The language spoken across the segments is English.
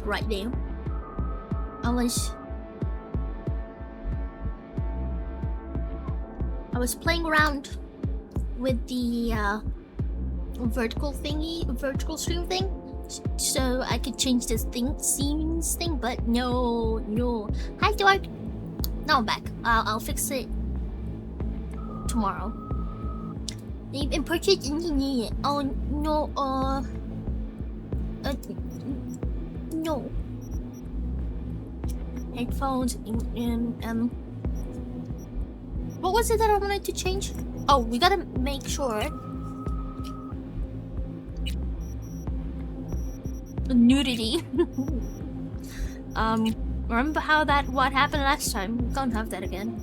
right there. I was playing around with the vertical stream thing, so I could change this scenes thing, but no. Hi, Dork. Now I'm back. I'll fix it tomorrow. They've been purchased in the oh no, no. Headphones, what was it that I wanted to change? Oh, we gotta make sure. Nudity. Remember what happened last time? We can't have that again.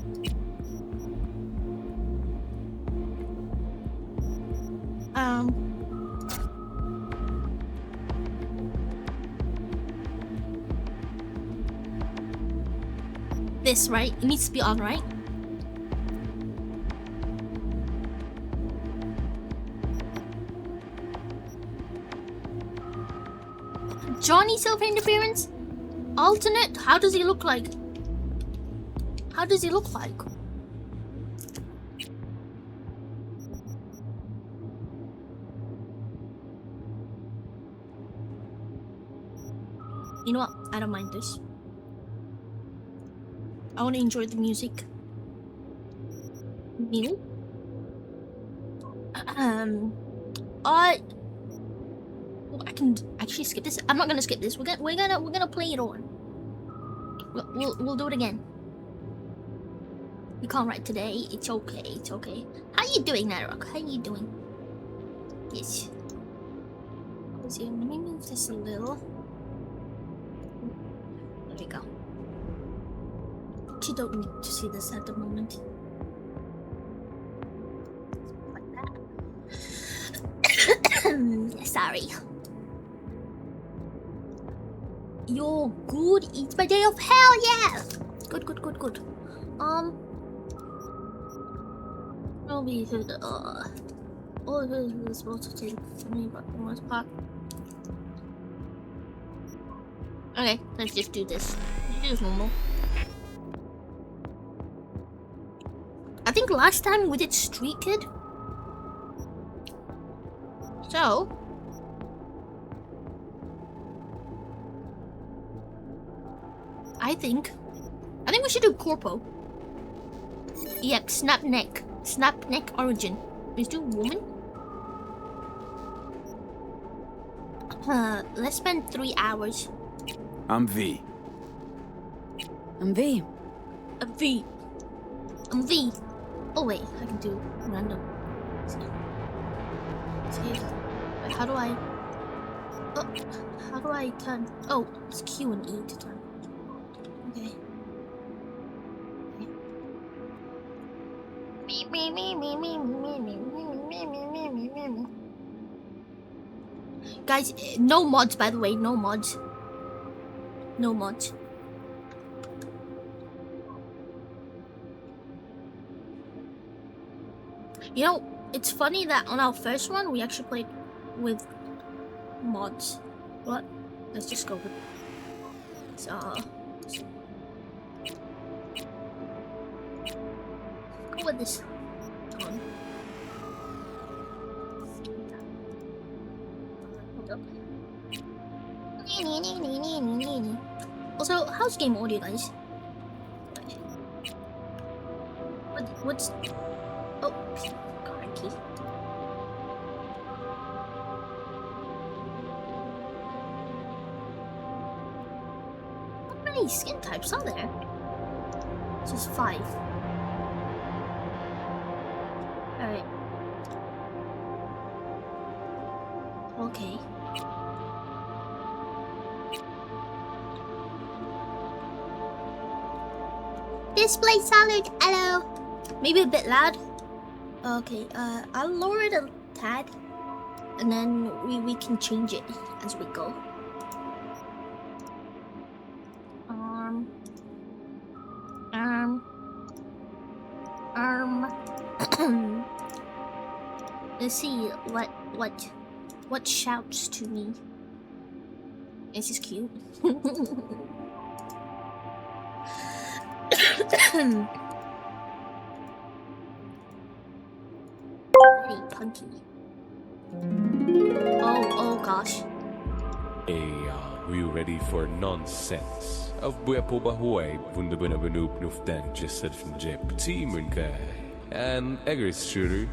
This, right? It needs to be on, right? Johnny Silver interference? Alternate? How does he look like? How does he look like? You know what? I don't mind this. I want to enjoy the music. Me? I can actually skip this. I'm not gonna skip this. We're gonna play it on. We'll do it again. We can't write today. It's okay. It's okay. How you doing, Narok? How you doing? Yes. Let me move this a little. There we go. You don't need to see this at the moment. Like that. Sorry. You're good. It's my day off. Hell yeah! Good. I'll be here. All of this is supposed to take for me, but the most part. Okay, let's just do this. Let's do this normal. I think last time we did Street Kid. So I think we should do Corpo. Yep, Snap Neck Origin. Let's do Woman. Let's spend 3 hours. I'm V. I'm V. I'm V. Oh wait, I can do random. See. Wait, how do I? Oh, how do I turn? Oh, it's Q and E to turn. Okay. Guys, no mods, by the way. No mods. No mods. You know, it's funny that on our first one we actually played with mods. What? Let's just go with so go with this on. Also, how's game audio, guys? What's oh, crikey. How many skin types are there? Just 5. Alright. Okay. Display solid. Hello. Maybe a bit loud. Okay. I'll lower it a tad, and then we can change it as we go. Let's see what shouts to me. This is cute. Hey, Punky. Oh gosh. Are you ready for nonsense? Of Bwepo Bahuay, Wundabunabunup Nuftan, just said from Jep Teamunka. And Eggers shooter.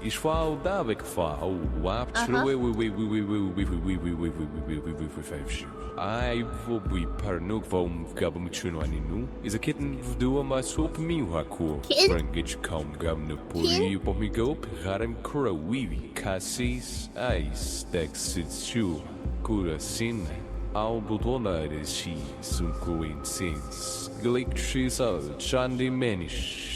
Ishwal Davik Fa, Wap I will be Parnuk vom Gabamuchunaninu. Is a kitten do my swoop me waku. Rangich come Gabnu Puri, Pomigo, Haram Kura Weavy, Cassis, Ice, Dexit Shoe, Kura Sin. Ao Budona is she, Sunkuin Sins. Galik Trees out, Chandi Manish.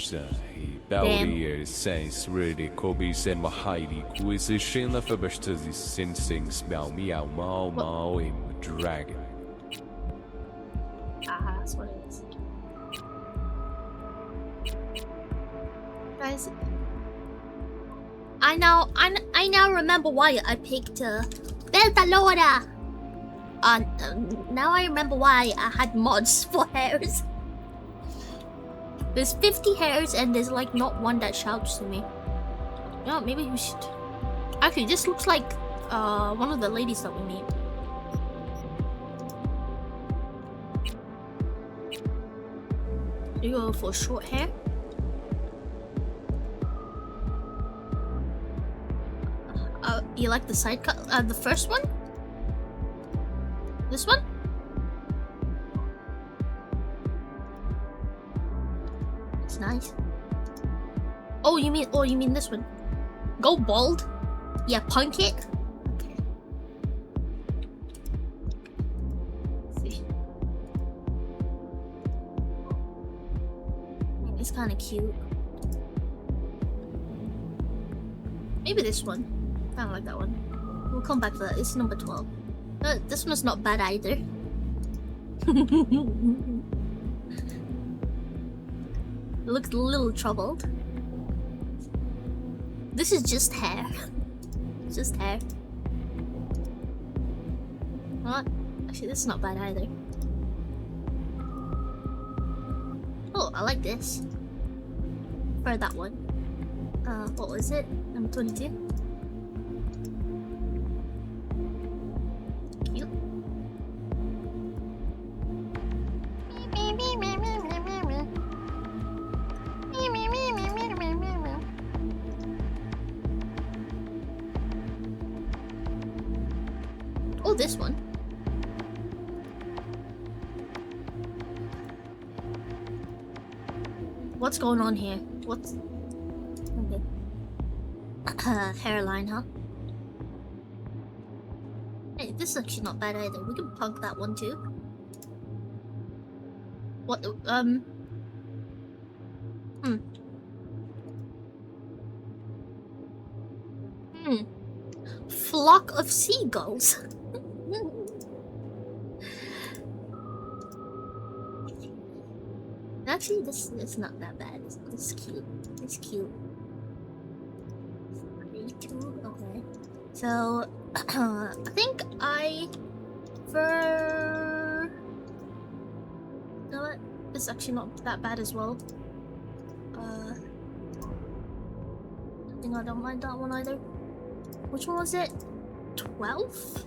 Baudier says really Kobe and Mahaidi, who is a shin of a bestazzi sings meow meow mao mao in dragon. That's what it is. Guys, I now remember why I picked Beltalowda. Now I remember why I had mods for hairs. There's 50 hairs and there's like not one that shouts to me. Yeah, maybe we should. Actually, this looks like one of the ladies that we meet. You go for short hair. You like the side cut? The first one? This one? It's nice. Oh, you mean this one? Go bald? Yeah, punk it. Okay. Let's see. It's kind of cute. Maybe this one. Kind of like that one. We'll come back to that. It's number 12. This one's not bad either. Looks a little troubled. This is just hair. Just hair. What? Actually, this is not bad either. Oh, I like this. For that one. What was it? Number 22. Cute. Oh, this one. What's going on here? What's... Okay. Hairline, huh? Hey, this is actually not bad either. We can punk that one too. What the... Flock of seagulls. Actually, this is not that bad. It's cute. It's cute. 32. Okay. So, I think for... You know what? It's actually not that bad as well. I think I don't mind that one either. Which one was it? 12?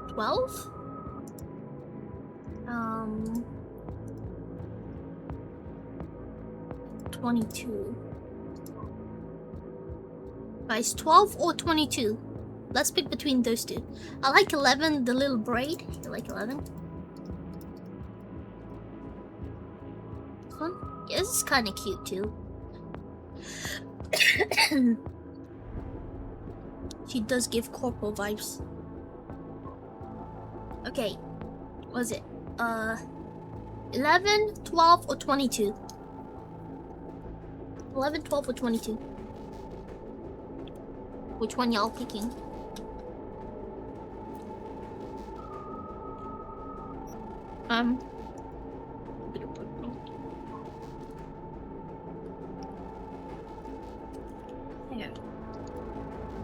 12? 22. Guys, 12 or 22? Let's pick between those two. I like 11, the little braid. I like 11. This one? Yeah, this is kind of cute too. She does give corporal vibes. Okay. What was it? 11, 12, or 22? 11, 12, or 22? Which one y'all picking? Here.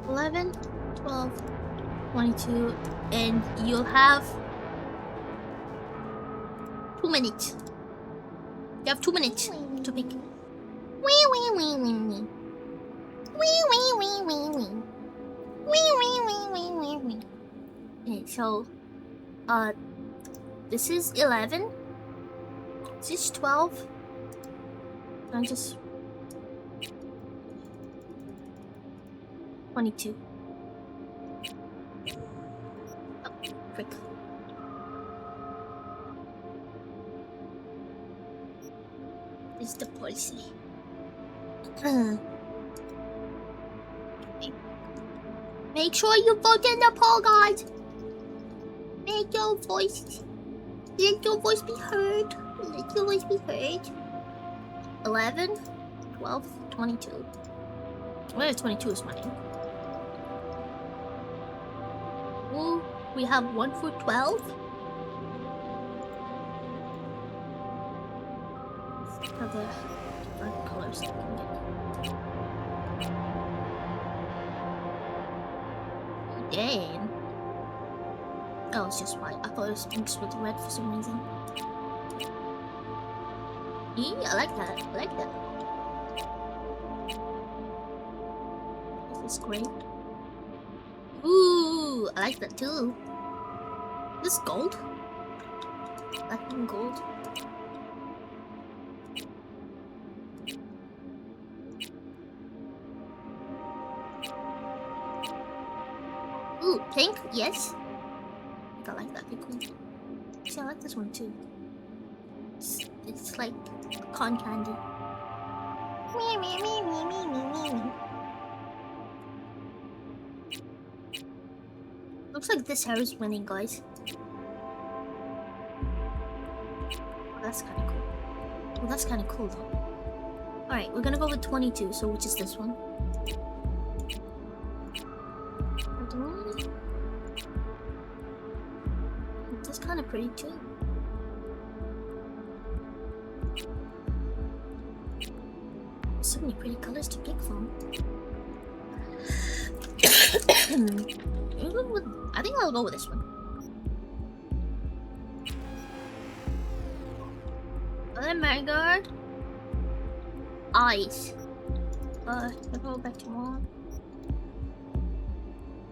11, 12, 22, and you'll have 2 minutes. You have 2 minutes to pick. Wee wee wee wee wee. Wee wee wee wee wee. Wee wee wee wee wee wee. Okay, so this is 11. This is 12. I'm just 22. Oh, frick. This is the policy. Make sure you vote in the poll, guys. Make your voice. Let your voice be heard. Let your voice be heard. 11, 12, 22. Well, 22 is mine. Oh, we have one for 12. Other different colors that we can get. Dang. Oh, it's just white. I thought it was mixed with red for some reason. Yeah, I like that. I like that. This is great. Ooh, I like that too. This is gold. Platinum gold. Ooh, pink, yes. I like that. Pretty cool. See, I like this one too. It's like cotton candy. Looks like this hair is winning, guys. Oh, that's kind of cool. Well, that's kind of cool though. Alright, we're gonna go with 22, so which is this one? That's kind of pretty too. So many pretty colors to pick from. I think I'll go with this one. Mega eyes. I'll go back to one.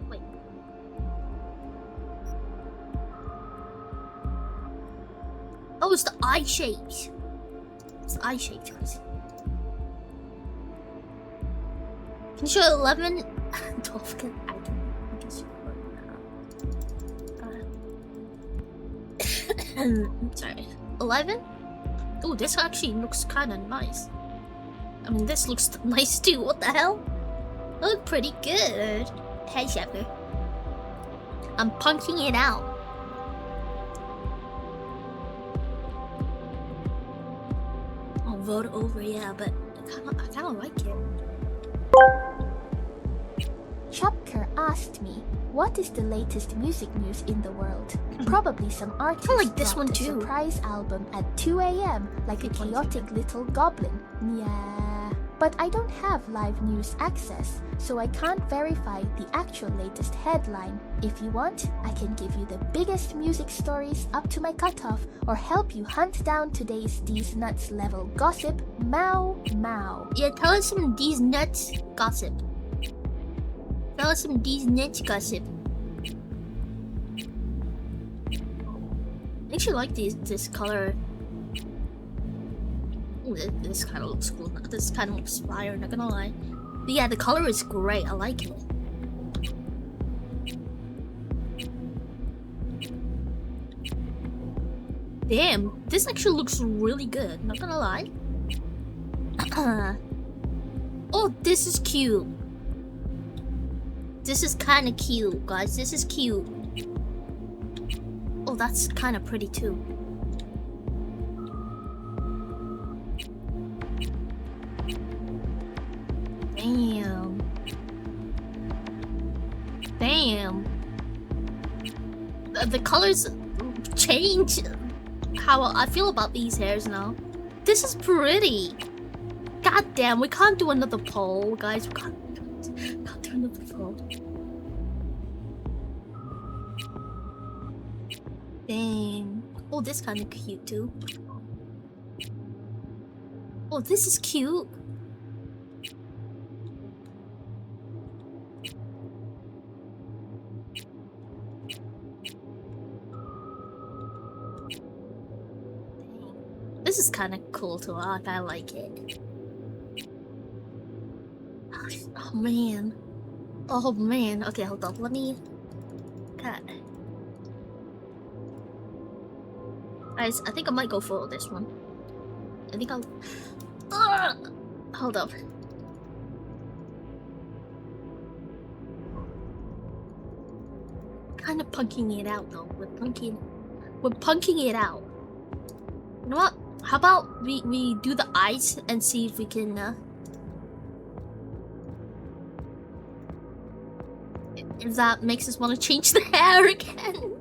Wait. Oh, it's the eye shapes. It's the eye shapes, guys. Can you show 11? 12 can I can show. Sorry. 11? Oh, this actually looks kind of nice. I mean, this looks nice too. What the hell? Look pretty good. Hey, Shepard. I'm punching it out. I'll vote over, yeah, but I kind of like it. Chopker asked me, what is the latest music news in the world? Probably some artist like this dropped one a too. surprise album at 2 a.m. like a chaotic little goblin. Yeah. But I don't have live news access, so I can't verify the actual latest headline. If you want, I can give you the biggest music stories up to my cutoff or help you hunt down today's These Nuts level gossip. Mao Mao. Yeah, tell us some These Nuts gossip. Tell us some These Nuts gossip. I actually like this color. Ooh, this kind of looks cool. This kind of looks fire, not gonna lie. But yeah, the color is great. I like it. Damn, this actually looks really good. Not gonna lie. Oh, this is cute. This is kind of cute, guys. This is cute. Oh, that's kind of pretty too. Damn. Damn. The colors change how I feel about these hairs now. This is pretty. God damn, we can't do another poll, guys. We can't do another poll. Dang. Oh, this kind of cute too. Oh, this is cute. This is kind of cool too. I like it. Oh man. Oh man. Okay, hold on. Let me. Cut. Guys, I think I might go for this one. I think I'll. Hold up. Kind of punking it out though. We're punking it out. You know what? How about we do the eyes and see if we can if that makes us want to change the hair again.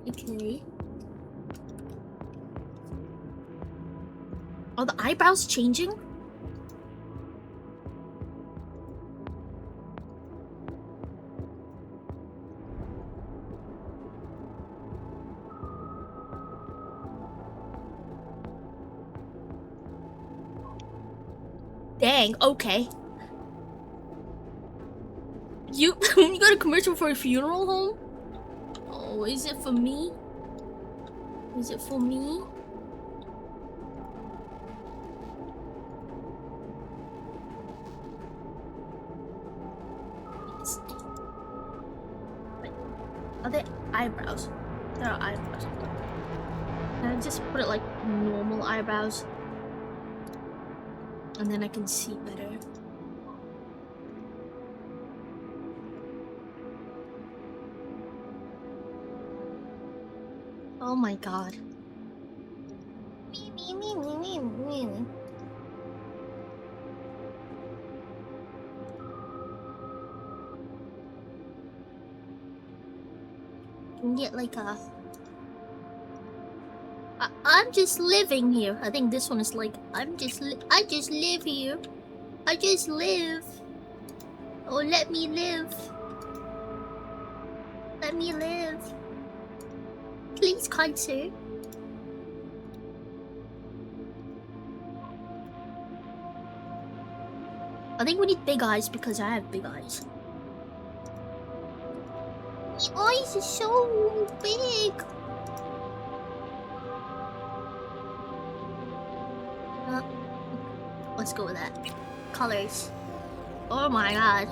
Okay. Are the eyebrows changing? Dang, okay. You got a commercial for a funeral home? Oh, is it for me? Is it for me? Wait, are they eyebrows? There are eyebrows. Can I just put it like normal eyebrows? And then I can see better. Oh my god. Can get like a... I'm just living here. I think this one is like, I just live here. I just live. Oh, let me live. Let me live. Please, kind sir. I think we need big eyes because I have big eyes. My eyes are so big. Let's go with that. Colors. Oh my god.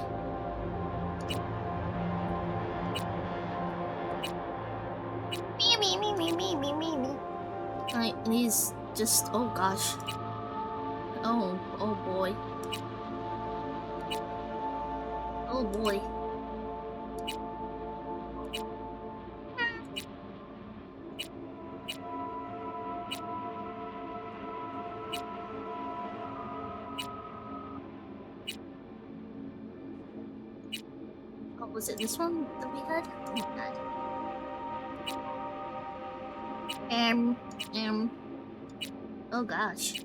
He's just, oh gosh. Oh boy. Oh boy. Oh, was it this one that we had? Oh gosh.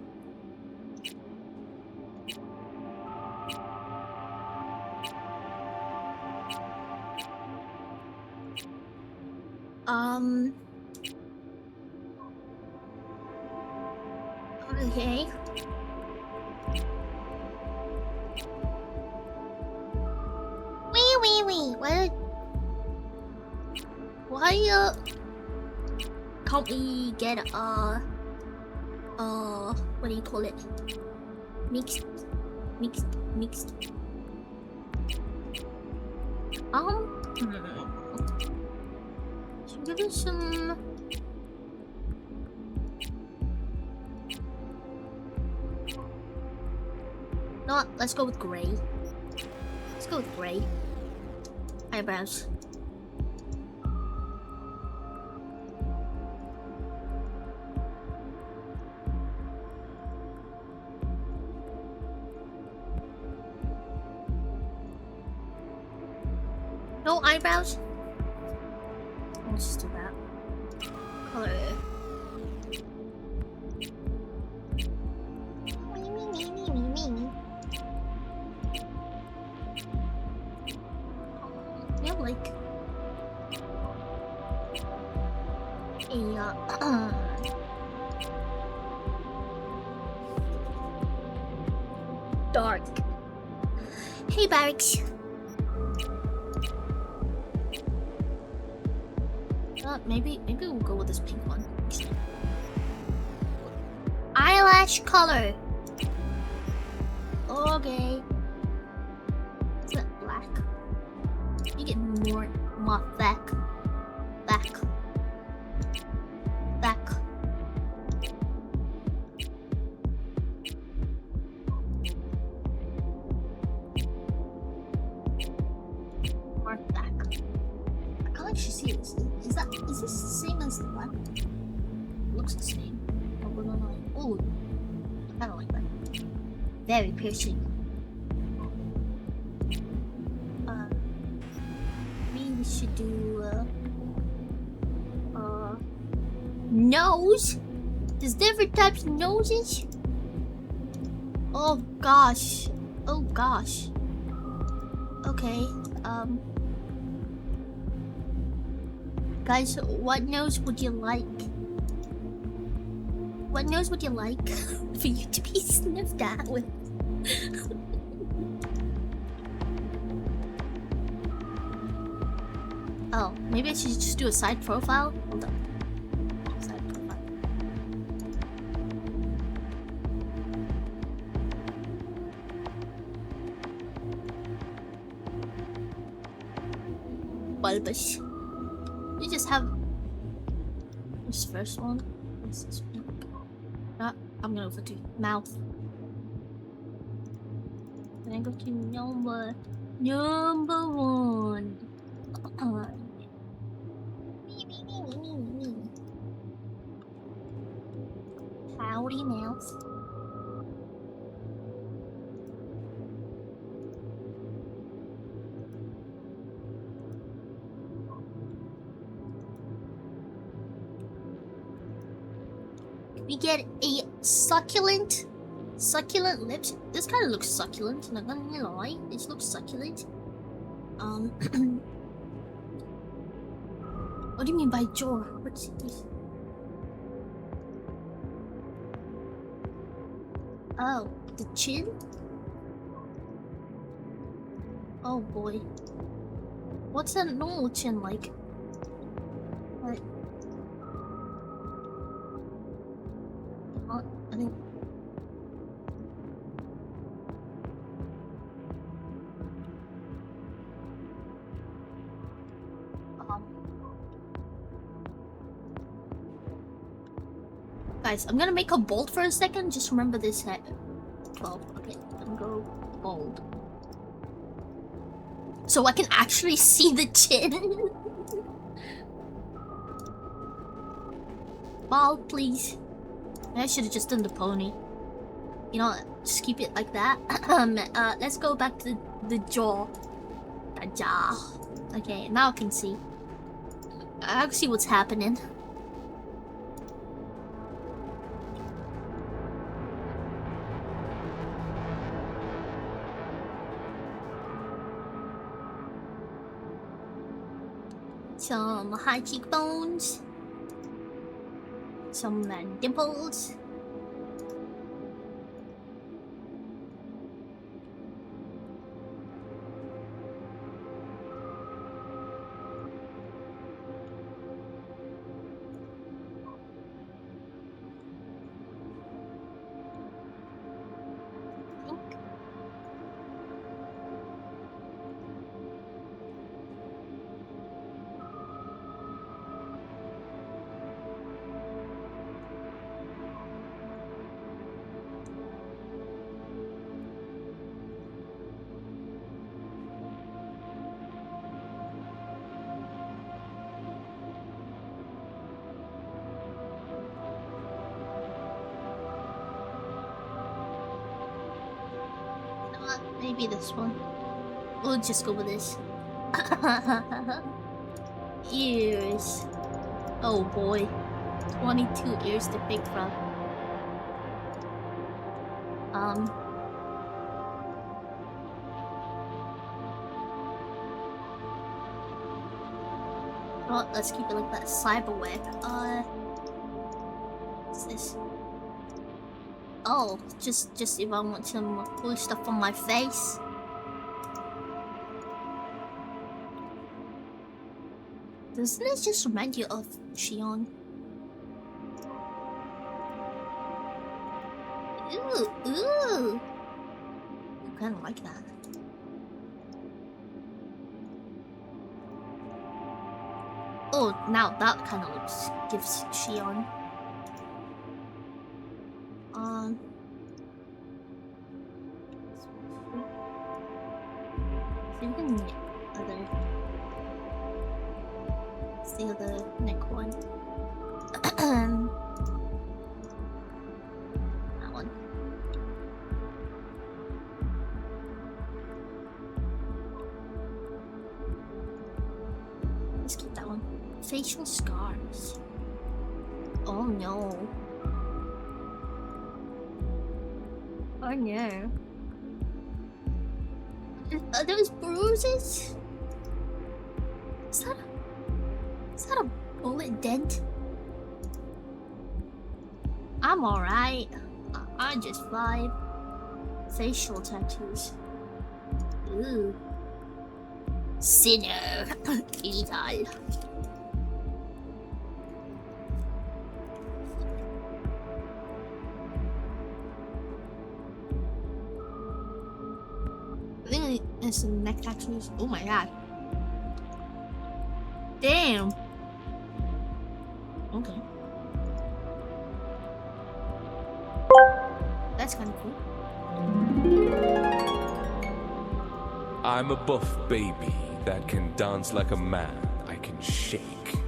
Okay. Wait. Why can't we get what do you call it? Mixed. Should we give it some? No, let's go with gray. Let's go with gray. Eyebrows. No eyebrows? Let's just do that. Color. Yeah, like Hey, dark. Hey, Barracks. Maybe we'll go with this pink one. Eyelash color. Okay. Is that black? You get more back. Mark back. I can't actually see this. Is this the same as the black? Looks the same. Oh, I kinda like that. Very piercing. Maybe we should do nose. There's different types of noses. Oh gosh. Okay. Guys, what nose would you like? What nose would you like for you to be sniffed at with? Oh, maybe I should just do a side profile? Hold on. Side profile. Bulbous. You just have this first one. This is pink. I'm gonna go to mouth. Then I go to number one. Howdy mouth. We get a succulent lips. This kind of looks succulent, not gonna lie. This looks succulent. What do you mean by jaw? What's this? Oh, the chin? Oh boy. What's that normal chin like? What? I think. Guys, I'm gonna make a bold for a second. Just remember this head. 12. Okay, let me go bold. So I can actually see the chin. Bald, please. I should have just done the pony. You know, just keep it like that. Let's go back to the jaw. The jaw. Okay, now I can see. I can see what's happening. Some high cheekbones. Some dimples. Maybe this one. We'll just go with this. Ears. Oh boy. 22 ears to pick from. Well, let's keep it like that. Cyber web. What's this? Oh, just if I want some cool stuff on my face. Doesn't this just remind you of Xion? Ooh. I kinda like that. Oh, now that kind of looks gives Xion. So you can make the other neck one. That one. Let's keep that one. Facial scars. Oh no. Oh no. Are those bruises? Is that a bullet dent? I'm alright. I just vibe. Facial tattoos. Ooh. Sinner. Lethal. I think there's some neck tattoos. Oh my god. Damn. Okay. That's kind of cool. I'm a buff baby that can dance like a man. I can shake.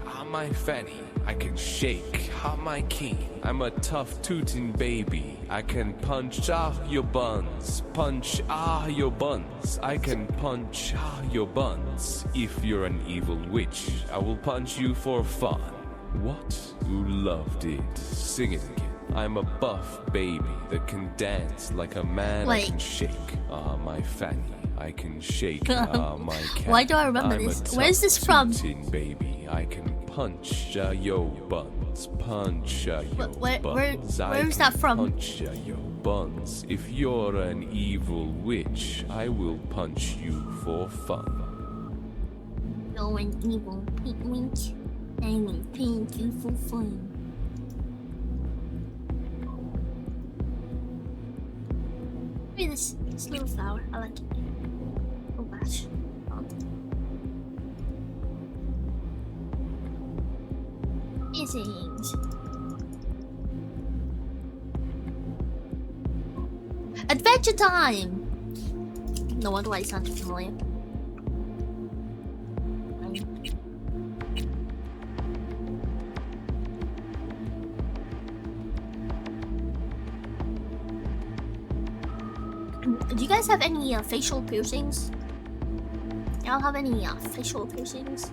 I'm my fanny. I can shake. I'm my king. I'm a tough tooting baby. I can punch your buns. Punch your buns. I can punch your buns. If you're an evil witch, I will punch you for fun. What? Who loved it? Sing it again. I'm a buff baby that can dance like a man. Wait. I can shake. My fanny. I can shake. My cat. Why do I remember I'm this? a Where's this from? tough-tooting baby. I can punch your buns. Punch your buns. Where is that from? Punch your buns. If you're an evil witch, I will punch you for fun. No, an evil pink wink. I will paint you for fun. Look at this little flower. I like it. Oh gosh. Things. Adventure time! No wonder why it sounded familiar. Do you guys have any facial piercings? Y'all have any facial piercings?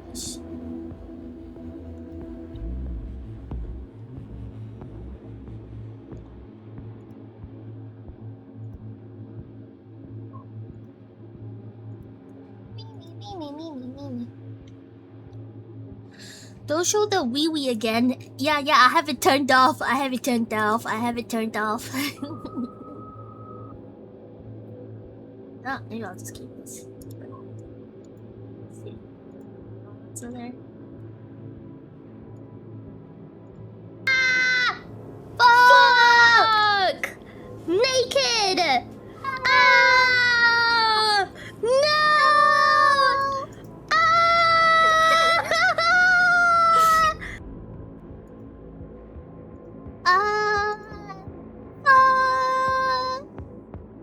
Yes. Don't show the wee wee again. Yeah, I have it turned off. I have it turned off. Oh, maybe I'll just keep this. Let's see. What's in there? Ah! Fuck! Naked! Ah! No!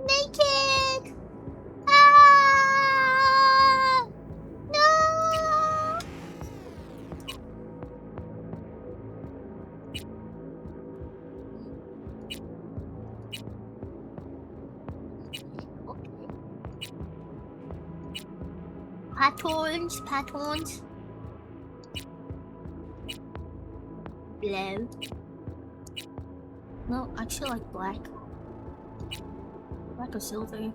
Naked! No! Patterns. Blue. No, I actually like black. Black or silver.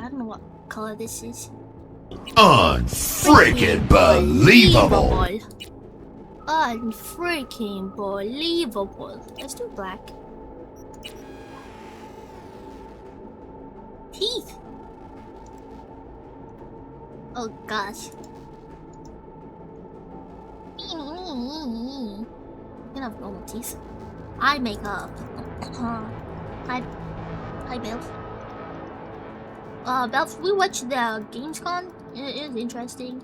I don't know what color this is. Unfreaking believable! Unfreaking believable. Let's do black. Teeth. Oh gosh. I'm gonna have normal teeth. Eye makeup. Hi, Belf. Belf, we watched the Gamescom. It is interesting.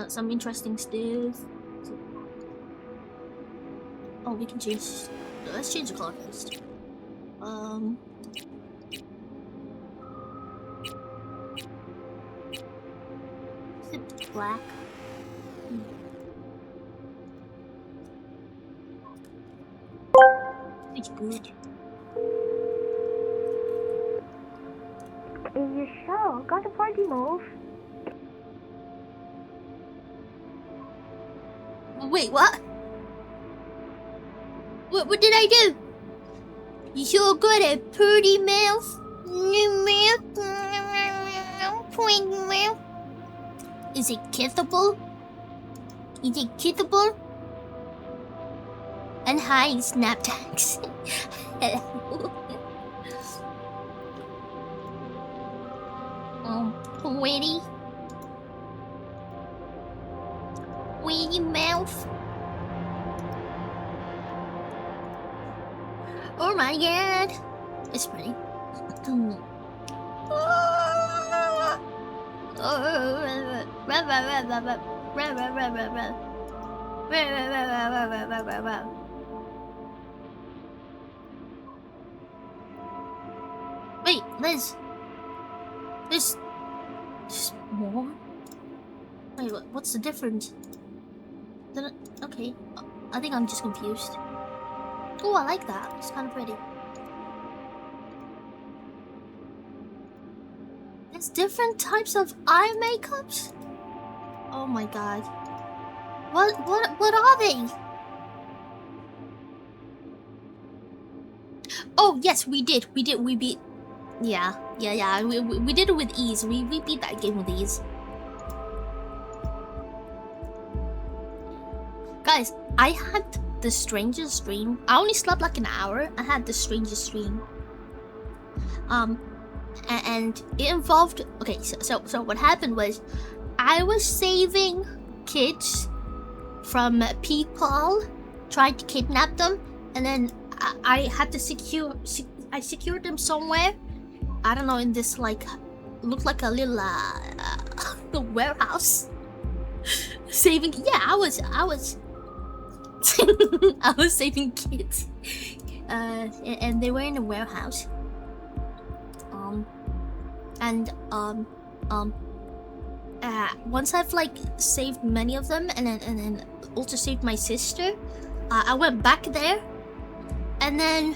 Some interesting stuff. Oh, we can change. Let's change the color first. Is it black? It's good. You sure got a party move? Wait, what? What did I do? You sure got a pretty mouth? Point mouth. Is it kissable? Is it kissable? And hi, Snaptags. Hello. Witty. Witty mouth. Oh my god. It's pretty. Wait, Liz. There's more? Wait, what's the difference? Okay, I think I'm just confused. Oh, I like that. It's kind of pretty. There's different types of eye makeups? Oh my god. What are they? Oh, yes, we did. We beat... Yeah. We did it with ease. We beat that game with ease. Guys, I had the strangest dream. I only slept like an hour. I had the strangest dream. And it involved... Okay, so what happened was... I was saving kids from people trying to kidnap them. And then I had to I secured them somewhere. I don't know, in this like, looked like a little warehouse. Saving, yeah, I was I was saving kids, and they were in a warehouse. Once I've like saved many of them, and then also saved my sister, I went back there, and then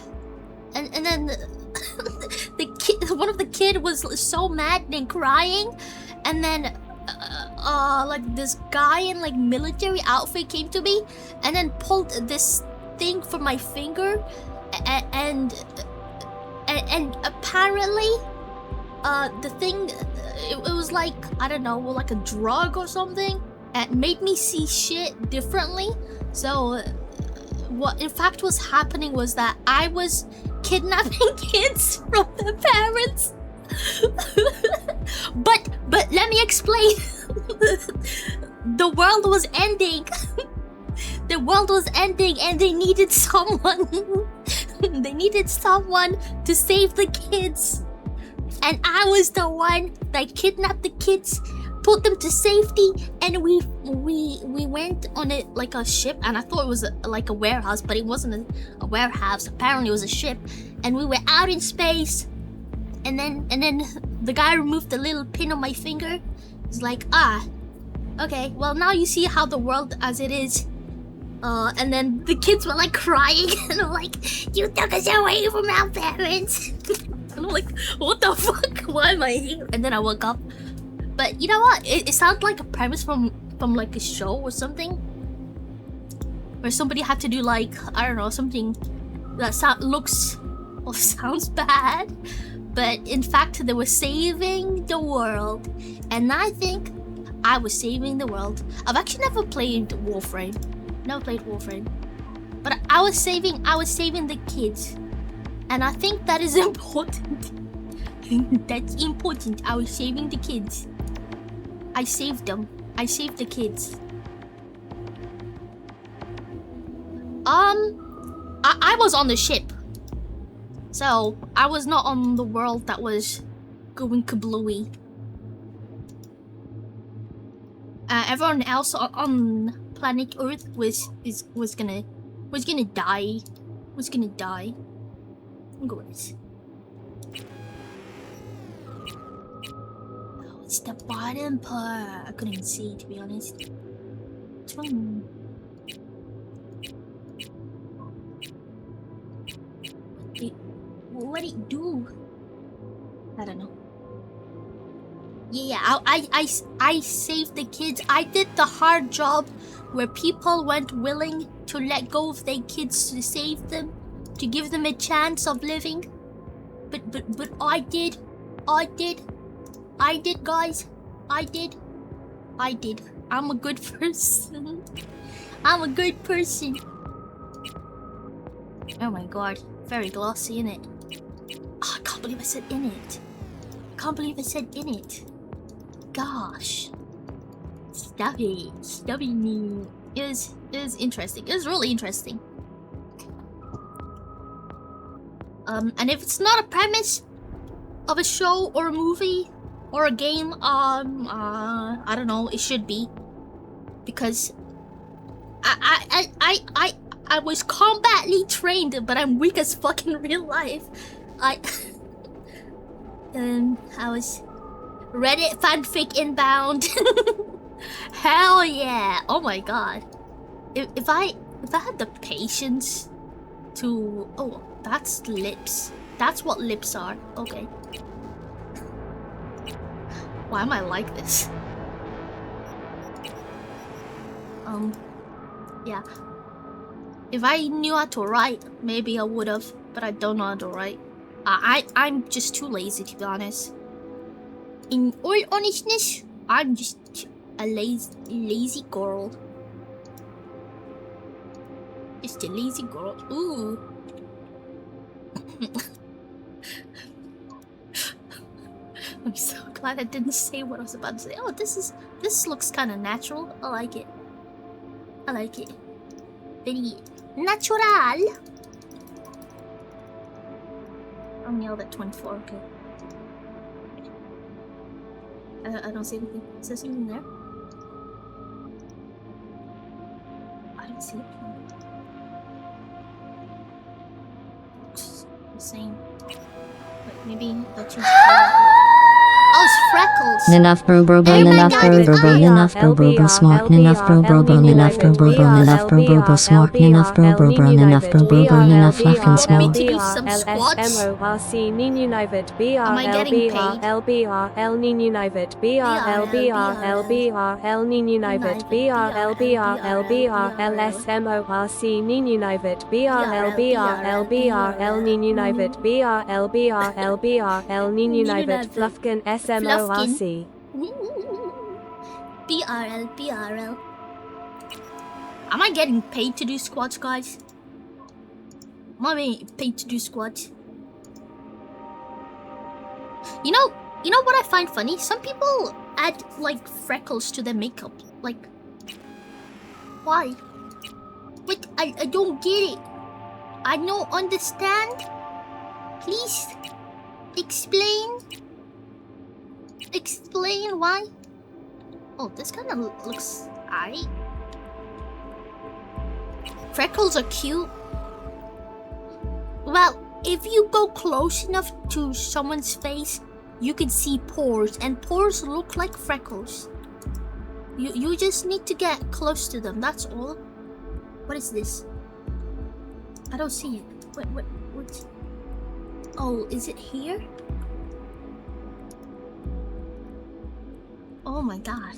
one of the kid was so mad and crying, and then like this guy in like military outfit came to me and then pulled this thing from my finger, and apparently the thing, it was like, I don't know, like a drug or something, and made me see shit differently. So what in fact was happening was that I was kidnapping kids from their parents. but let me explain. The world was ending. The world was ending, and they needed someone. They needed someone to save the kids, and I was the one that kidnapped the kids, put them to safety, and we went on it like a ship, and I thought it was like a warehouse, but it wasn't a warehouse. Apparently it was a ship, and we were out in space, and then the guy removed the little pin on my finger. It's like, okay, well now you see how the world as it is. And then the kids were like crying, and I'm like, you took us away from our parents. And I'm like, what the fuck? Why am I here? And then I woke up. But you know what? It sounds like a premise from like a show or something, where somebody had to do like, I don't know, something that looks or sounds bad. but in fact they were saving the world, and I think I was saving the world. I've actually never played Warframe, but I was saving the kids, and I think that is important. That's important. I was saving the kids. I saved them. I saved the kids. I was on the ship, so I was not on the world that was going kablooey. Everyone else on planet Earth was gonna die. Look at this. Oh, it's the bottom part. I couldn't even see, to be honest. What's wrong? What did it do? I don't know. Yeah, I saved the kids. I did the hard job where people weren't willing to let go of their kids to save them, to give them a chance of living. But I did, guys. I did. I'm a good person. I'm a good person. Oh my god, very glossy, innit? Oh, I can't believe I said in it. Gosh. Stubby me. It was interesting. It was really interesting. And if it's not a premise of a show or a movie or a game, I don't know, it should be. Because I was combatly trained, but I'm weak as fuck in real life. I was Reddit fanfic inbound. Hell yeah! Oh my god. If I had the patience to... Oh, that's lips. That's what lips are. Okay. Why am I like this? Yeah. If I knew how to write, maybe I would have, but I don't know how to write. I'm just too lazy, to be honest. In all honestness, I'm just a lazy girl. Just a lazy girl. Ooh. I'm so glad I didn't say what I was about to say. Oh, this looks kind of natural. I like it. Very natural. I'm yelled at 24. Okay. I don't see anything. Is there something there? I don't see it. Looks the same. Wait, maybe I'll change the color. Oh, it's freckles. Ninaf bro bro bro ninaf bro bro bro ninaf bro bro bro smart ninaf bro bro bro ninaf bro bro bro ninaf bro bro bro smart ninaf bro bro bro ninaf bro bro bro ninaf fucking smart. To do some squats. Am I getting paid? LBRL Ninunivet BRLBRL Ninunivet BRLBRL SMORC Ninunivet BRLBRL Ninunivet BRLBRL Ninunivet Fluffkin SMORC BRL. Am I getting paid to do squats, guys? Am I being paid to do squats? You know what I find funny? Some people add like freckles to their makeup. Like, why? But I don't get it. I don't understand. Please explain. Explain why? Oh, this kind of looks aight. Freckles are cute. Well, if you go close enough to someone's face, you can see pores, and pores look like freckles. You just need to get close to them, that's all. What is this? I don't see it. What? Oh, is it here? Oh my god.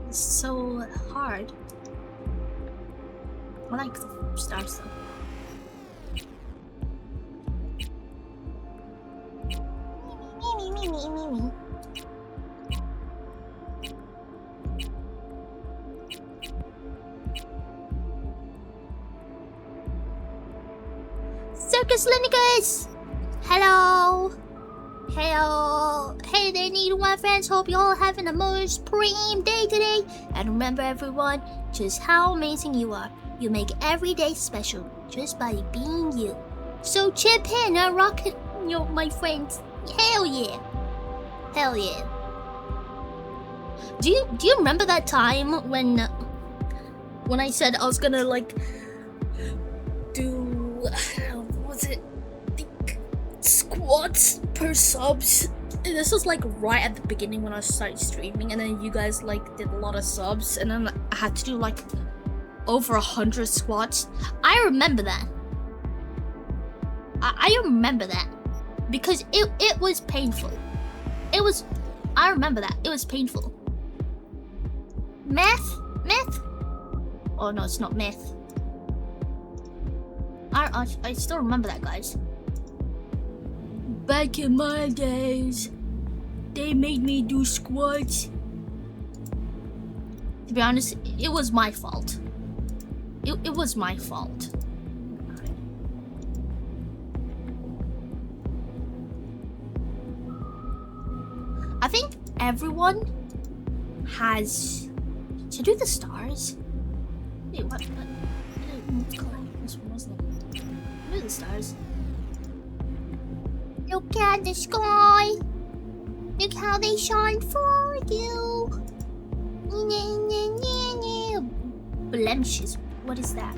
It's so hard. I like the stars though. me. Circus Linicus! Hello! Hello! Hey there, Needle My friends. Hope you all having the most supreme day today. And remember, everyone, just how amazing you are. You make every day special just by being you. So chip in and rock it, my friends. Hell yeah! Hell yeah! Do you remember that time when I said I was gonna like do what was it? Squats per subs. This was like right at the beginning when I started streaming, and then you guys like did a lot of subs, and then I had to do like over 100 squats. I remember that. I remember that because it was painful. I remember that it was painful. Meth? Oh no, it's not meth. I still remember that, guys. Back in my days, they made me do squats. To be honest, it was my fault. It was my fault. I think everyone has to do the stars. Wait, what color? This one wasn't it? Do the stars. Look at the sky. Look how they shine for you. Blemishes. What is that?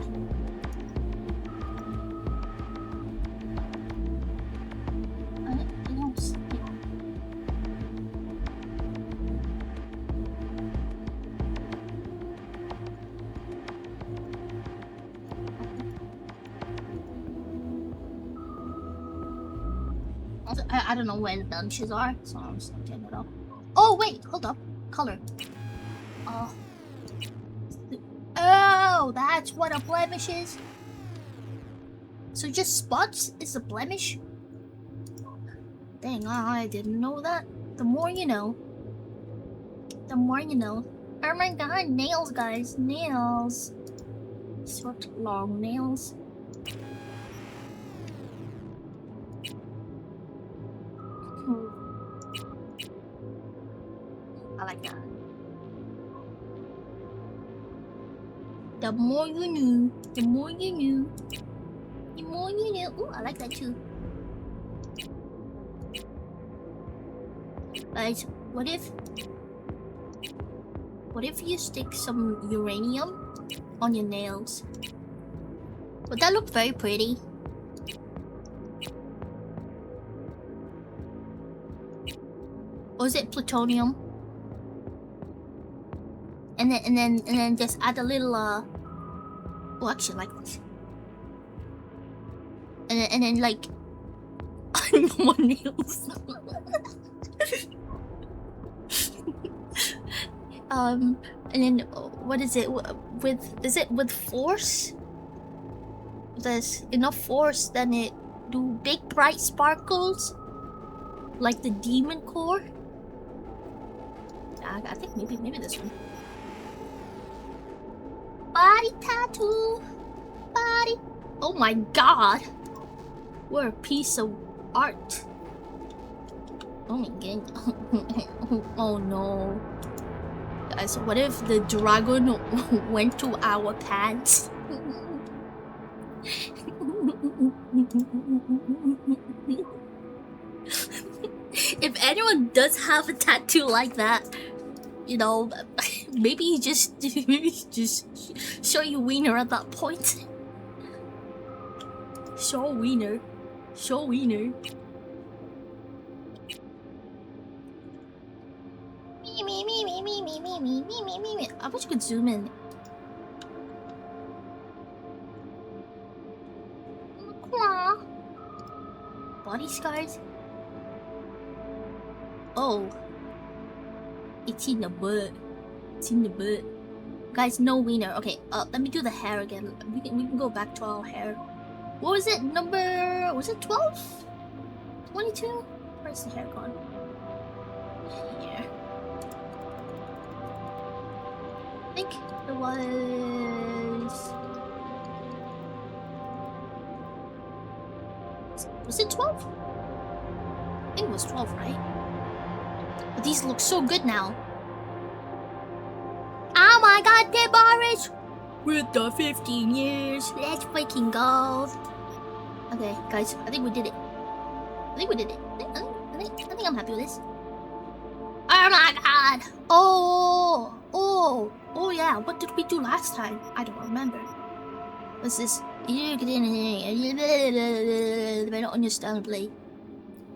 I don't know where the blemishes are, so I'm just not getting it up. Oh wait, hold up. Color. Oh, that's what a blemish is. So just spots is a blemish? Dang, I didn't know that. The more you know. The more you know. Oh my god, nails, guys. Nails. Short, long nails. I like that. The more you knew, the more you knew, the more you knew. Ooh, I like that too. Guys, what if you stick some uranium on your nails? Would that look very pretty? Or is it plutonium? And then just add a little well, actually like this. And then like more nails. And then what is it is it with force? There's enough force, then it do big bright sparkles like the demon core. I think maybe this one. Body tattoo. Body. Oh my god. We're a piece of art. Oh my god. Oh no. Guys, what if the dragon went to our pants? If anyone does have a tattoo like that, you know, maybe just show your wiener at that point. Show wiener. Show wiener. Me. I wish you could zoom in. Body scars? Oh. It's in the butt. It's in the butt. Guys, no wiener. Okay, let me do the hair again. We can go back to our hair. What was it? Was it 12? 22? Where's the hair gone? Here. I think it was... Was it 12? I think it was 12, right? But these look so good now. Oh my god, Boris! With the 15 years. Let's freaking go. Okay, guys, I think we did it. I think we did it. I think I'm happy with this. Oh my god! Oh yeah, what did we do last time? I don't remember. What's this? You get in here. I don't understand, play.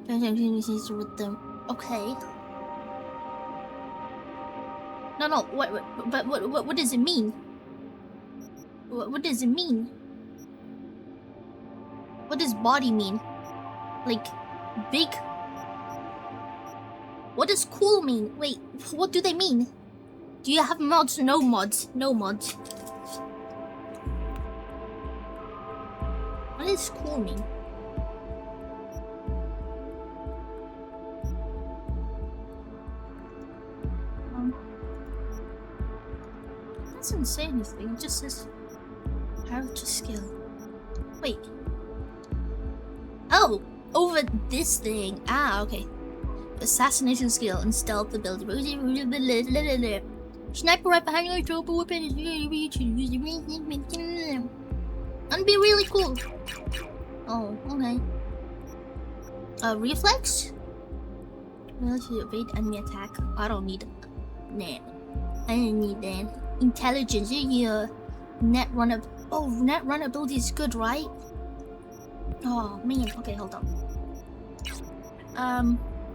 With them. Okay. No, what does it mean? What does it mean? What does body mean? Like, big? What does cool mean? Wait, what do they mean? Do you have mods? No mods. No mods. What does cool mean? It doesn't say anything, it just says character skill. Wait. Oh! Over this thing. Ah, okay. Assassination skill and stealth ability. Sniper right behind you, throw a weapon. That'd be really cool. Oh, okay. Reflex? Ability to evade enemy attack. I don't need it. Nah. I didn't need that. Intelligence, yeah. Net run up. Oh, net run ability is good, right? Oh man. Okay, hold on.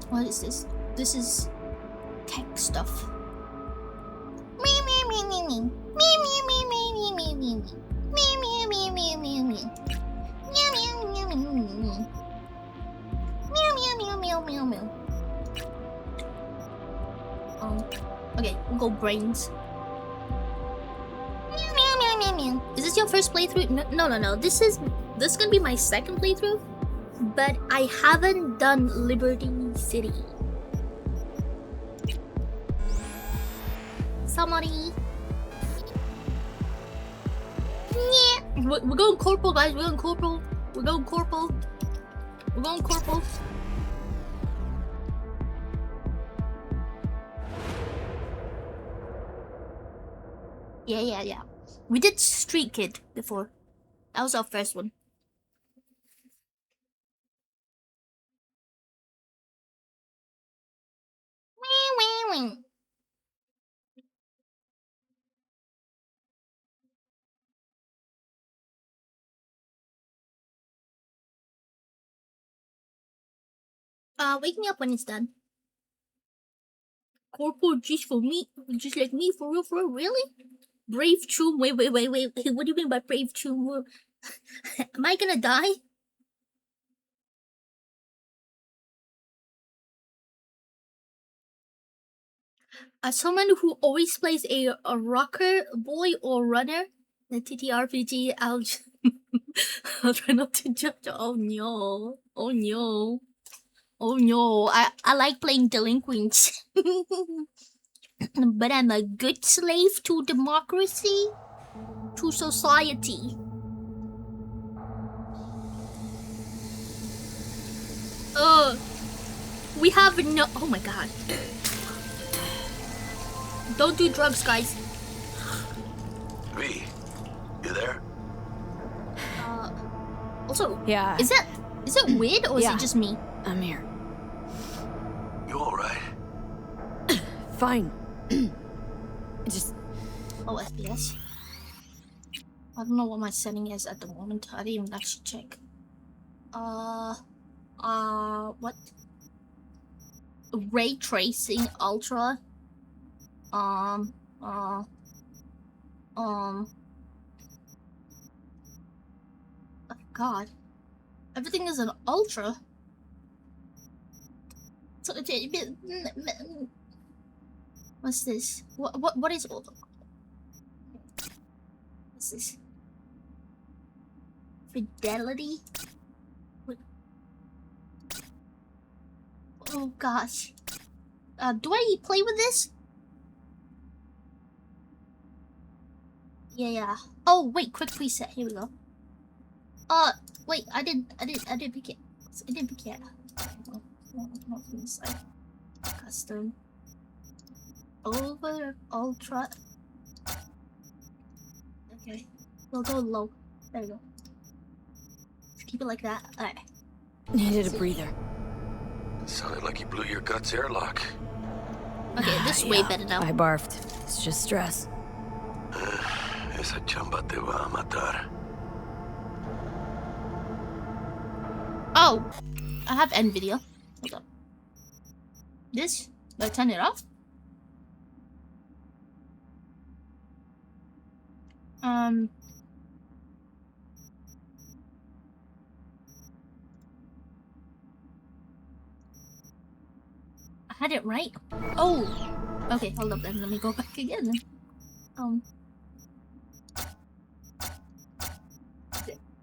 What is this? This is tech stuff. Me me me me me me me me me me me me me me me me me me. Meow meow meow meow meow. Meow meow meow meow meow. Okay, we'll go brains. Is this your first playthrough? No. This is gonna be my second playthrough, but I haven't done Liberty City. Somebody. Yeah. We're going corporal, guys. We're going corporal. We're going corporal. We're going corporal. Yeah. We did Street Kid before. That was our first one. Wake me up when it's done. Corporal just for me, just like me, for real, really? Brave true. Wait. What do you mean by brave true? Am I gonna die? As someone who always plays a rocker boy or runner, the TTRPG, I'll try not to judge. Oh no. I like playing delinquents. But I'm a good slave to democracy, to society. We have no. Oh my god. Don't do drugs, guys. V, you there? Also, Yeah. Is it weird or is Yeah. it just me? I'm here. You alright? Fine. Just Oh, FPS. I don't know what my setting is at the moment. I didn't even actually check. What? Ray tracing ultra. Oh God. Everything is an ultra. So what's this? What is all? What's this? Fidelity? What? Oh gosh. Do I play with this? Yeah. Oh, wait, quick preset. Here we go. Wait, I didn't pick it. I didn't pick it. Not from this side. Custom. Over ultra. Okay. We'll go low. There we go. Keep it like that. Alright. Needed a breather. It sounded like you blew your guts airlock. Okay, this is way better now. I barfed. It's just stress. Esa chamba te va a matar. Oh! I have end video. Hold up. This? Do I turn it off? I had it right. Oh! Okay, hold up then. Let me go back again then.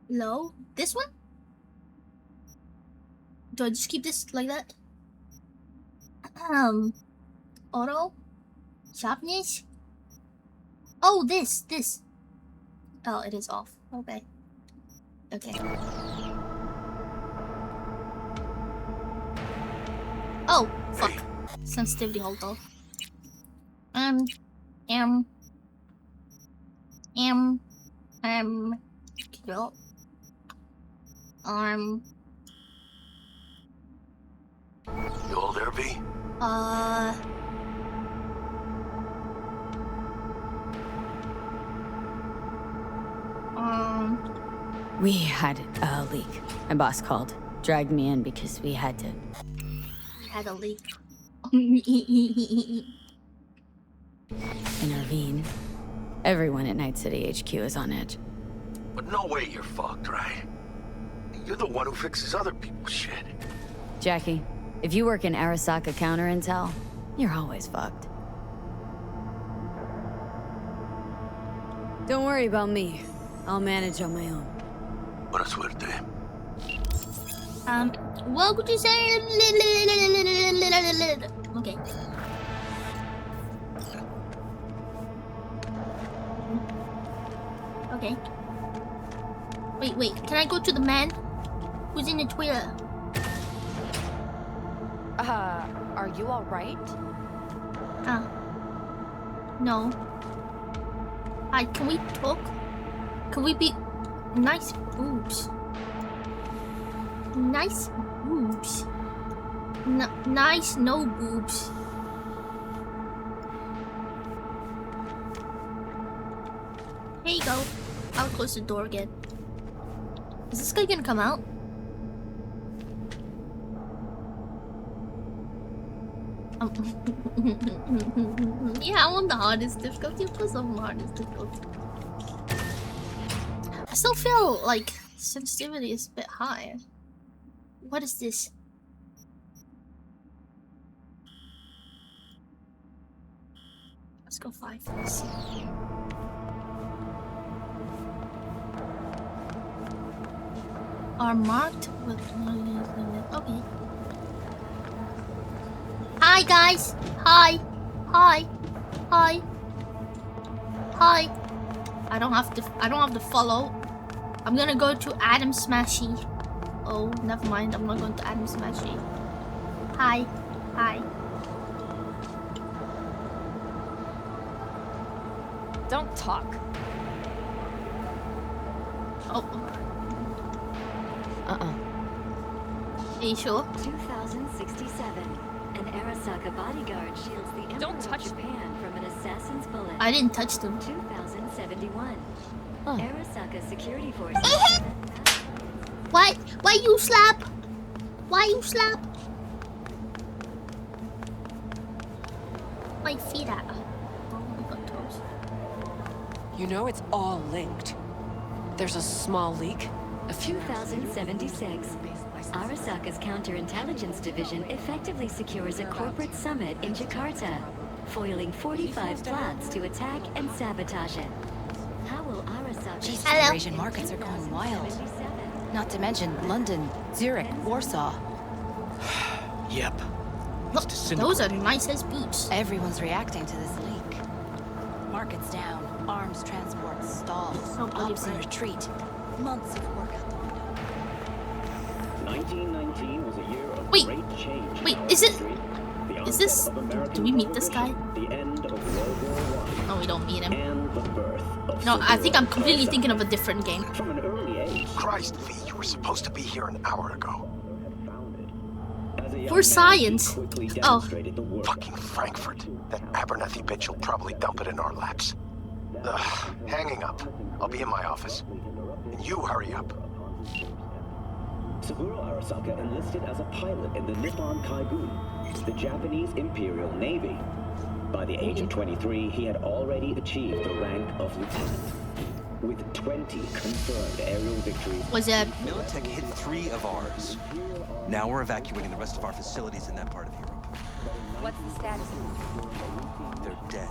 Low? This one? Do I just keep this like that? Auto? Sharpness? Oh, this. Oh, it is off. Okay. Okay. Oh, fuck. Sensitivity hold off. Kill. You all there, V? We had a leak. My boss called. Dragged me in because we had to. We had a leak. Intervene. Everyone at Night City HQ is on edge. But no way you're fucked, right? You're the one who fixes other people's shit. Jackie, if you work in Arasaka counter intel, you're always fucked. Don't worry about me. I'll manage on my own. Buena suerte. What would you say? Okay. Okay. Wait. Can I go to the man who's in the toilet? Are you alright? No. Hi, can we talk? Can we be nice boobs? Nice boobs. Nice no boobs. Here you go. I'll close the door again. Is this guy gonna come out? Yeah, I'm on the hardest difficulty. Plus, I'm on the hardest difficulty. I still feel like sensitivity is a bit high. What is this? Let's go 5. Let's see. Are marked with. Okay. Hi guys. Hi. I don't have to follow. I'm gonna go to Adam Smashy. Oh, never mind. I'm not going to Adam Smashy. Hi. Don't talk. Oh. Are you sure? 2067. An Arasaka bodyguard shields the Emperor of Japan from an assassin's bullet. I didn't touch them. 2071. Arasaka security forces. Why you slap? Why you slap? My feet out. Oh, I got toes. You know it's all linked. There's a small leak. 2076. Arasaka's counterintelligence division effectively secures a corporate summit in Jakarta, foiling 45 plots to attack and sabotage it. How will Arasaka... Jeez, Asian markets are going wild. Not to mention London, Zurich, Warsaw. Yep. Look, those are nice as boots. Everyone's reacting to this leak. Markets down, arms transport stalled, So bloody ops in bright. retreat. Months of work out the window. 1919 was a year of Wait, great change. wait, in our is it- history. The is onset this- of American do we meet this guy? Revolution, The end of World War No, we don't meet I, him. and the birth of No, I think I'm Severo completely Arasaka. thinking of a different game. From an early age, Christ, V, you were supposed to be here an hour ago. as a young For man, he science. quickly Oh. demonstrated the worth Fucking Frankfurt. That Abernathy bitch will probably dump it in our laps. Ugh, hanging up. I'll be in my office. And you hurry up. Saburo Arasaka enlisted as a pilot in the Nippon Kaigun, the Japanese Imperial Navy. By the age of 23, he had already achieved the rank of lieutenant. With 20 confirmed aerial victories, Was it? Militech hit 3 of ours. Now we're evacuating the rest of our facilities in that part of Europe. What's the status? They're dead.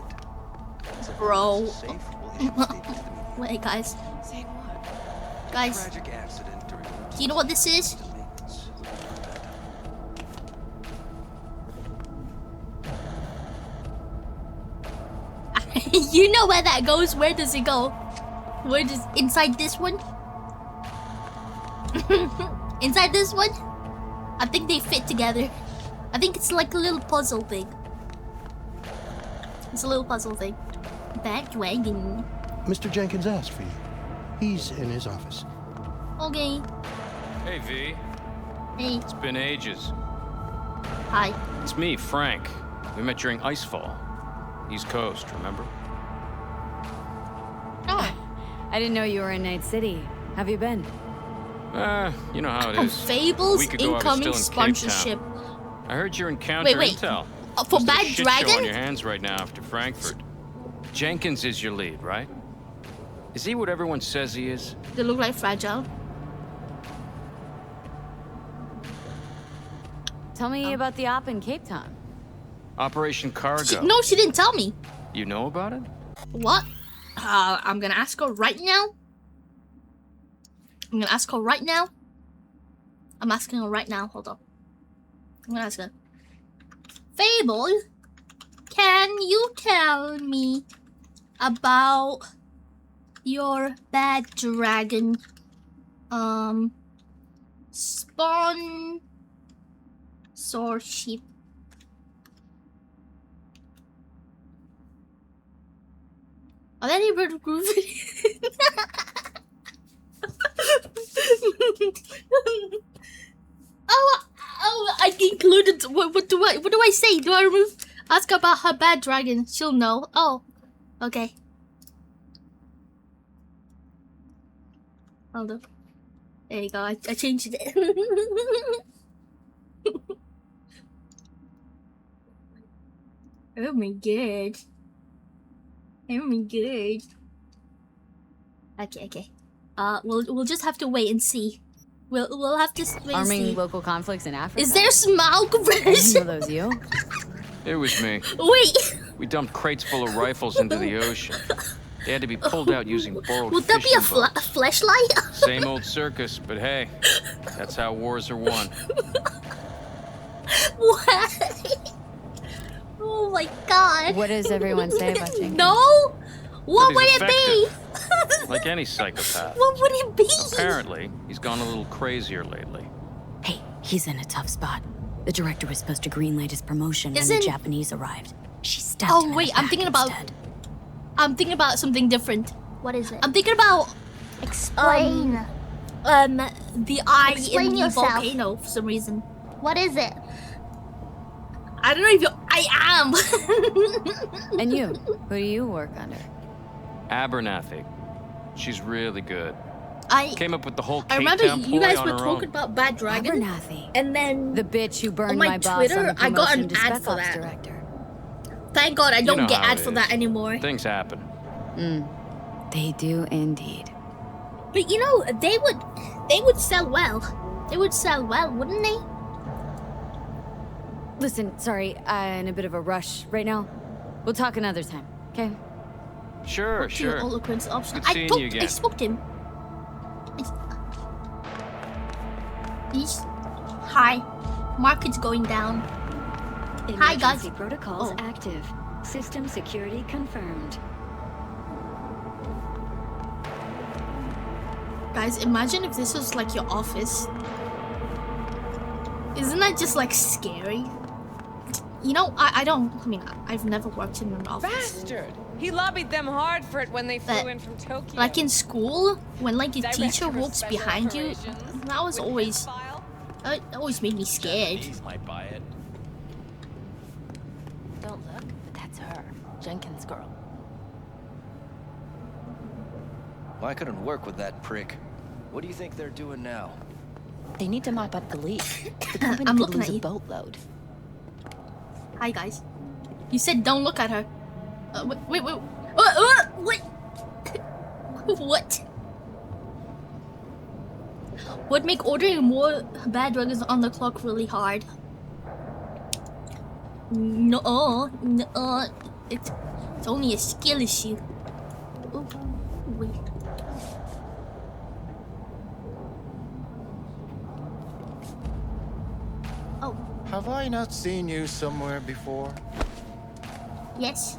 Once Bro. everyone's safe, we'll issue a statement to the media. Wait, guys. Saying what? Guys, Tragic accident during do you know what this is? maintenance. You know where that goes. Where does it go? Where does inside this one? Inside this one? I think they fit together. I think it's like a little puzzle thing. It's a little puzzle thing. Bandwagon. Mr. Jenkins asked for you. He's in his office. Okay. Hey, V. Hey. It's been ages. Hi. It's me, Frank. We met during Icefall. East Coast, remember? Oh. I didn't know you were in Night City. Have you been? You know how it Oh, is. Fables A week ago, I was incoming still in Cape Town. sponsorship. I heard you're in counter Wait. intel. For There's a Bad shit show on Dragon? your hands right now after Frankfurt. Jenkins is your lead, right? Is he what everyone says he is? They look like fragile. Tell me about the op in Cape Town. Operation Cargo. No, she didn't tell me. You know about it? What? I'm gonna ask her right now. I'm gonna ask her right now. I'm asking her right now. Hold on. I'm gonna ask her. Fable, can you tell me about your Bad Dragon sponsorship? Are there any Red Groove? Oh, I included. What do I say? Do I remove? Ask about her Bad Dragon. She'll know. Oh, okay. Hold up. There you go. I changed it. Oh my god. Oh my god. Okay. We'll just have to wait and see. We'll have to wait and Arming see. local conflicts in Africa. Is there Smaug I didn't know version? that was you. It was me. Wait. We dumped crates full of rifles into the ocean. They had to be pulled out using borrowed Would that be a fishing boats. flashlight? Same old circus, but hey, that's how wars are won. What? Oh my god. What does everyone say about Jenkins? No. What But would he's it be? Like any psychopath. What would it be? Apparently, he's gone a little crazier lately. Hey, he's in a tough spot. The director was supposed to greenlight his promotion when the Isn't- Japanese arrived. She stabbed him Oh in wait, the I'm back thinking about. instead. I'm thinking about something different. What is it? I'm thinking about Explain. the eye Explain in the yourself. volcano for some reason. What is it? I don't know if I am. And you? Who do you work under? Abernathy. She's really good. I Came up with the whole I Cape remember Town you ploy guys on were her talking own. about Bad Dragon, Abernathy. and then The bitch who burned on my my boss Twitter, on the I got promotion an to ad Spec for Ops that. director. Thank God I You don't know get how ad it for is. that anymore. Things happen. They do indeed. But you know, they would sell well. They would sell well, wouldn't they? Listen, sorry, I'm in a bit of a rush right now. We'll talk another time, okay? Sure, To sure. eloquence option. Good seeing you again. I spoke to him. He's hi. Market's going down. Hi, guys. Emergency protocols active. System security confirmed. Guys, imagine if this was like your office. Isn't that just like scary? You know, I mean, I've never worked in an office. Bastard! He lobbied them hard for it when they flew in from Tokyo. Like in school, when like a Director teacher of walks Special behind you, Operations. that was always, it always made me scared. Japanese might buy it. Don't look, but that's her. Jenkins' girl. Well, I couldn't work with that prick. What do you think they're doing now? They need to mop up the leak. The company I'm could looking lose at a you. boatload. Hi guys. You said don't look at her. Wait. What? What? Would make ordering more bad drugs on the clock really hard. No, it's only a skill issue. Oh, wait. Oh. Have I not seen you somewhere before? Yes.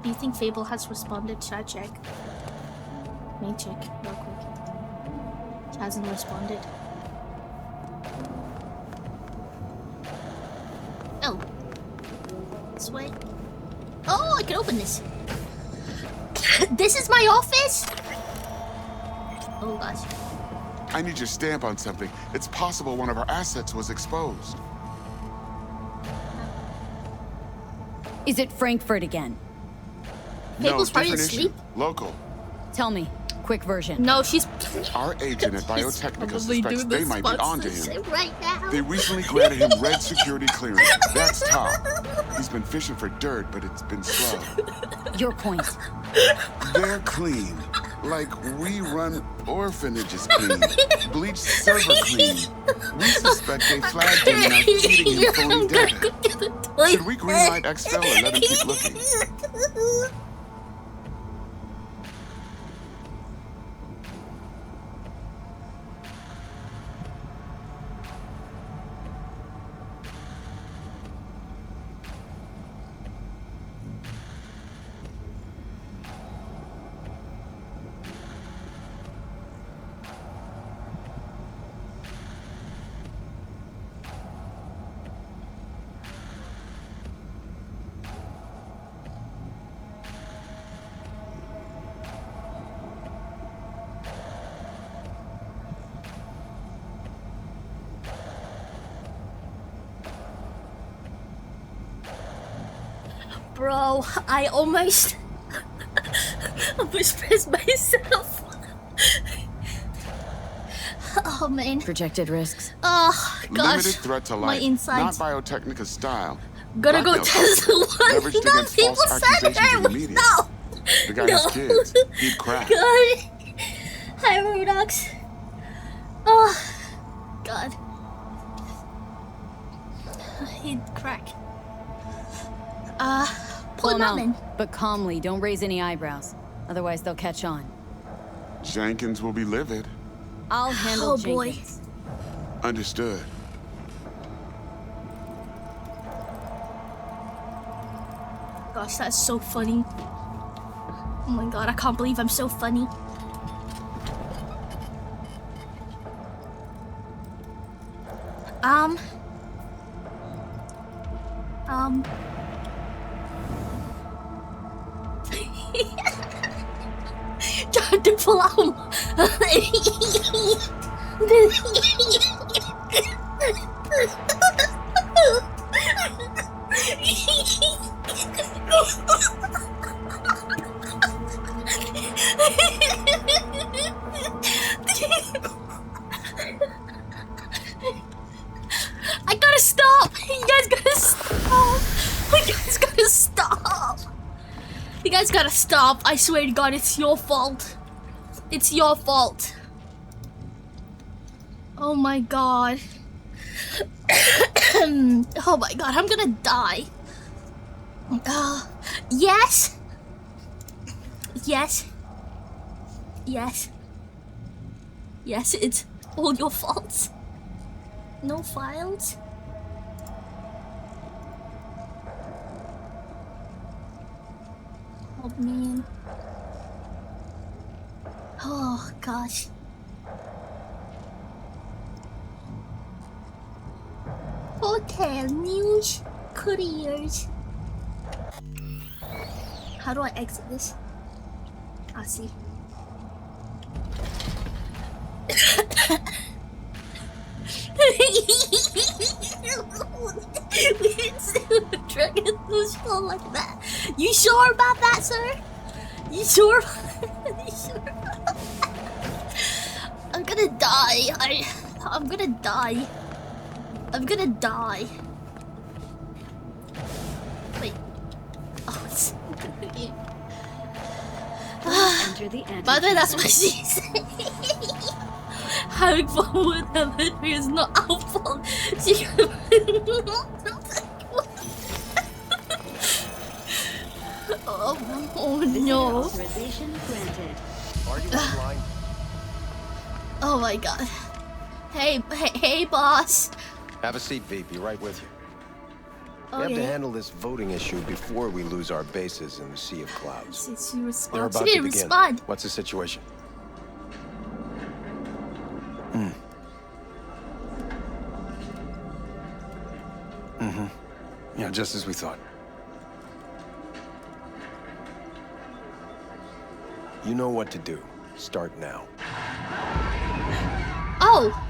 Do you think Fable has responded? Should I check? Let me check real quick. She hasn't responded. Oh. This way. Oh, I can open this. This is my office? Oh gosh. I need your stamp on something. It's possible one of our assets was exposed. Is it Frankfurt again? Fable's No, probably different asleep. issue. Local. Tell me, quick version. No, she's. Our agent at Biotechnica suspects they might be onto him. Right now. They recently granted him red security clearance. That's top. He's been fishing for dirt, but it's been slow. Your point. They're clean. Like we run orphanages clean. Bleach server clean. We suspect they flagged him and are feeding him phony data. Should we greenlight Exfil or let him keep looking? Bro, I almost pressed myself. Oh man. Projected risks. Oh gosh. Limited threat to My life. insides. Not Biotechnica's style. Gotta go Blackmail test the tactics, one. leveraged No, against people false said accusations in the media. No. The guy No. has kids. He'd crack. God. Hi, Rodox. Oh, God. He'd crack. Pull him out then. But calmly, don't raise any eyebrows. Otherwise, they'll catch on. Jenkins will be livid. I'll handle Oh, boy. Jenkins. Understood. Gosh, that's so funny. Oh my god, I can't believe I'm so funny. Trying to pull out. I gotta stop! You guys gotta stop! You guys gotta stop! You guys gotta stop! I swear to God, it's your fault. It's your fault. Oh my god. Oh my god, I'm gonna die. Yes? Yes? Yes? Yes, it's all your fault. No files? Oh man. Oh gosh. Hotel news careers. How do I exit this? I see. Dragon those fall like that. You sure about that, sir? You sure? You sure? I'm gonna die. I'm gonna die. I'm gonna die. Wait. Oh, it's... Enter the By the way, that's what she said. Having fun with Elementary is not our fault. She... oh no. Authorization granted. Are you online? Oh my god. Hey, boss. Have a seat, V. Be right with you. Oh, We have to yeah. handle this voting issue before we lose our bases in the Sea of Clouds. Since you They're respond, about she to didn't begin. respond. What's the situation? Yeah, just as we thought. You know what to do. Start now. Oh.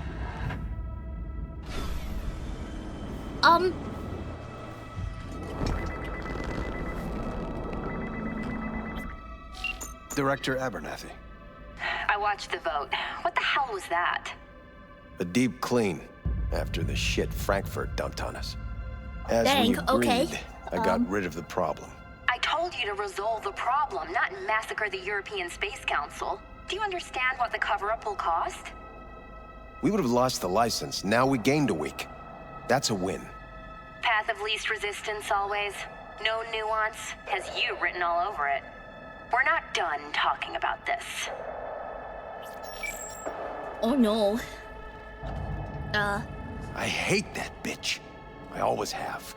Director Abernathy. I watched the vote. What the hell was that? A deep clean after the shit Frankfurt dumped on us. As Dang, we agreed, okay. I got rid of the problem. I told you to resolve the problem, not massacre the European Space Council. Do you understand what the cover-up will cost? We would have lost the license. Now we gained a week. That's a win. Path of least resistance always. No nuance. Has you written all over it. We're not done talking about this. Oh no. I hate that bitch. I always have.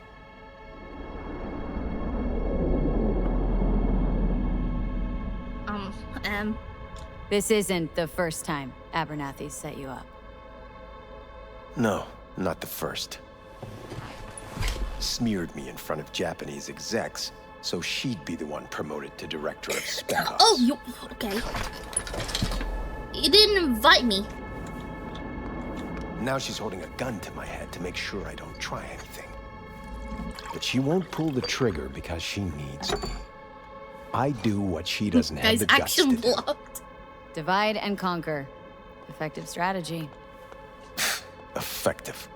This isn't the first time Abernathy set you up. No, not the first. Smeared me in front of Japanese execs, so she'd be the one promoted to director of Spec Ops. Oh, you okay? You didn't invite me. Now she's holding a gun to my head to make sure I don't try anything. But she won't pull the trigger because she needs me. I do what she doesn't have Guys, the guts action to do. blocked. Divide and conquer. Effective strategy. Effective.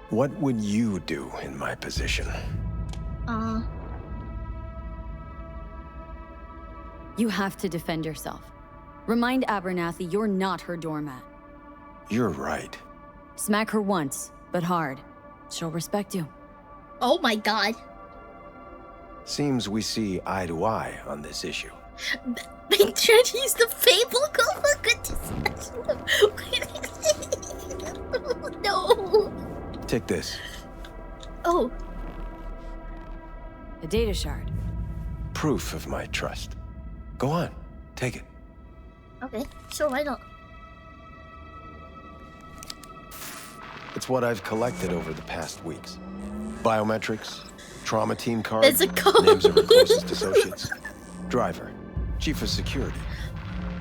What would you do in my position? You have to defend yourself. Remind Abernathy you're not her doormat. You're right. Smack her once, but hard. She'll respect you. Oh my god. Seems we see eye to eye on this issue. Big Trench used the Fable Go for goodness. No. Take this. Oh. A data shard. Proof of my trust. Go on. Take it. Okay, sure, why not? It's what I've collected over the past weeks. Biometrics, trauma team card, There's a code. names of her closest associates, driver, chief of security,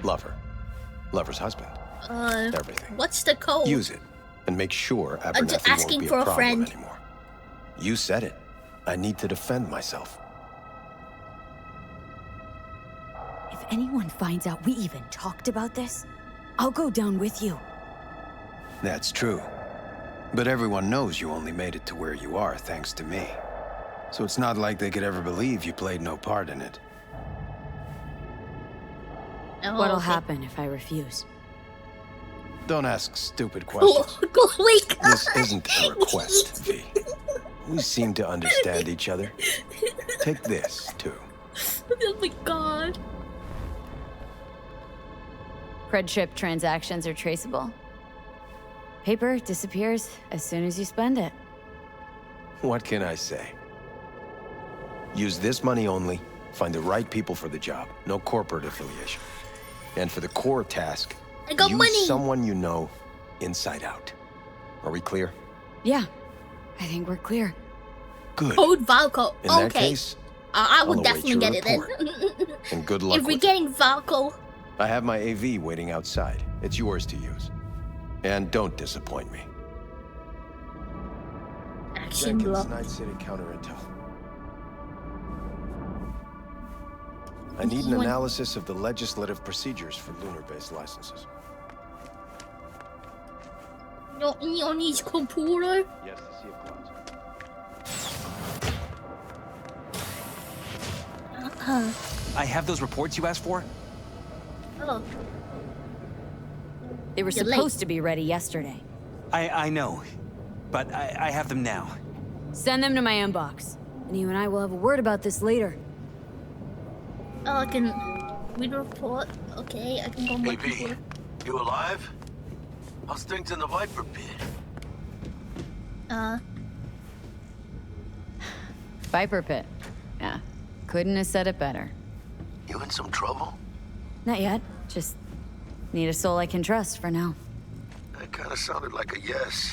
lover, lover's husband, everything. What's the code? Use it and make sure I'm just Abernathy asking won't be for a a problem friend. anymore. You said it. I need to defend myself. If anyone finds out we even talked about this, I'll go down with you. That's true. But everyone knows you only made it to where you are thanks to me. So it's not like they could ever believe you played no part in it. What'll okay. happen if I refuse? Don't ask stupid questions. Wait. This isn't a request, V. We seem to understand each other. Take this, too. Oh my god. Cred chip transactions are traceable. Paper disappears as soon as you spend it. What can I say? Use this money only, Find the right people for the job. No corporate affiliation. And for the core task, I got use money. someone you know inside out. Are we clear? Yeah, I think we're clear. Good. Code Valko. In that Okay. case, I I'll would await definitely your get it then. report. And good luck If we're with getting Valko. I have my AV waiting outside. It's yours to use. And don't disappoint me. Action Jenkins, block. Night City Counter Intel. I need an analysis of the legislative procedures for lunar-based licenses. Not on his computer. Yes, to see if clouds. I have those reports you asked for. Oh. They were You're late. supposed to be ready yesterday. I know, but I have them now. Send them to my inbox, and you and I will have a word about this later. Oh, I can read a report. Okay, I can go on my Hey, V, computer. you alive? How's things in the Viper pit? Viper Pit. Yeah, couldn't have said it better. You in some trouble? Not yet. Just need a soul I can trust for now. That kind of sounded like a yes.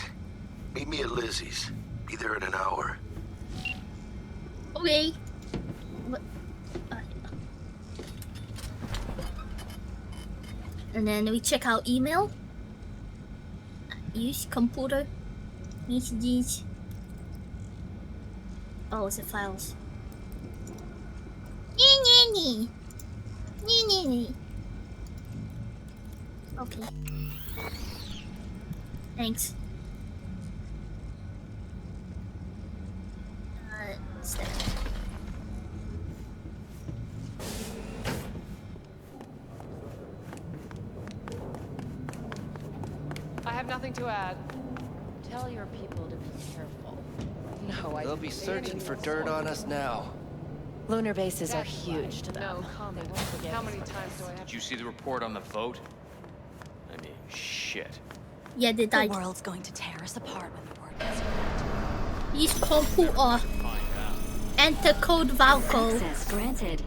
Meet me at Lizzie's. Be there in an hour. Okay. What? And then we check out email. Use computer. Messages. Oh, it's the files. Okay. Thanks. What's that? I have nothing to add. Tell your people to be careful. No, They'll be searching for dirt on us now. Lunar bases are huge to them. No comment. How many times do I have Did you see the report on the vote? I mean, shit. Yeah, they died. The world's going to tear us apart when the word gets around. Use computer. Enter code Valko. Access granted.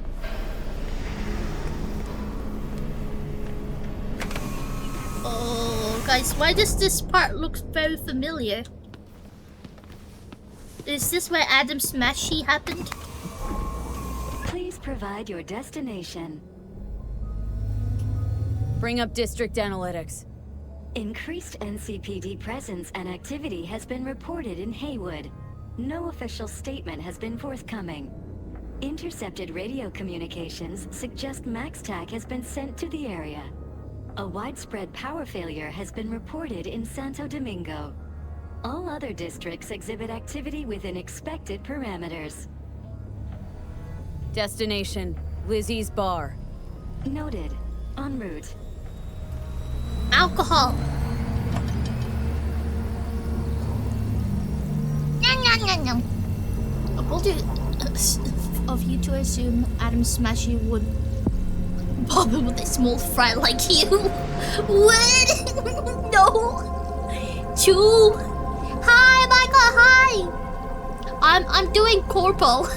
Oh, guys, why does this part look very familiar? Is this where Adam Smashy happened? Please provide your destination. Bring up district analytics. Increased NCPD presence and activity has been reported in Haywood. No official statement has been forthcoming. Intercepted radio communications suggest MaxTac has been sent to the area. A widespread power failure has been reported in Santo Domingo. All other districts exhibit activity within expected parameters. Destination, Lizzie's bar. Noted. En route. Alcohol. I told you of you to assume Adam Smashy would bother with a small fry like you. What? No. Chew. Hi, Michael. Hi. I'm doing corporal.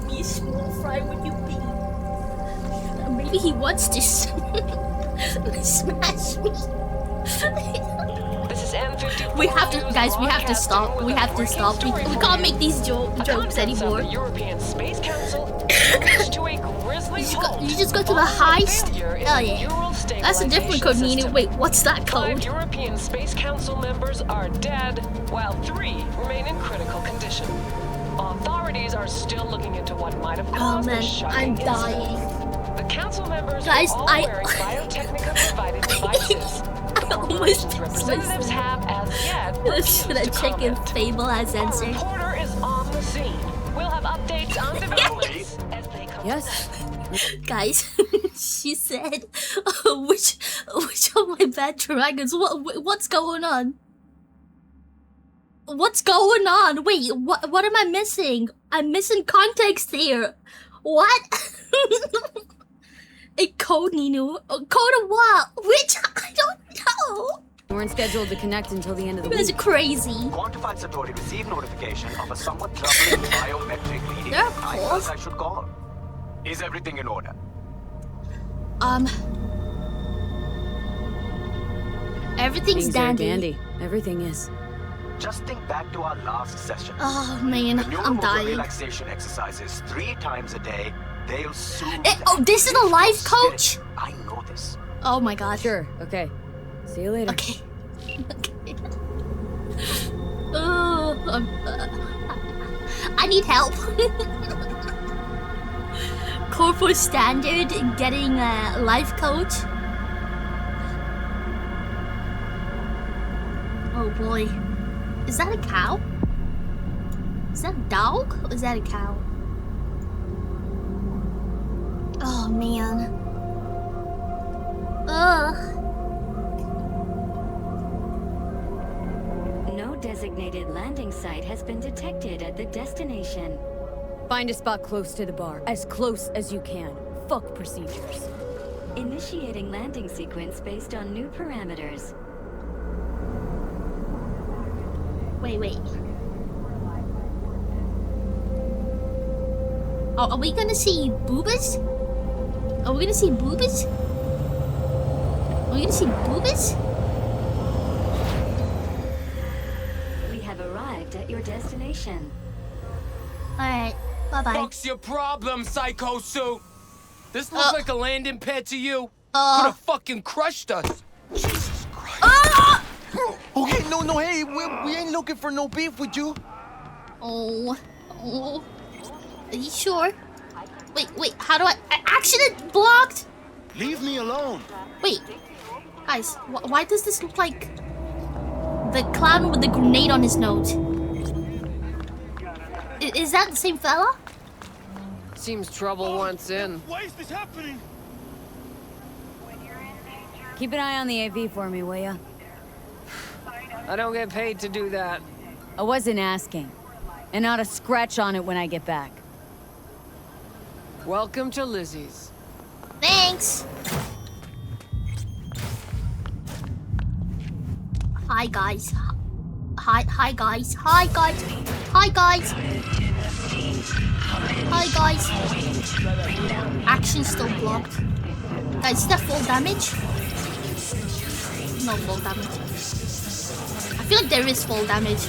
Be a small fry would you be? Maybe he wants to smash me. This is M50. We have to, guys. We have to stop. We have to stop. We can't make these jokes anymore. The European Space Council to a grisly you just go to the heist. Oh yeah, that's a different code. Nina. Wait, what's that code? 5 European Space Council members are dead, while 3 remain in critical condition. Authorities are still looking into what might have caused man, the shocking I'm dying. incident. The council members Guys, are all wearing Biotechnica-provided devices. Corporation's representatives have, as yet, Should I check if Fable has Our answered? reporter is on the scene. We'll have updates on developments as they come. Yes. Guys, she said, which of my bad dragons? What's going on? What's going on? Wait, what am I missing? I'm missing context here. What? A code, Nino. A code of what? Which? I don't know. We weren't scheduled to connect until the end of the You guys week. are crazy. Quantified Satori received notification of a somewhat troubling biometric reading. They're I cool. thought I should call. Is everything in order? Everything's Things are dandy. dandy. Everything is. Just think back to our last session. Oh man, The new I'm rules of dying. relaxation exercises 3 times a day. They'll soon. Oh, this is a life coach? I know this. Oh my god. Sure. Okay. See you later. Okay. Oh, I need help. Corpo standard getting a life coach. Oh boy. Is that a cow? Is that a dog? Or is that a cow? Oh man. Ugh. No designated landing site has been detected at the destination. Find a spot close to the bar. As close as you can. Fuck procedures. Initiating landing sequence based on new parameters. Wait. Oh, are we gonna see boobas? Are we gonna see boobas? Are we gonna see boobas? We have arrived at your destination. Alright, bye-bye. Fuck's your problem, Psycho Suit? This looks like a landing pad to you? Uh. Could have fucking crushed us. Jesus Christ. Okay, no, hey, we ain't looking for no beef with you. Oh. Are you sure? Wait, how do I accident blocked? Leave me alone. Wait, guys, why does this look like the clown with the grenade on his nose? Is that the same fella? Seems trouble wants in. Why is this happening? Keep an eye on the AV for me, will ya? I don't get paid to do that. I wasn't asking. And not a scratch on it when I get back. Welcome to Lizzie's. Thanks. Hi guys. Hi guys. Hi guys. Hi guys. Hi guys. Action still blocked. Guys, is that full damage? No full damage. I feel like there is full damage.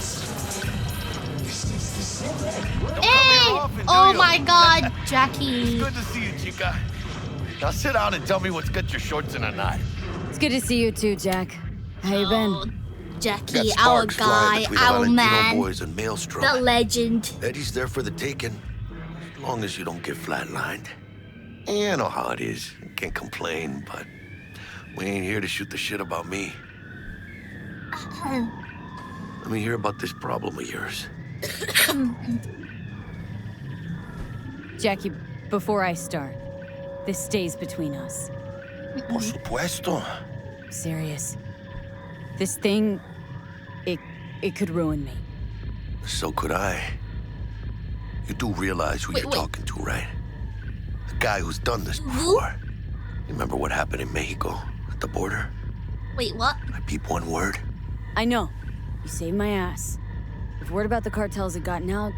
Hey! Oh my god, Jackie. Good to see you, chica. Now sit down and tell me what's got your shorts in a knot. It's good to see you too, Jack. How you been? Jackie, Got our sparks flying guy, between the our Valentino man, boys and Maelstrom. the legend. Eddie's there for the taking, as long as you don't get flatlined. You know how it is. Can't complain, but we ain't here to shoot the shit about me. Let me hear about this problem of yours. Jackie, before I start, this stays between us. Por supuesto. I'm serious. This thing, it could ruin me. So could I. You do realize who you're talking to, right? The guy who's done this before. You remember what happened in Mexico at the border? Wait, what? I peep one word. I know. You saved my ass. If word about the cartels had gotten out,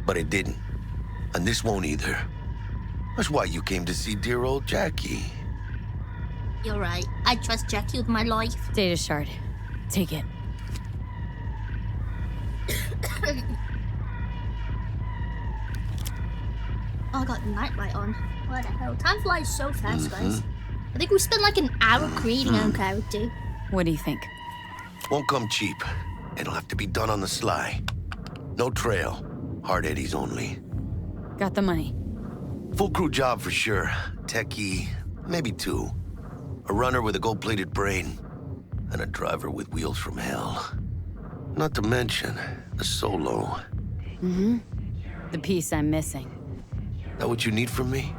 But it didn't. And this won't either. That's why you came to see dear old Jackie. You're right. I trust Jackie with my life. Data shard. Take it. Oh, I got nightlight on. What the hell? Time flies so fast, guys. I think we spent like an hour creating our character. What do you think? Won't come cheap. It'll have to be done on the sly. No trail. Hard eddies only. Got the money. Full crew job for sure. Techie, maybe 2. A runner with a gold-plated brain. And a driver with wheels from hell. Not to mention, a solo. Mm-hmm. The piece I'm missing. That what you need from me?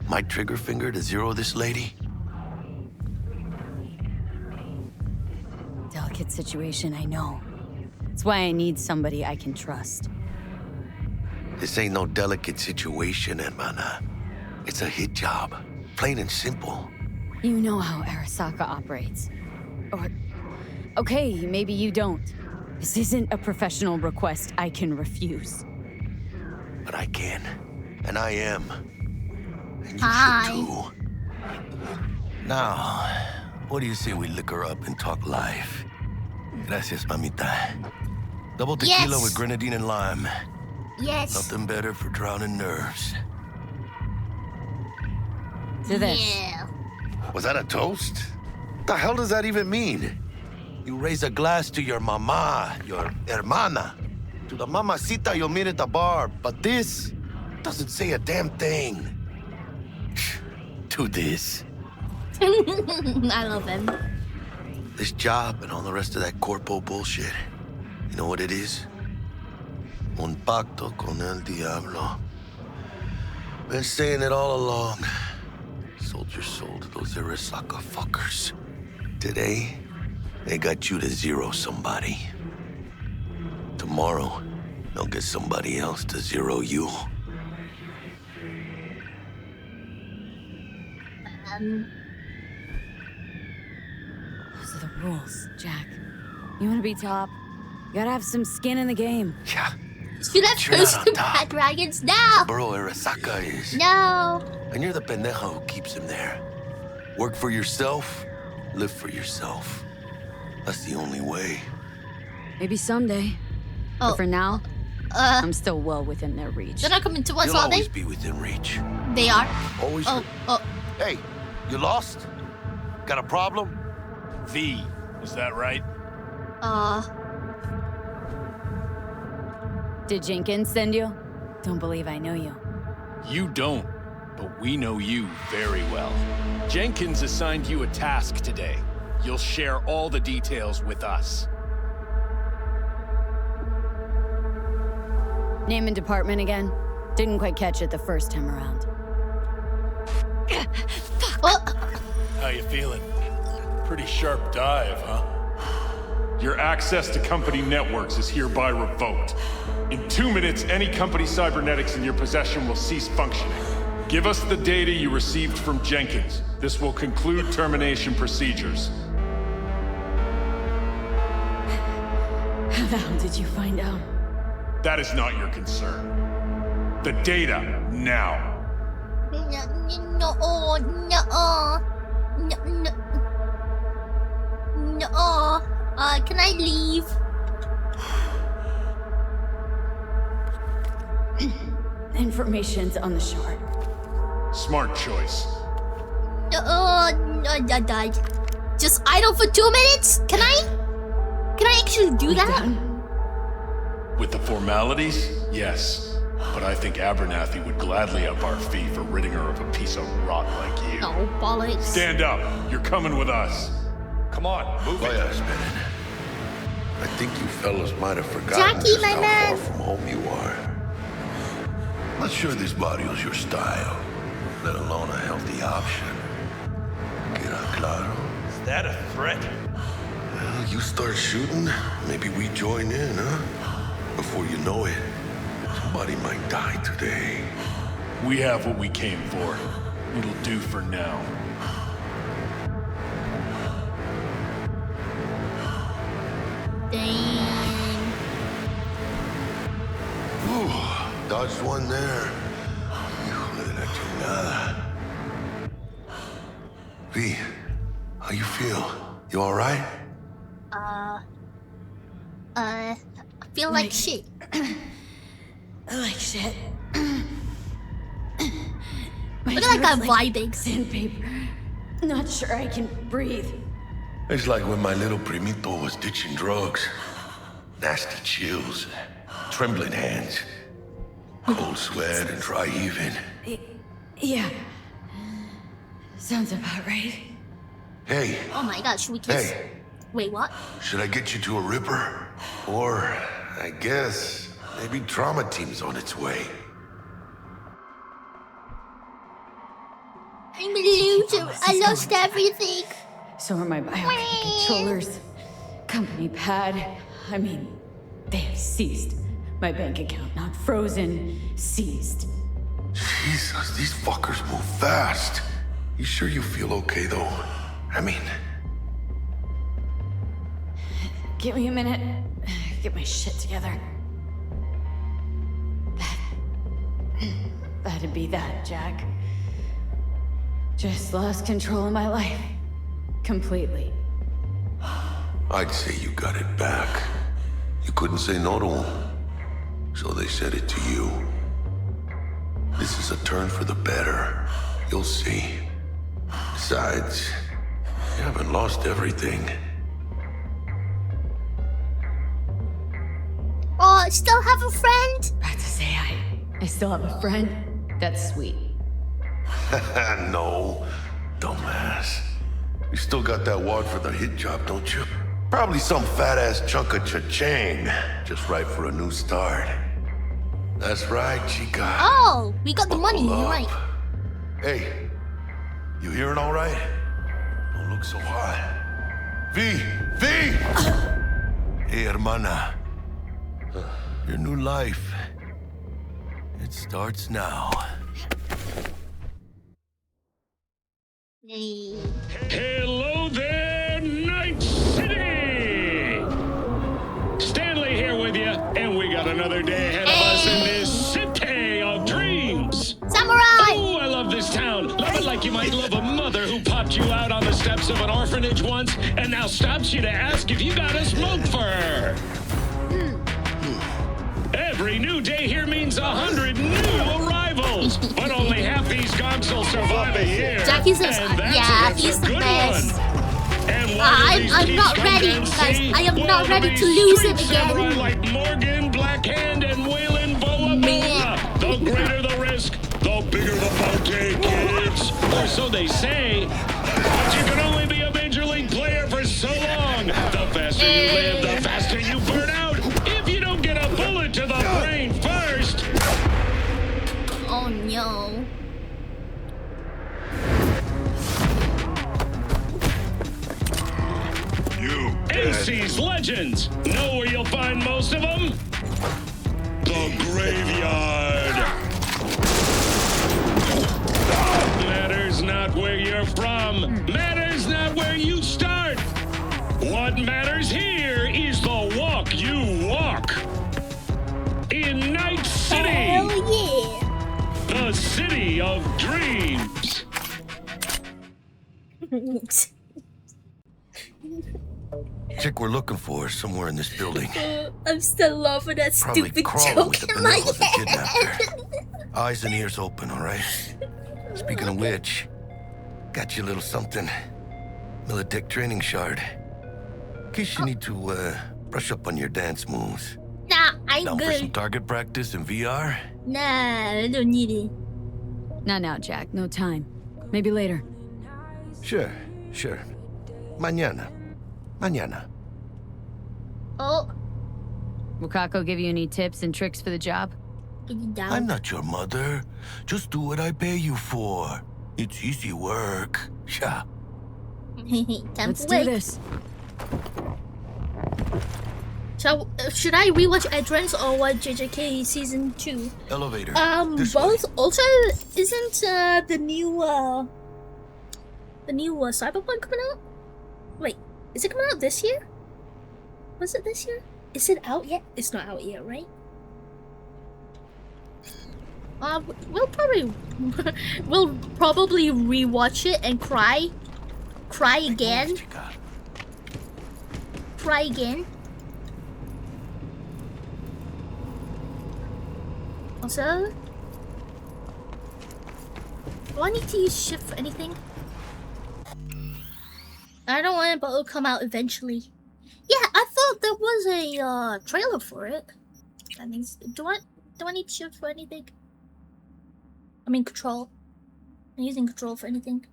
My trigger finger to zero this lady? Delicate situation, I know. That's why I need somebody I can trust. This ain't no delicate situation, hermana. It's a hit job. Plain and simple. You know how Arasaka operates. Or Okay, maybe you don't. This isn't a professional request I can refuse. But I can. And I am. And you Hi. should too. Now, what do you say we liquor up and talk life? Gracias, mamita. Double tequila Yes. with grenadine and lime. Yes. Nothing better for drowning nerves. To this. Yeah. Was that a toast? What the hell does that even mean? You raise a glass to your mama, your hermana, to the mamacita you'll meet at the bar, but this doesn't say a damn thing. To this. I love him. This job and all the rest of that corpo bullshit. You know what it is? Un pacto con el diablo. Been saying it all along. Sold your soul to those Arasaka fuckers. Today, they got you to zero somebody. Tomorrow, they'll get somebody else to zero you. Those are the rules, Jack. You want to be top? You gotta have some skin in the game. Yeah. Should have You're not posted on top. Bad Dragons now. Bro, Arasaka is. No. And you're the pendeja who keeps him there. Work for yourself, live for yourself. That's the only way. Maybe someday. Oh. But for now, I'm still well within their reach. They're not coming to us, You'll are they? always be within reach. They are. Always. Oh. Hey, you lost? Got a problem? V, is that right? Did Jenkins send you? Don't believe I know you. You don't, but we know you very well. Jenkins assigned you a task today. You'll share all the details with us. Name and department again? Didn't quite catch it the first time around. How you feeling? Pretty sharp dive, huh? Your access to company networks is hereby revoked. In 2 minutes, any company cybernetics in your possession will cease functioning. Give us the data you received from Jenkins. This will conclude termination procedures. How the hell did you find out? That is not your concern. The data, now. No. Can I leave? Information's on the shard. Smart choice. I died. Just idle for 2 minutes? Can I actually do that? With the formalities, yes. But I think Abernathy would gladly up our fee for ridding her of a piece of rot like you. Oh, bollocks. Stand up. You're coming with us. Come on, move it. I think you fellas might have forgotten Jackie, just my how man. far from home you are. Not sure this barrio's your style, let alone a healthy option. Queda claro? Is that a threat? Well, you start shooting, maybe we join in, huh? Before you know it, somebody might die today. We have what we came for. It'll do for now. Dang. Ooh, dodged one there. Hijo de la chingada. V, how you feel? You all right? I feel like shit. Like shit. Look at that guy vibing. Sandpaper. Not sure I can breathe. It's like when my little primito was ditching drugs. Nasty chills, trembling hands, cold sweat and dry heaving. Yeah. Sounds about right. Hey, Oh my god, should we kiss? Hey. Wait, what? should I get you to a Ripper? Or, I guess, maybe trauma team's on its way. I'm a loser. I lost everything. So are my biomech controllers. Company pad. I mean, they have seized. My bank account not frozen, seized. Jesus, these fuckers move fast. You sure you feel okay, though? I mean... Give me a minute. Get my shit together. That'd be that, Jack. Just lost control of my life. Completely. I'd say you got it back. You couldn't say no to them. So they said it to you. This is a turn for the better. You'll see. Besides, you haven't lost everything. Oh, still have a friend? About to say I still have a friend? That's sweet. No, dumbass. You still got that wad for the hit job, don't you? Probably some fat-ass chunk of cha-ching. Just right for a new start. That's right, chica. Oh, we got the money, Buckle you're up. right. Hey, you hearing all right? Don't look so hot. V! Hey, hermana. Your new life. It starts now. Hello there, Night City! Stanley here with you, and we got another day ahead of us in this city of dreams. Samurai! Oh, I love this town. Love it like you might love a mother who popped you out on the steps of an orphanage once and now stops you to ask if you got a smoke for her. Every new day here means 100 new arrivals, but only half these gonks will survive a year. Jackie's the he's the best. I'm not ready, guys. I am not ready to lose it again. Like Morgan, Blackhand, and Waylon Boa. The greater the risk, the bigger the bounty, kids. Or so they say. But you can only be a major league player for so long. The faster you live, the faster you burn out. If you don't get a bullet to the brain first. Oh no. AC's Legends. Know where you'll find most of them? The graveyard. Matters not where you're from. Matters not where you start. What matters here is the walk you walk. In Night City. Hell yeah. The city of dreams. Chick we're looking for is somewhere in this building. I'm still laughing at Probably stupid crawling joke with the in my pinnacle of the head. kidnapper. Eyes and ears open, all right? Speaking of which, got you a little something. Militech training shard. In case you need to brush up on your dance moves. Nah, I'm Down for good. some target practice in VR? Nah, I don't need it. Not now, Jack. No time. Maybe later. Sure. Mañana. Oh. Will Kako give you any tips and tricks for the job? I'm not your mother. Just do what I pay you for. It's easy work. Yeah. Let's do this. Should I rewatch Entrance or watch JJK season 2? Elevator. Both. Also, isn't the new Cyberpunk coming out? Wait, is it coming out this year? Was it this year? Is it out yet? It's not out yet, right? We'll probably rewatch it and cry again. Cry again. Also, do I need to use shift for anything? I don't want it, but it'll come out eventually. Yeah, I thought there was a trailer for it. That means do I need shift for anything? I mean control. I'm using control for anything.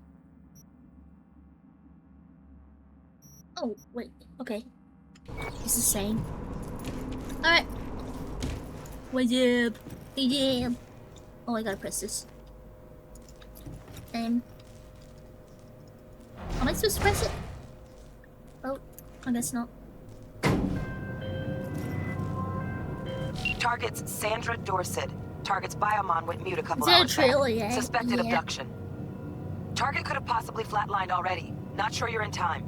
Oh wait, okay. It's the same. Alright. What's up? Yeah. Oh, I gotta press this. Am I supposed to press it? Oh, I guess not. Targets Sandra Dorset. Target's biomon went mute a couple Is there a hours trailer back. yet? Suspected Yeah. abduction. Target could have possibly flatlined already. Not sure you're in time.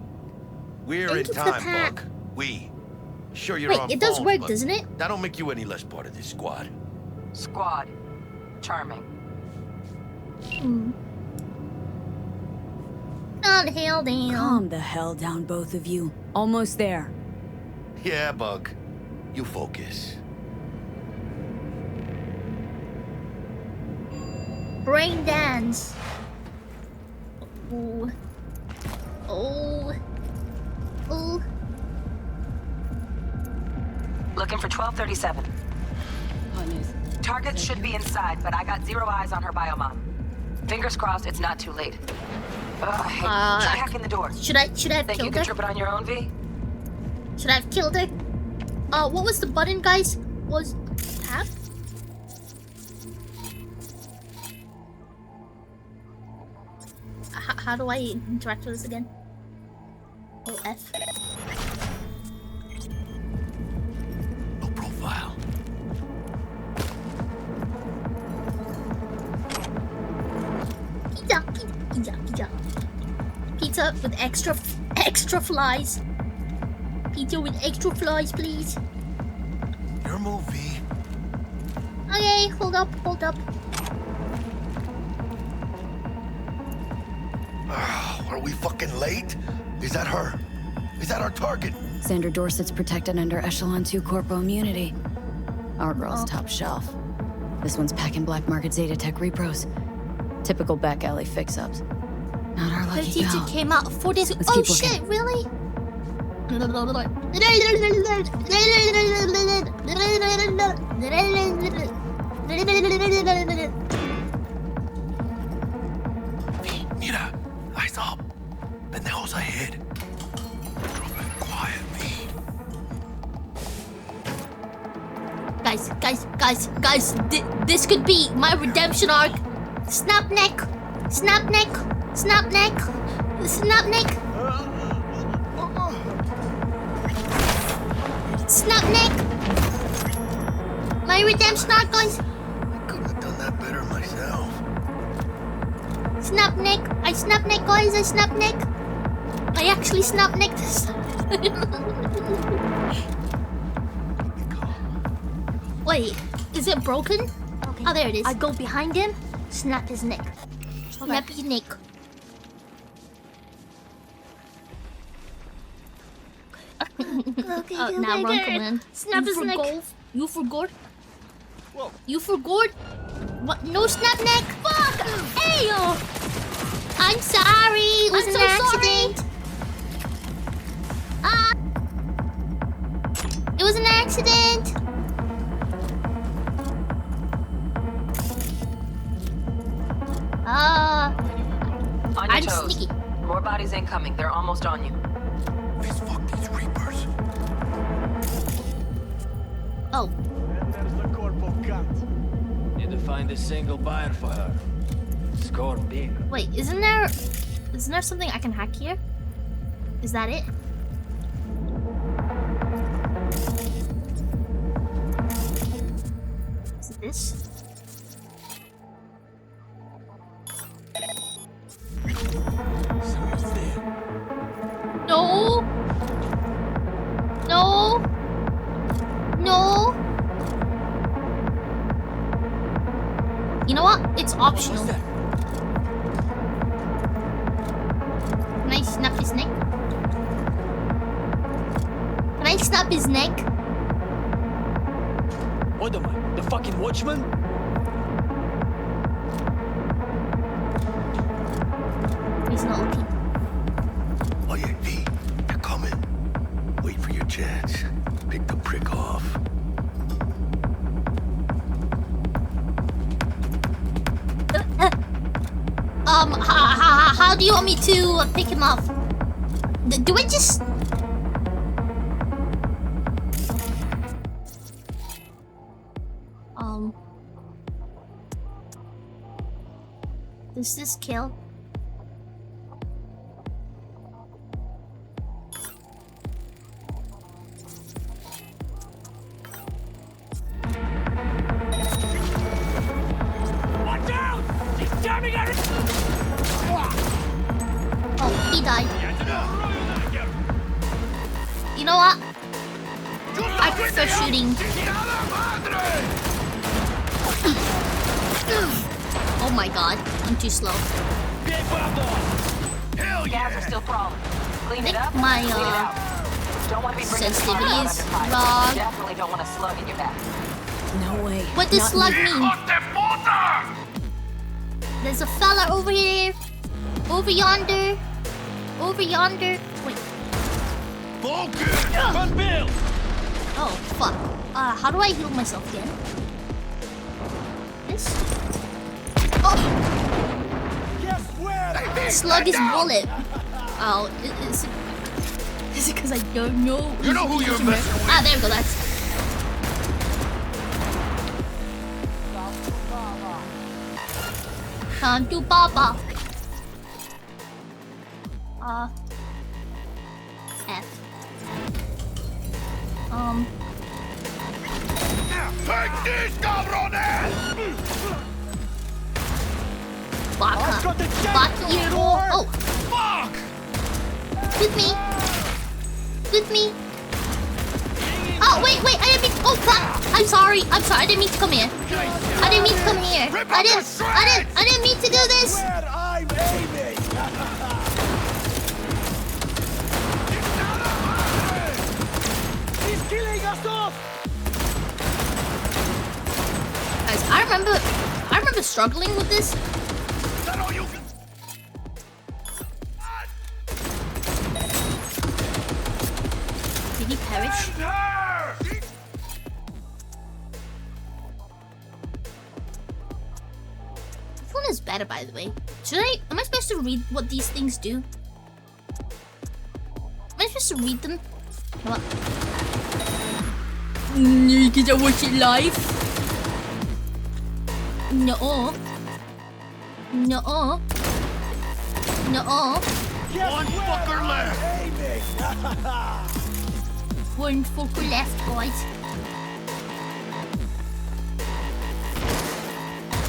We're Thank in you for the time, pack. Buck. We. Sure, you're Wait, on it does phones, work, but doesn't it? That don't make you any less part of this squad. Squad. Charming. Calm the hell down. Calm the hell down, both of you. Almost there. Yeah, Bug. You focus. Brain dance. Ooh. Oh. Ooh. Looking for 1237. Target should be inside, but I got 0 eyes on her biomom. Fingers crossed it's not too late. Hey, try hacking the door. Should I have Think you killed can her? trip it on your own, V? Should I have killed her? What was the button, guys? Was tab? How do I interact with this again? Oh, F. No profile. Pizza. Pizza with extra flies. Pizza with extra flies, please. Your movie. Okay, hold up. Are we fucking late? Is that her? Is that our target? Sandra Dorset's protected under Echelon 2 Corpo immunity. Our girl's top shelf. This one's packing black market Zeta Tech repros. Typical back alley fix-ups. Not our lucky Teacher gal. came out 4 days ago. Let's Oh keep looking. shit, really? Mira, eyes up. Pendejos ahead. Drop it quietly. Guys, this could be my redemption arc. Snap neck. Snap neck. My redemption arc, guys. Couldn't have done that better myself. Snap neck. I snap neck, guys. I snap neck. I actually snap neck this time. Wait, is it broken? Okay. Oh, there it is. I go behind him, snap his neck. Snap his neck. Now run, command. Snap his neck. You forgot? Whoa. You forgot? What? No snap neck. Fuck! Hey! I'm sorry. It was an accident. It was an accident. On your I'm toes. sneaky. More bodies incoming. They're almost on you. Let's fuck these Reapers. Oh. Need to find a single buyer for her. Score big. Wait, isn't there something I can hack here? Is that it? Is it this? No. No. No. You know what? It's optional. Can I snap his neck? Can I snap his neck? What am I? The fucking watchman? He's not looking. Oh yeah, V, you're coming. Wait for your chance. Pick the prick off. How do you want me to pick him off? Do I just... Does this kill? Watch out! She's jamming at it! Oh, he died. You know what? I prefer shooting. Oh my god, I'm too slow. Gas are still crawling. Clean it up. My clean it out. Don't want to be bringing sensitivity fire is out every time. wrong. Definitely don't want a slug in your back. No way. What does Not slug me. mean? There's a fella over here. Over yonder. Over yonder. Wait. Oh, fuck. How do I heal myself again? This? Oh! Slug is bullet. Oh, is it because I don't know? You know who you're messing with. Ah, there we go, that's... Time to Papa. F. Take this, cabrones! Baka. Bakiro. Oh. Fuck! With me. With me. Oh, wait, I didn't mean... Oh, fuck. I'm sorry. I didn't mean to come here. I didn't mean to come here. I didn't mean to do this. I'm aiming! He's killing us off! Guys, I remember struggling with this. Did he perish? Which one is better, by the way? Am I supposed to read what these things do? Am I supposed to read them? What? Did I watch it live? No. No. No. One fucker left! One fucker left, guys.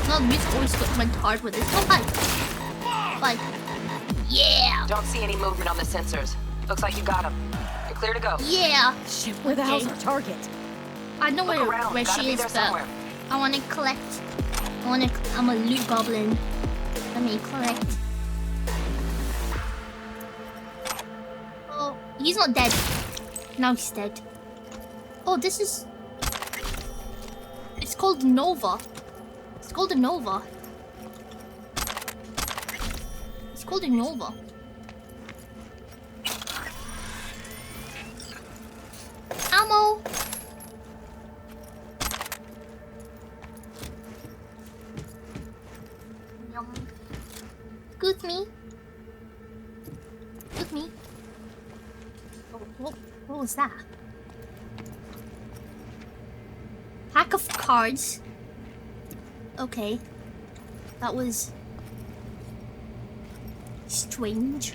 No, the music always went hard with this. Oh, hi. Bye. Yeah! Don't see any movement on the sensors. Looks like you got him. You're clear to go. Yeah! Shit, where the hell's our target? I know Look around. where Gotta she be is, there but somewhere. I want to collect. I'm a loot goblin. Let me collect. Oh, he's not dead. Now he's dead. Oh, this is... It's called Nova. It's called a Nova. It's called a Nova. Ammo! Good me. Good me. Oh, what was that? Pack of cards. Okay. That was strange.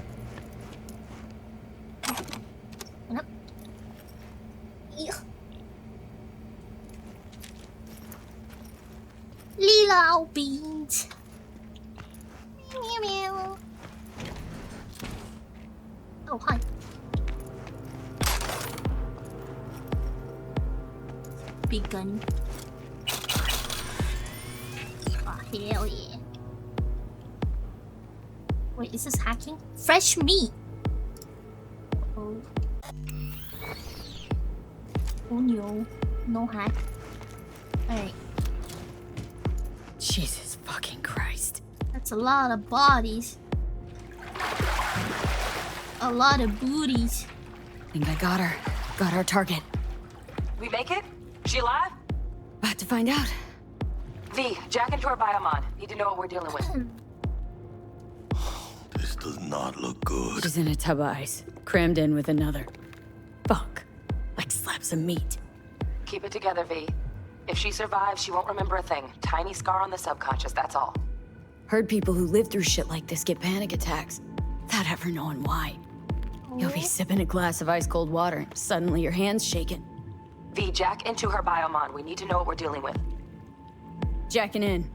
Yep. Lila beans. Meow meow. Oh, hi. Big gun. Oh, hell yeah. Wait, is this hacking? Fresh meat! Oh. Oh no. No hack. Alright. Jesus fucking Christ. That's a lot of bodies. A lot of booties. I think I got her. Got our target. We make it? She alive? About to find out. V, jack into her biomon. Need to know what we're dealing with. This does not look good. She's in a tub of ice, crammed in with another. Fuck. Like slabs of meat. Keep it together, V. If she survives, she won't remember a thing. Tiny scar on the subconscious, that's all. Heard people who live through shit like this get panic attacks, without ever knowing why. You'll be sipping a glass of ice cold water, and suddenly your hand's shaking. V, jack into her biomon. We need to know what we're dealing with. Jacking in.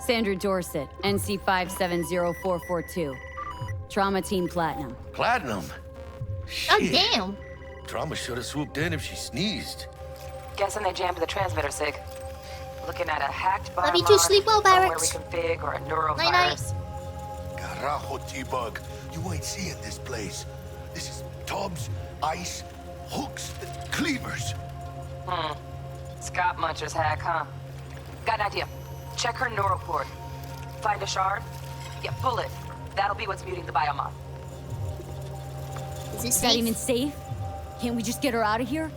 Sandra Dorset, NC 570442. Trauma Team Platinum. Platinum? Oh, Shit. damn. Trauma should have swooped in if she sneezed. Guessing they jammed the transmitter, Sig. Looking at a hacked biomod, Love you too, sleep well, Barracks. config, or a neurovirus. Night-night. Carajo, T-Bug. You ain't seeing this place. This is tubs, ice, hooks, and cleavers. Scott Muncher's hack, huh? Got an idea. Check her neuroport. Find a shard? Yeah, pull it. That'll be what's muting the biomod. Is this Is that safe? even safe? Can't we just get her out of here?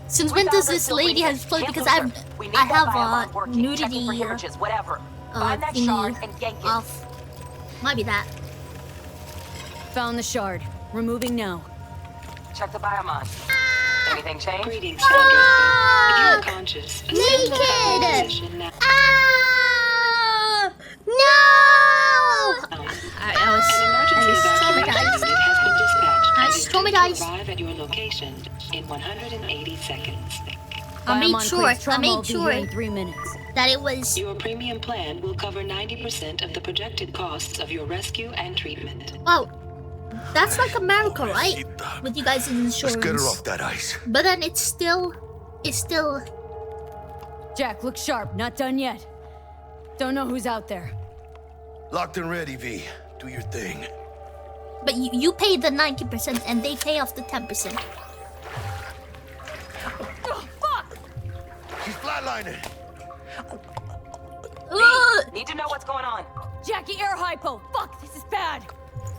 Since when does this lady have played? Because I have nudity whatever. Find that thingy shard and yank it. off. Might be that. Found the shard. Removing now. Check the biomod. Anything change? Greetings, Ah! If you are conscious, Naked! Ah! No! I was traumatized. Arrive at your location in 180 seconds. I made Biomon sure. clears I trauma made will be here in sure 3 minutes. that it was. Your premium plan will cover 90% of the projected costs of your rescue and treatment. Wow, that's like America, right? With you guys' insurance. Let's get her off that ice. But then it's still. Jack, look sharp. Not done yet. Don't know who's out there. Locked and ready, V. Do your thing. But you pay the 90% and they pay off the 10%. Oh, fuck! She's flatlining. Need to know what's going on. Jackie, air hypo. Fuck, this is bad.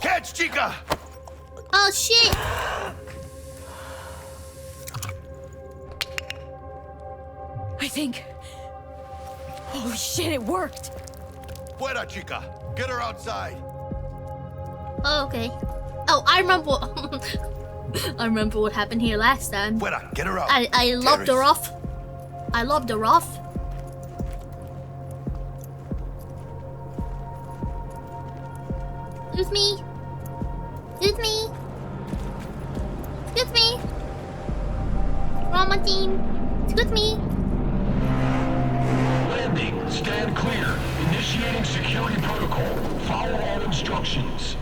Catch, Chica! Oh shit! I think. Holy shit, it worked. Fuera, Chica. Get her outside. Oh, okay. Oh, I remember what I remember what happened here last time. Fuera, get her out. I lobbed her off. I lobbed her off. Excuse me. Excuse me. Excuse me. Trauma team. Excuse me. Landing. Stand clear. Initiating security protocol. Follow all instructions.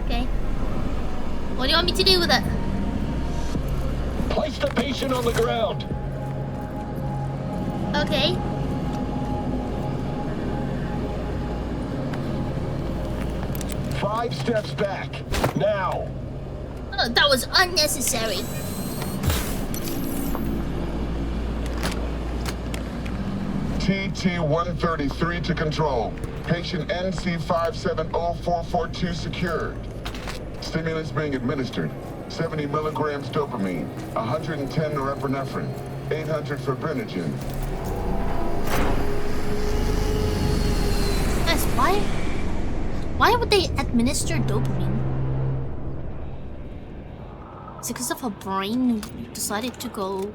Okay. What do you want me to do with it? Place the patient on the ground. Okay. Five steps back. Now. Oh, that was unnecessary. TT-133 to control. Patient NC570442 secured. Stimulants being administered. 70 milligrams dopamine, 110 norepinephrine, 800 fibrinogen. Yes, why would they administer dopamine? Is it because of her brain decided to go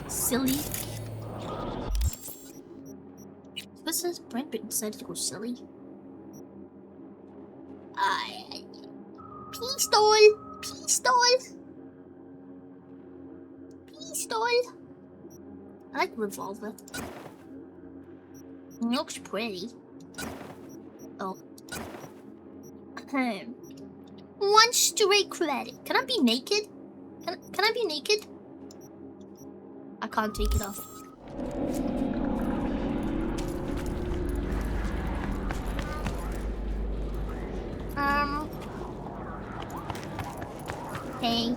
silly? Because his brain decided to go silly? Pistol! I like revolver. It looks pretty. Oh. One straight credit. Can I be naked? Can I be naked? I can't take it off. Hey.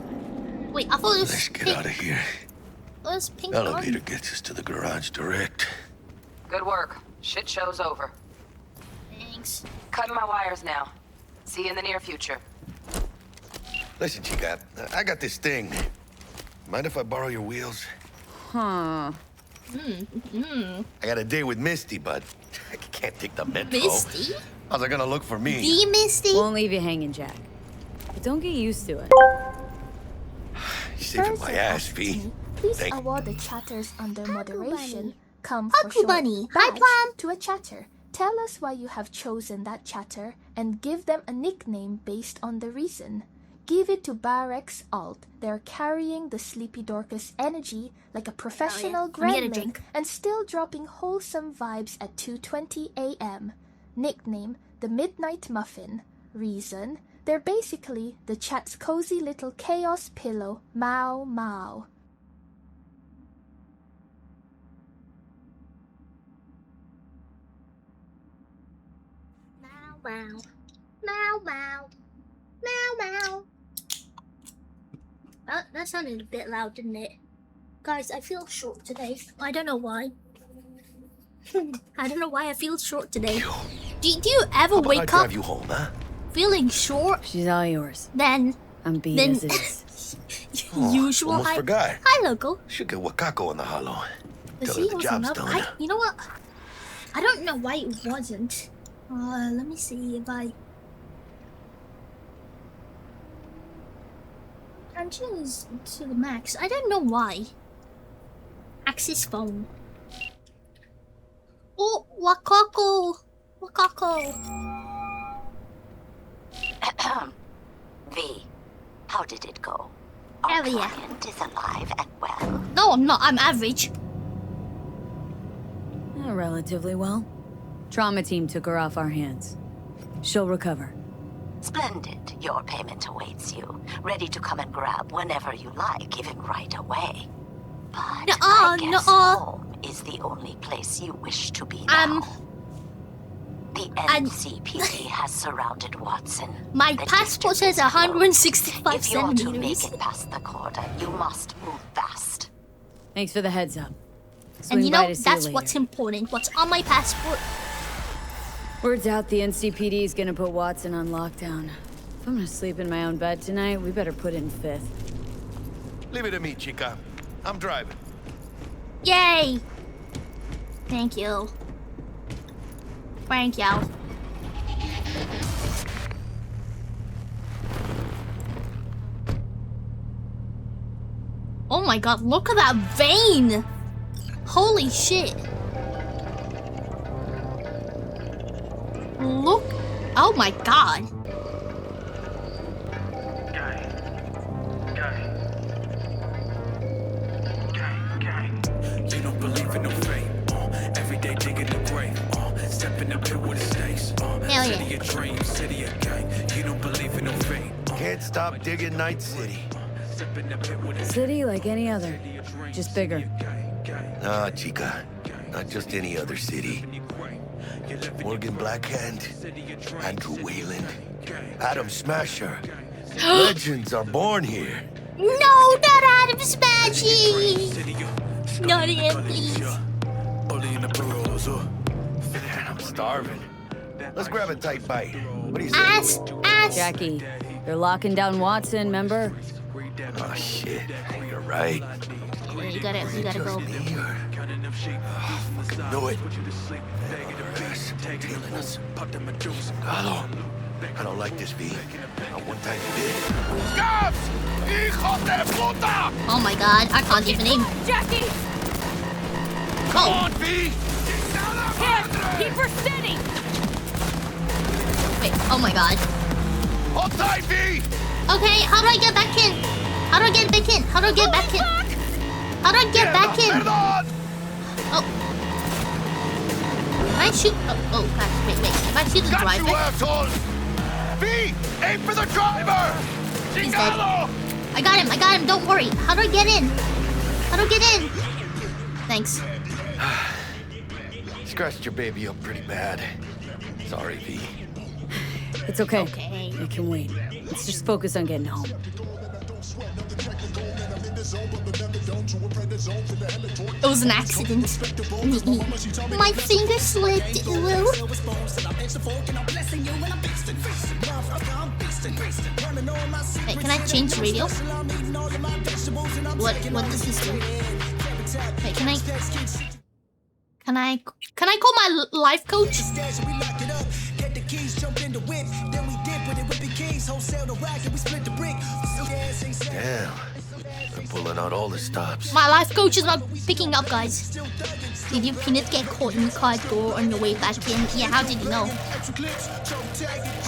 Wait, I thought it was Let's get pink. out of here. It was pink. Elevator gets us to the garage direct. Good work. Shit show's over. Thanks. Cutting my wires now. See you in the near future. Listen, Chica, I got this thing. Mind if I borrow your wheels? Huh. I got a date with Misty, but I can't take the metro. Misty? How's it gonna look for me? The Misty? Won't leave you hanging, Jack. But don't get used to it. You're saving my ass, V. Please Thank award the chatters under moderation. Come Haku for short. Bunny. Hi, Badge Plum. to a chatter. Tell us why you have chosen that chatter and give them a nickname based on the reason. Give it to Barek's alt. They're carrying the Sleepy Dorcas energy like a professional Let me get a gremlin drink. and still dropping wholesome vibes at 2:20 a.m. Nickname, the Midnight Muffin. Reason, they're basically the chat's cozy little chaos pillow, Mao Mao. Meow meow. Meow meow. Meow meow. That sounded a bit loud, didn't it? Guys, I feel short today. I don't know why. I don't know why I feel short today. Do you ever wake up drive you home, huh? feeling short? She's all yours. Then I'm beat then as it is. usual. Almost forgot. Hi, local. Should get Wakako on the hollow. The Tell her the sea job's wasn't up. done. You know what? I don't know why it wasn't. Let me see if I can choose to the max. I don't know why. Access phone. Oh, Wakako! Wakako! V, how did it go? Our client is alive and well. No, I'm not. I'm average. Relatively well. Trauma team took her off our hands. She'll recover. Splendid. Your payment awaits you. Ready to come and grab whenever you like, even right away. But I guess home is the only place you wish to be now. The NCPD has surrounded Watson. My passport says 165 If you're to centimeters. make it past the cordon, you must move fast. Thanks for the heads up. And you Swing by know, to see that's you what's later. important. What's on my passport. Word's out the NCPD is gonna put Watson on lockdown. If I'm gonna sleep in my own bed tonight, we better put in fifth. Leave it to me, chica. I'm driving. Yay! Thank you. Thank you. Oh my god, look at that vein! Holy shit. Look. Oh my god. You don't believe in no fate. Every day digging the grave. Step in the pit with the stakes. Hell yeah. City of dreams, city of gang. You don't believe in no fate. Can't stop digging Night City. City like any other, just bigger. Nah, chica. Not just any other city. Morgan Blackhand, Andrew Wayland, Adam Smasher. Legends are born here. No, not Adam Smashy! Not him, please. Man, I'm starving. Let's grab a tight bite. What do you say? Ass! Jackie, they're locking down Watson, remember? Oh shit, you're right. Yeah, you gotta go. Know it. Tailing us. Carlo, I don't like this, V. One time you did. Scabs! Hijo de puta! Oh my god, I can't even aim. Jackie! Come on, V! Keep her steady! Wait, oh my god. Hold tight, V! Okay, how do I get back in? How do I get back in? How do I get back in? How do I get back in? Oh. Can I shoot? Oh, gosh, wait. If I shoot the driver? Got you, asshole! V! Aim for the driver! He's dead. I got him, don't worry. How do I get in? How do I get in? Thanks. Scratched your baby up pretty bad. Sorry, V. It's okay. It can wait. Let's just focus on getting home. It was an accident. My finger slipped. Ooh. Wait, can I change radio? What does this do? Wait, can I call my life coach? Damn. They're pulling out all the stops. My life coach is not picking up, guys. Did your peanut get caught in the car door on your way back in? Yeah, how did you know?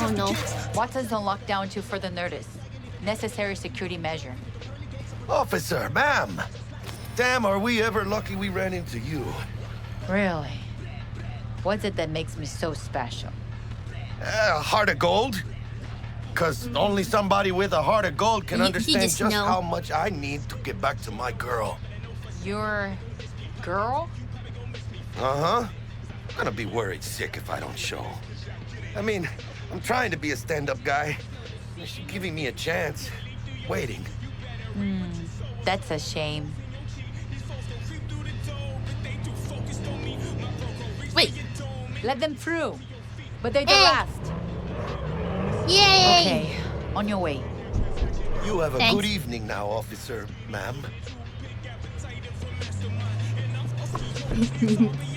Oh no. Watson's on lockdown to further notice. Necessary security measure. Officer, ma'am. Damn, are we ever lucky we ran into you. Really? What's it that makes me so special? A heart of gold? Because only somebody with a heart of gold can understand just how much I need to get back to my girl. Your girl? Uh-huh. I'm gonna be worried sick if I don't show. I mean, I'm trying to be a stand-up guy. She's giving me a chance. Waiting. That's a shame. Wait. Let them through. But they're the last. Yay! Okay, on your way. You have a good evening now, officer, ma'am.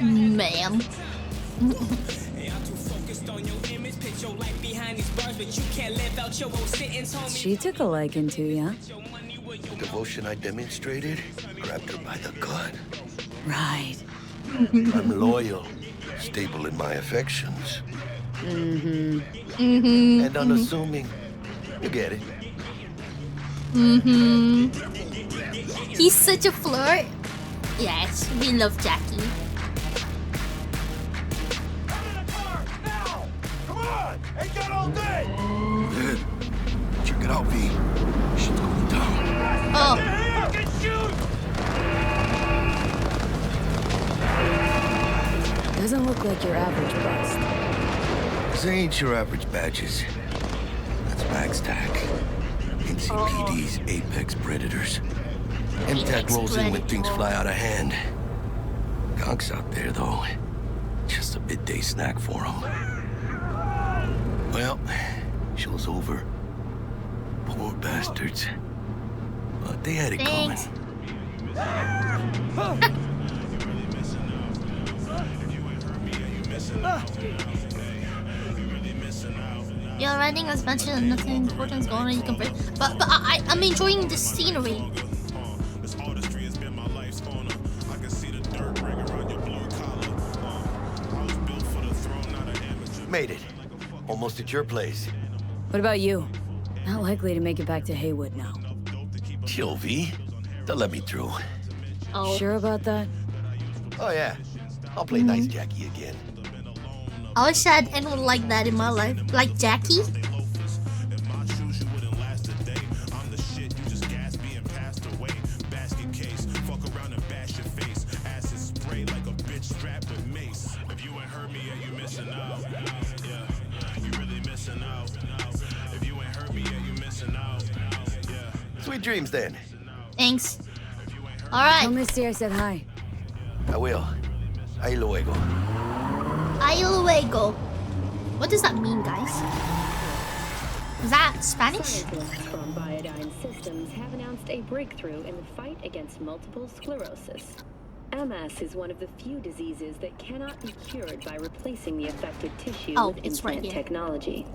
Ma'am. She took a liking to ya. The devotion I demonstrated grabbed her by the gut. Right. I'm loyal, stable in my affections. And unassuming. You get it. He's such a flirt. Yes, we love Jackie. Come on! Ain't got all day! Check it out, V. Shit's going down. Oh. Doesn't look like your average bust. This ain't your average badges. That's MaxTac. NCPD's apex predators. MTAC rolls in when things fly out of hand. Gonks out there, though. Just a midday snack for them. Well, show's over. Poor bastards. But they had it coming. You're riding as much as nothing important is going on. You can break, but I'm enjoying the scenery. Made it. Almost at your place. What about you? Not likely to make it back to Haywood now. Chill, V. They'll let me through. Oh. Sure about that? Oh, yeah. I'll play nice Jackie again. I wish I had anyone like that in my life. Like Jackie. Sweet dreams, then. Thanks. All right. Tell Misty I said hi. I will. Ahí luego. Ahí luego. What does that mean, guys? Is that Spanish? From Biodyne Systems have announced a breakthrough in the fight against multiple sclerosis. MS is one of the few diseases that cannot be cured by replacing the affected tissue with implant technology.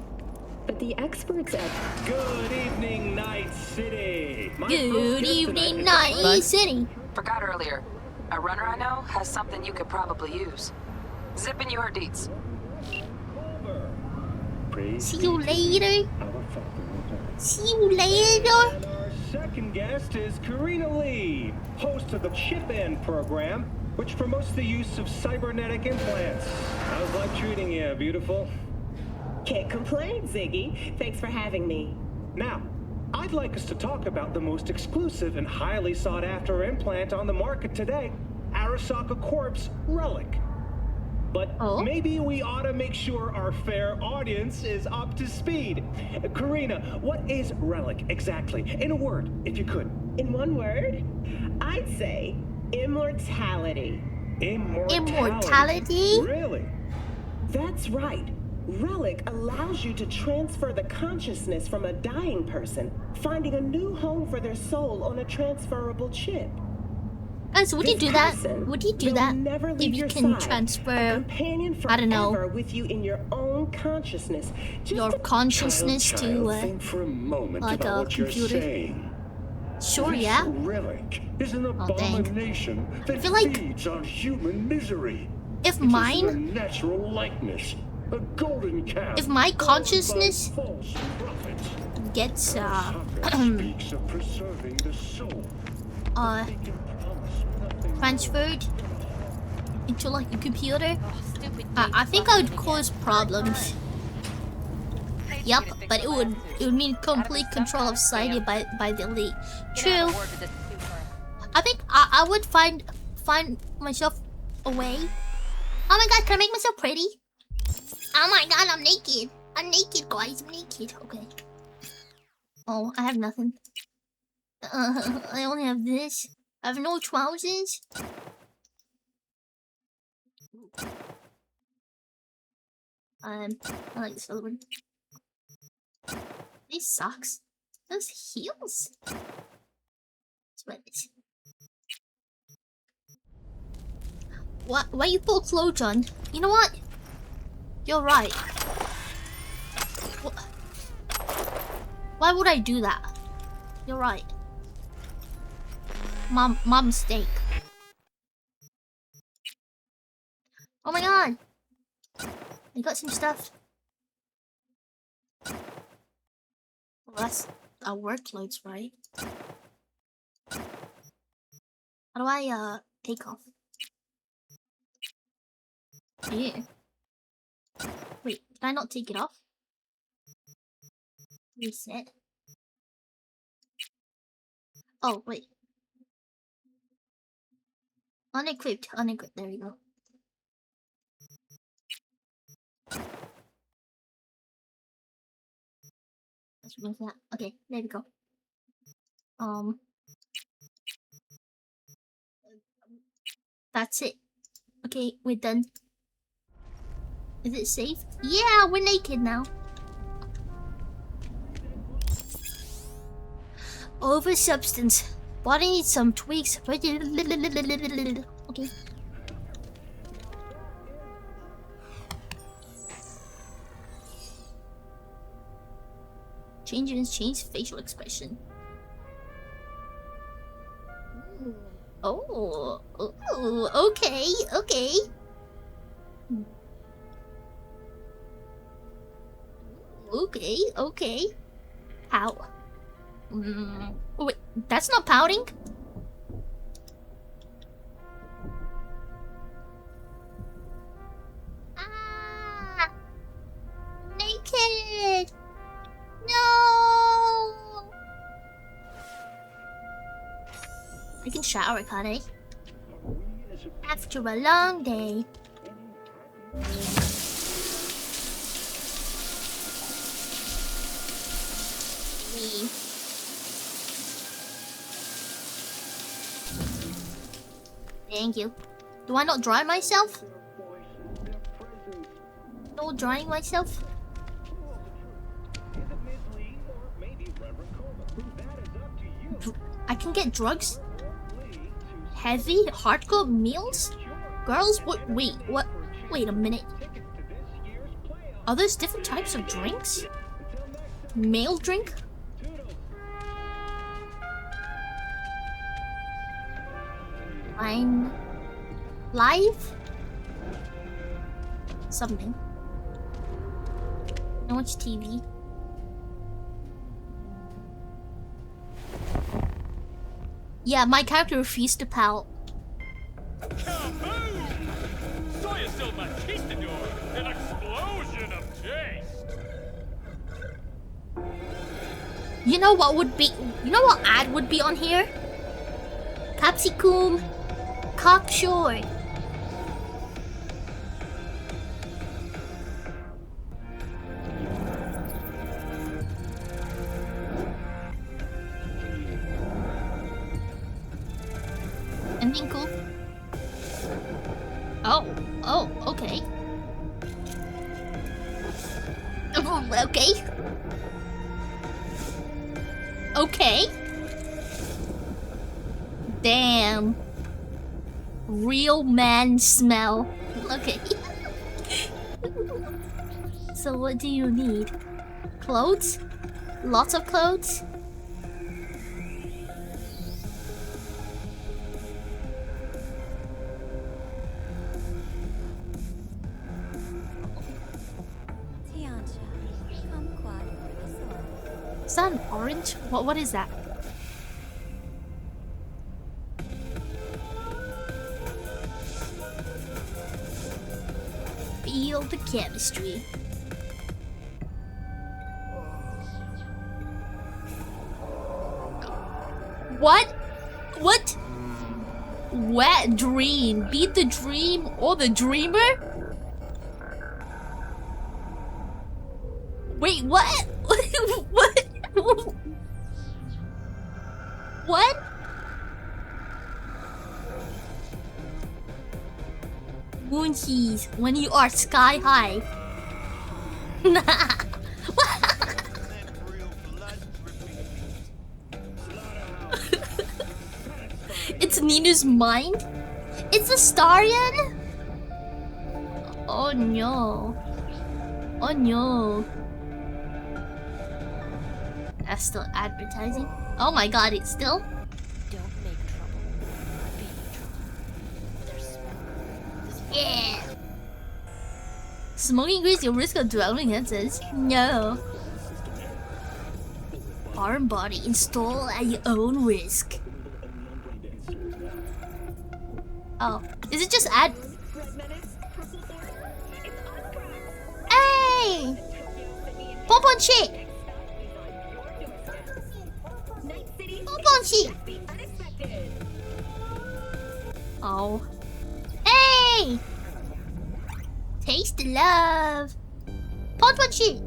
But the experts at Good evening, Night City. Good evening, Night City. Forgot earlier. A runner I know has something you could probably use. Zipping you her deets. See you later. See you later. Our second guest is Karina Lee, host of the Chip In program, which promotes the use of cybernetic implants. How's life treating you, beautiful? Can't complain, Ziggy. Thanks for having me. Now, I'd like us to talk about the most exclusive and highly sought-after implant on the market today, Arasaka Corp's Relic. But maybe we ought to make sure our fair audience is up to speed. Karina, what is Relic exactly? In a word, if you could. In one word, I'd say immortality. Immortality? Really? That's right. Relic allows you to transfer the consciousness from a dying person, finding a new home for their soul on a transferable chip. Guys, would you do that? Would you do that if you can transfer, I don't know, with you in your own consciousness, your consciousness to think for a moment like about a what you're computer? saying. Sure, This yeah. relic is an dang. abomination that feel like feeds on human misery. If It is mine- a natural likeness, a golden cow. If my consciousness gets transferred into like a computer, I think I would cause problems. Yep, but it would mean complete control of society by the elite. True. I think I would find myself a way. Oh my god, can I make myself pretty? Oh my god, I'm naked. I'm naked, guys. I'm naked. Okay. Oh, I have nothing. I only have this. I have no trousers. I like this other one. These socks. Those heels. Sweat. What? Why you pull clothes on? You know what? You're right. Why would I do that? You're right. My mistake. Oh my god! I got some stuff. Well, that's our work clothes, right? How do I take off? Yeah. Wait, did I not take it off? Reset. Oh, wait. Unequipped. Unequipped. There we go. Let's remove that. Okay, there we go. That's it. Okay, we're done. Is it safe? Yeah, we're naked now. Over substance. Body needs some tweaks. Okay. Change facial expression. Oh, okay, okay. Okay, okay. How? Wait, that's not pouting? Ah! Naked! No! I can shower, can't I? After a long day. Thank you. Do I not dry myself? No drying myself? I can get drugs? Heavy, hardcore meals? Girls? What? Wait, what? Wait a minute. Are those different types of drinks? Male drink? I'm live? Something. I watch TV. Yeah, my character refused to pout. Kaboom! Soy still Conquistador, an explosion of taste. You know what would be? You know what ad would be on here? Capsicum, cocksure. Anything cool? Oh, okay. Okay. Okay. Damn. Real man smell. Okay. So what do you need? Clothes? Lots of clothes? Is that an orange? What is that? Feel the chemistry. What? What? Wet dream. Beat the dream or the dreamer? Wait, what? What? What? Moonchies, when you are sky high. It's Ninu's mind? It's a Starion? Oh no. Oh no. That's still advertising? Oh my god, it's still? Don't make trouble. Be trouble. There's smoke. Yeah. Smoking increases your risk of developing cancers? No. Foreign body, install at your own risk. Oh, is it just add? Hey! Poponchi! Poponchi! Oh. Hey! Taste the love! Poponchi!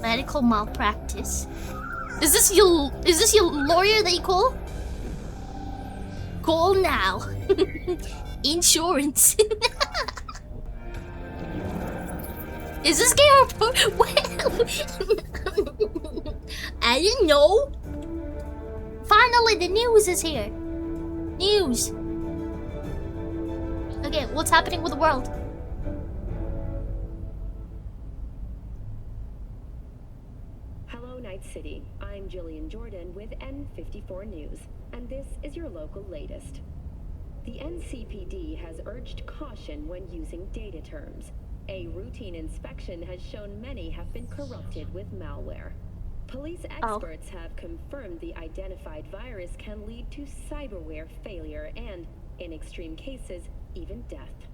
Medical malpractice. Is this your lawyer that you call? Call now. Insurance. Is this game or well, I didn't know. Finally the news is here. News. Okay, what's happening with the world? Night City. I'm Jillian Jordan with N54 News, and this is your local latest. The NCPD has urged caution when using data terms. A routine inspection has shown many have been corrupted with malware. Police experts have confirmed the identified virus can lead to cyberware failure and, in extreme cases, even death.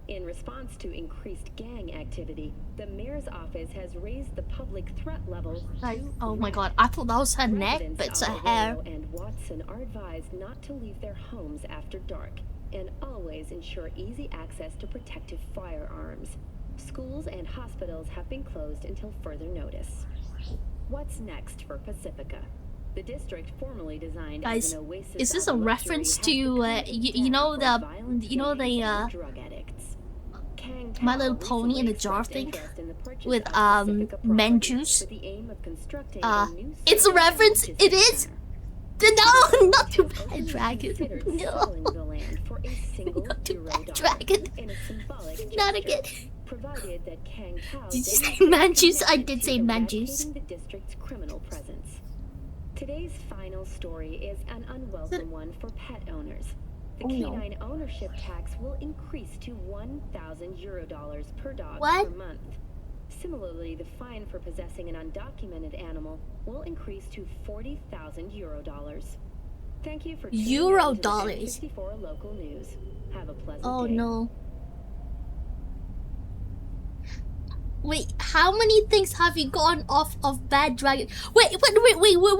In response to increased gang activity, the mayor's office has raised the public threat level to oh my god, I thought that was her neck, but it's her hair. And Watson are advised not to leave their homes after dark and always ensure easy access to protective firearms. Schools and hospitals have been closed until further notice. What's next for Pacifica? The district formerly designed as an oasis. Is this a reference to you know My Little Pony in a jar thing with men juice? It's a reference. It is. No, not to Bad Dragon. No, not to Bad Dragon. Not again. Did you say man juice? I did say man juice. The district's criminal presence. Today's final story is an unwelcome one for pet owners. The canine ownership tax will increase to €1,000 per dog per month. Similarly, the fine for possessing an undocumented animal will increase to €40,000. Thank you for tuning in to the N54 local news. Have a pleasant day. Oh no. Wait, how many things have you gotten off of Bad Dragon? Wait, what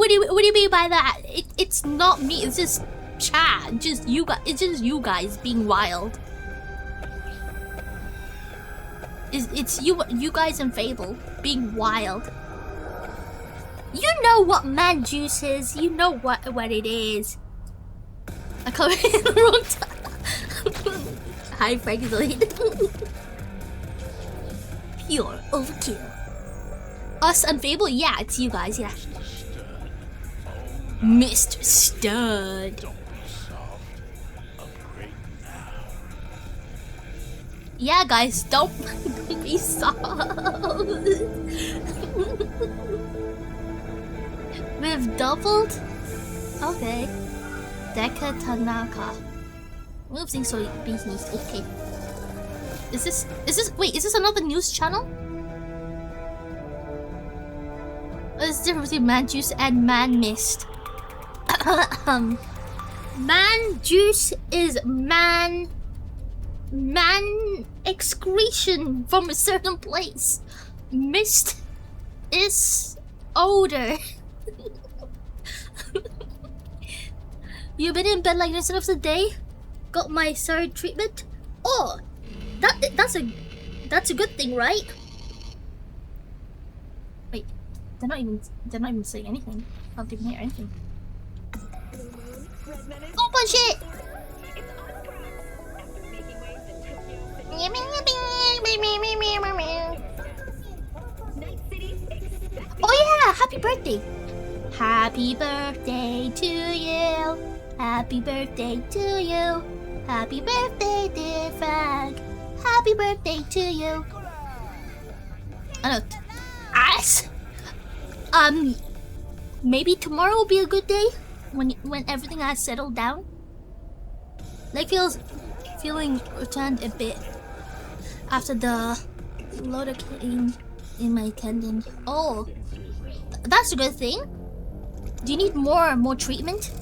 do you mean by that? It's not me, it's just chat, just you guys. It's just you guys being wild. It's you guys and Fable being wild. You know what man juice is. You know what it is. I come in the wrong time. Hi, Franklin. Pure overkill. Us and Fable, yeah, it's you guys, yeah. Mr. Stud. Yeah, guys, don't be soft. We've doubled? Okay. Deka Tanaka. Moves in soy business, okay. Is this wait, is this another news channel? What is the difference between man juice and man mist? Man juice is man excretion from a certain place. Mist is odor. You been in bed like this enough today? Got my steroid treatment? Oh, that's a good thing, right? Wait, they're not even saying anything. I don't even hear anything. Oh bullshit! Oh yeah! Happy birthday! Happy birthday to you! Happy birthday to you! Happy birthday, dear Frank! Happy birthday to you! I know. Ass! Maybe tomorrow will be a good day when everything has settled down. Like feeling returned a bit after the lidocaine in my tendon. Oh, that's a good thing. Do you need more treatment?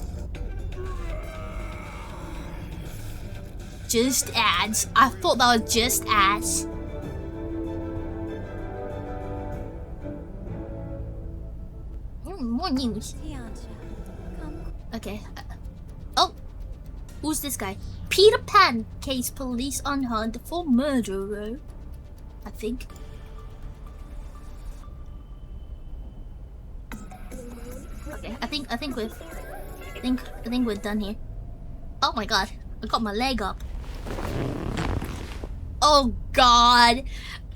Just ads. I thought that was just ads. More news. Okay. Oh, who's this guy? Peter Pan case police on hunt for murderer. I think. Okay, I think we're done here. Oh my god, I got my leg up. Oh god,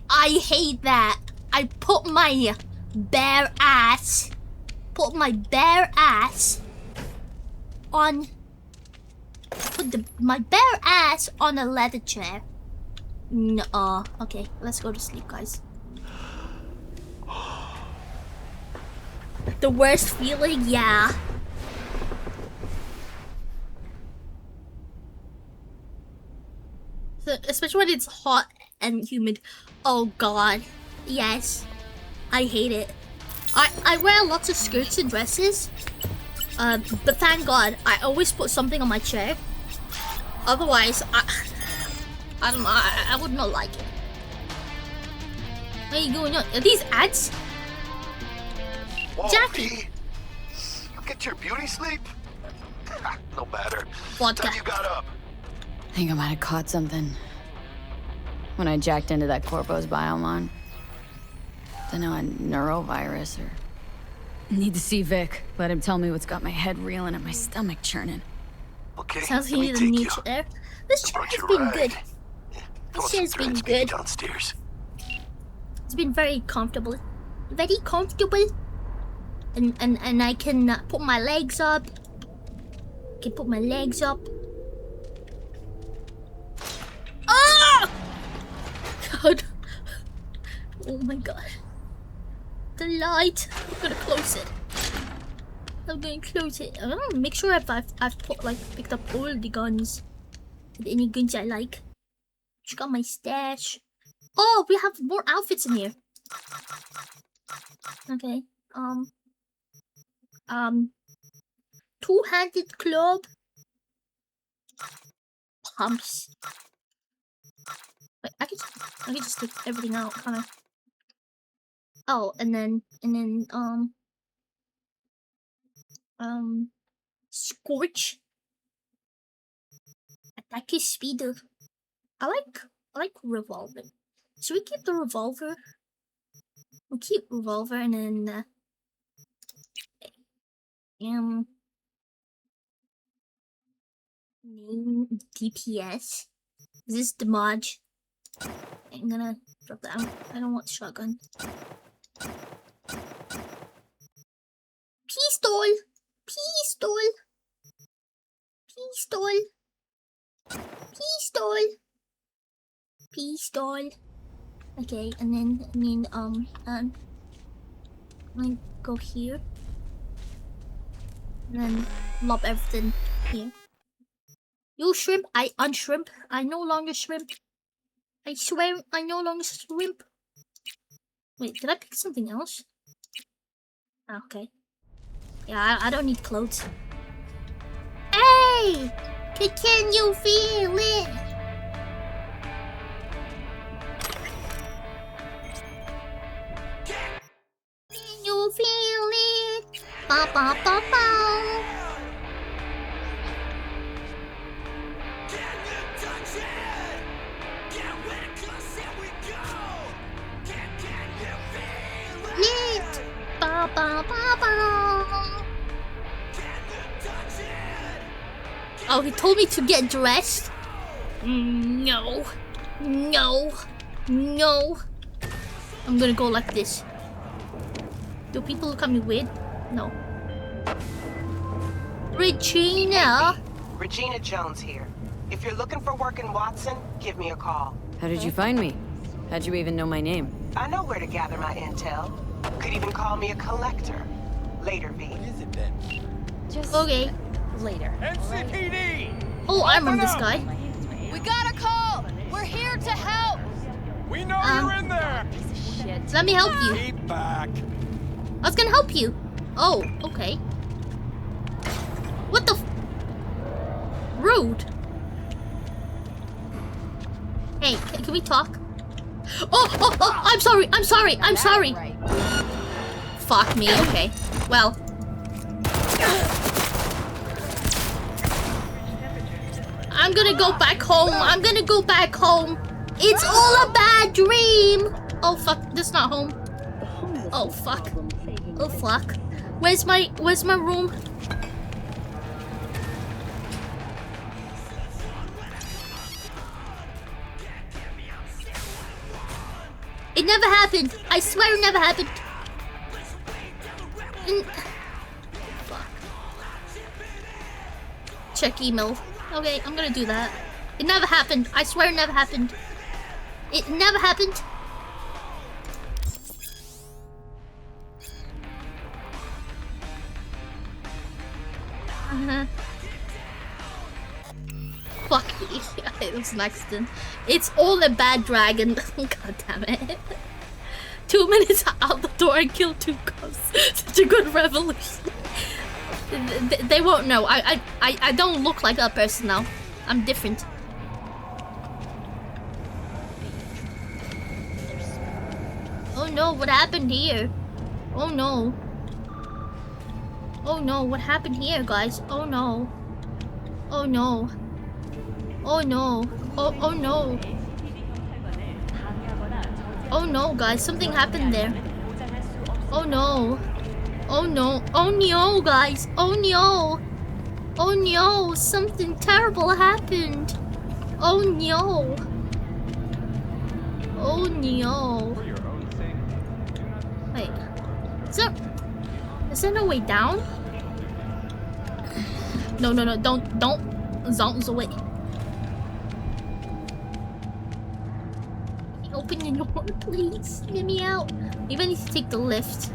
I hate that. I put my bare ass on. My bare ass on a leather chair. No, okay, let's go to sleep, guys. The worst feeling, yeah. So, especially when it's hot and humid. Oh god, yes, I hate it. I wear lots of skirts and dresses, but thank god I always put something on my chair. Otherwise, I don't know, I would not like it. What are you going on? Are these ads? Whoa, Jackie! P. You get your beauty sleep? No matter. Vodka. Time you got up. I think I might have caught something when I jacked into that Corpo's biomon. Don't know, a neurovirus or... Need to see Vic. Let him tell me what's got my head reeling and my stomach churning. Okay, Sounds like you need a new chair. This chair has been good. This chair has been good. Downstairs. It's been very comfortable. Very comfortable. And I can put my legs up. Ah! God. Oh my god. The light. I'm gonna close it. I'm gonna close it. I'm gonna make sure I've picked up all the guns. Any guns I like. Check out my stash. Oh, we have more outfits in here. Okay. Two-handed club. Pumps. Wait, I can just take everything out, kinda. Oh, and then Scorch. Attack his speeder. I like revolver. Should we keep the revolver? We'll keep revolver and then name DPS. Is this the mod? I'm gonna drop that. I don't want shotgun. Pistol. Okay, and then I go here. And then lob everything here. You shrimp, I unshrimp. I no longer shrimp. I swear I no longer shrimp. Wait, did I pick something else? Ah, okay. Yeah, I don't need clothes. Hey! Can you feel it? Can you feel it? Ba ba ba ba. Lit. Ba ba ba ba. Oh, he told me to get dressed. No. No. No. I'm gonna go like this. Do people look at me weird? No. Regina! Regina Jones here. If you're looking for work in Watson, give me a call. How did you find me? How'd you even know my name? I know where to gather my intel. Could even call me a collector. Later, V. What is it then? Just okay. Later. NCPD! Oh, I remember this guy. We got a call! We're here to help! We know you're in there! Shit. Let me help you. Keep back. I was gonna help you. Oh, okay. What the f— Rude. Hey, can we talk? Oh, I'm sorry, I'm sorry, I'm sorry. Fuck me, okay. Well. I'm gonna go back home. I'm gonna go back home. It's all a bad dream. Oh fuck, this is not home. Oh fuck. Oh fuck. Where's my room? It never happened. I swear it never happened. Fuck. Check email. Okay, I'm gonna do that. It never happened. I swear it never happened. It never happened. Fuck me. It was an accident. It's all a bad dragon. God damn it. 2 minutes out the door and killed 2 ghosts. Such a good revolution. They won't know. I don't look like that person now. I'm different. Oh no, what happened here? Oh no. Oh no, what happened here, guys? Oh no. Oh no. Oh no. Oh no. Oh no, guys, something happened there. Oh no. Oh no. Oh no, guys. Oh no. Oh no, something terrible happened. Oh no. Oh no. Wait. Is there no way down? No, don't zounds away. Open your door, please. Get me out. Maybe I need to take the lift.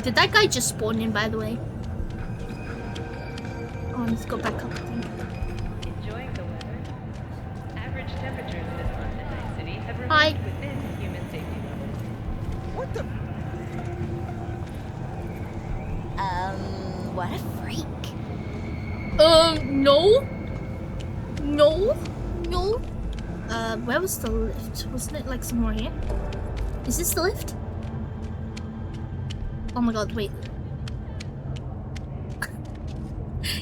Did that guy just spawn in, by the way? Oh, let's go back up. Enjoying the weather? Average temperatures in this London city have Hi. remained within human safety levels. What the? What a freak. No. No. No. Where was the lift? Wasn't it like somewhere here? Is this the lift? Oh my god, wait.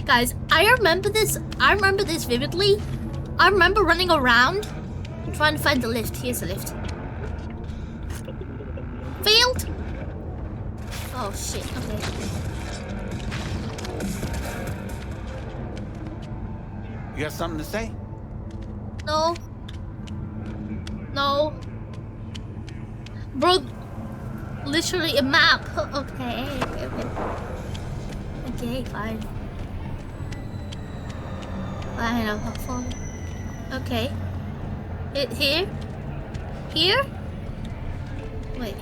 Guys, I remember this vividly. I remember running around trying to find the lift. Here's the lift. Failed? Oh shit, okay. You got something to say? No. No. Bro, literally a map. Okay. Okay, fine. Fine, I'll follow. Okay. Here? Here? Wait.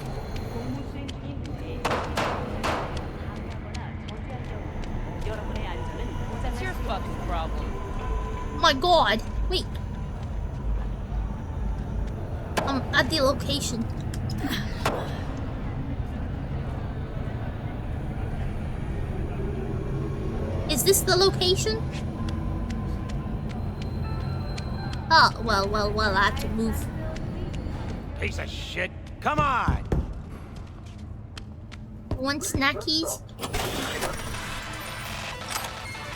What's your fucking problem? Oh my god. Wait. I'm at the location. Is this the location? Oh, well, I have to move. Piece of shit. Come on. Want snackies?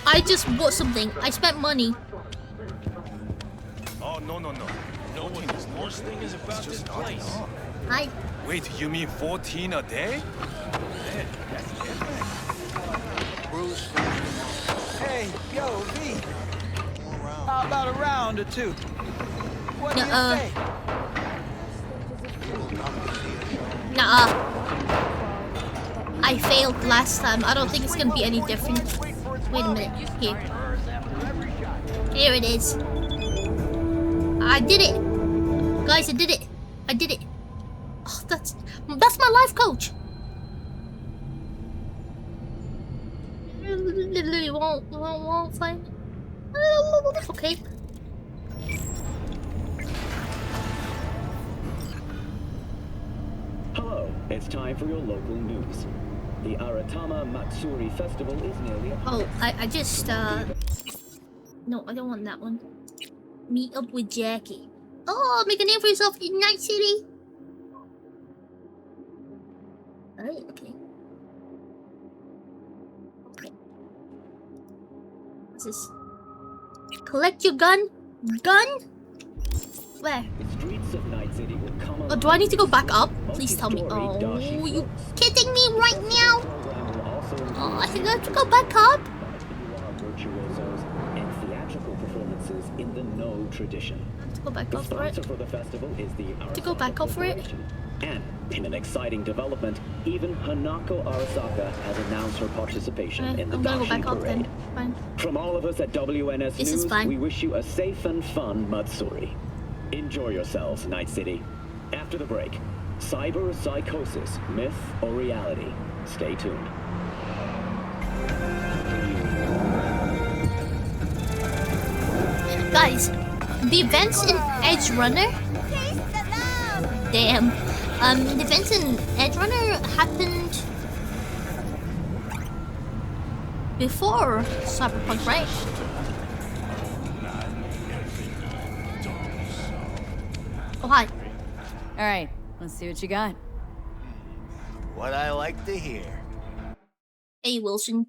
I just bought something. I spent money. Oh, no. No one is worst thing is about this place. Hi. Wait, you mean 14 a day? Bruce. Hey, yo, V. How about a round or two? What do you say? Nuh-uh. I failed last time. I don't think it's gonna be any different. Wait a minute. Here. Here it is. I did it. Guys, I did it. I did it. Oh, that's my life coach. Literally won't find. Okay. Hello, it's time for your local news. The Aratama Matsuri Festival is nearly upon us. Oh, I just no, I don't want that one. Meet up with Jackie. Oh, make a name for yourself in Night City. Oh, okay. What's this? Collect your gun? Gun? Where? The streets of Night City will come Oh, do I need to go back up? Please tell me. Oh, you kidding me right now? Oh, I think I have to go back up. virtuosos and theatrical performances in the No tradition. To go back The up for it. sponsor for the festival is the To go back up for it. And in an exciting development, even Hanako Arasaka has announced her participation Okay, in the I'm gonna go Dashi back up parade. then. Fine. From all of us at WNS This is News, fine. we wish you a safe and fun Matsuri. Enjoy yourselves, Night City. After the break, cyber psychosis, myth or reality? Stay tuned. Guys, the events in Edge Runner. Damn. The events in Edge Runner happened before Cyberpunk, right? Oh, hi. All right, let's see what you got. What I like to hear. Hey, Wilson.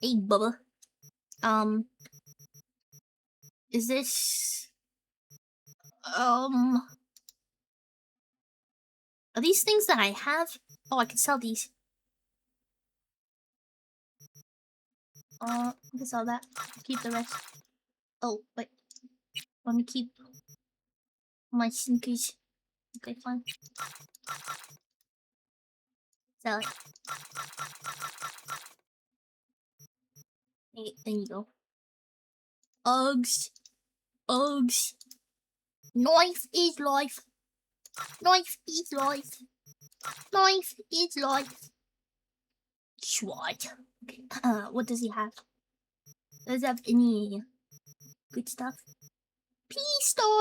Hey, Bubba. Is this... Are these things that I have? Oh, I can sell these. I can sell that. Keep the rest. Oh, wait. Let me keep my sneakers. Okay, fine. Sell it. Hey, there you go. Uggs. Uggs. Life is life. Life is life. Life is life. Swat. Okay. What does he have? Does he have any good stuff? Pistol.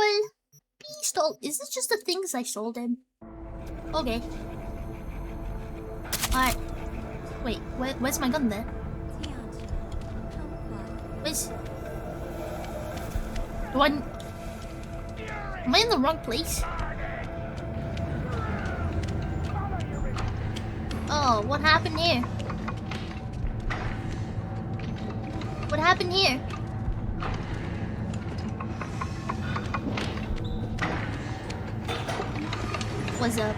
Pistol. Is this just the things I sold him? Okay. Alright. Wait, where's my gun then? Where's... Do I... Am I in the wrong place? Oh, what happened here? What happened here? What's up?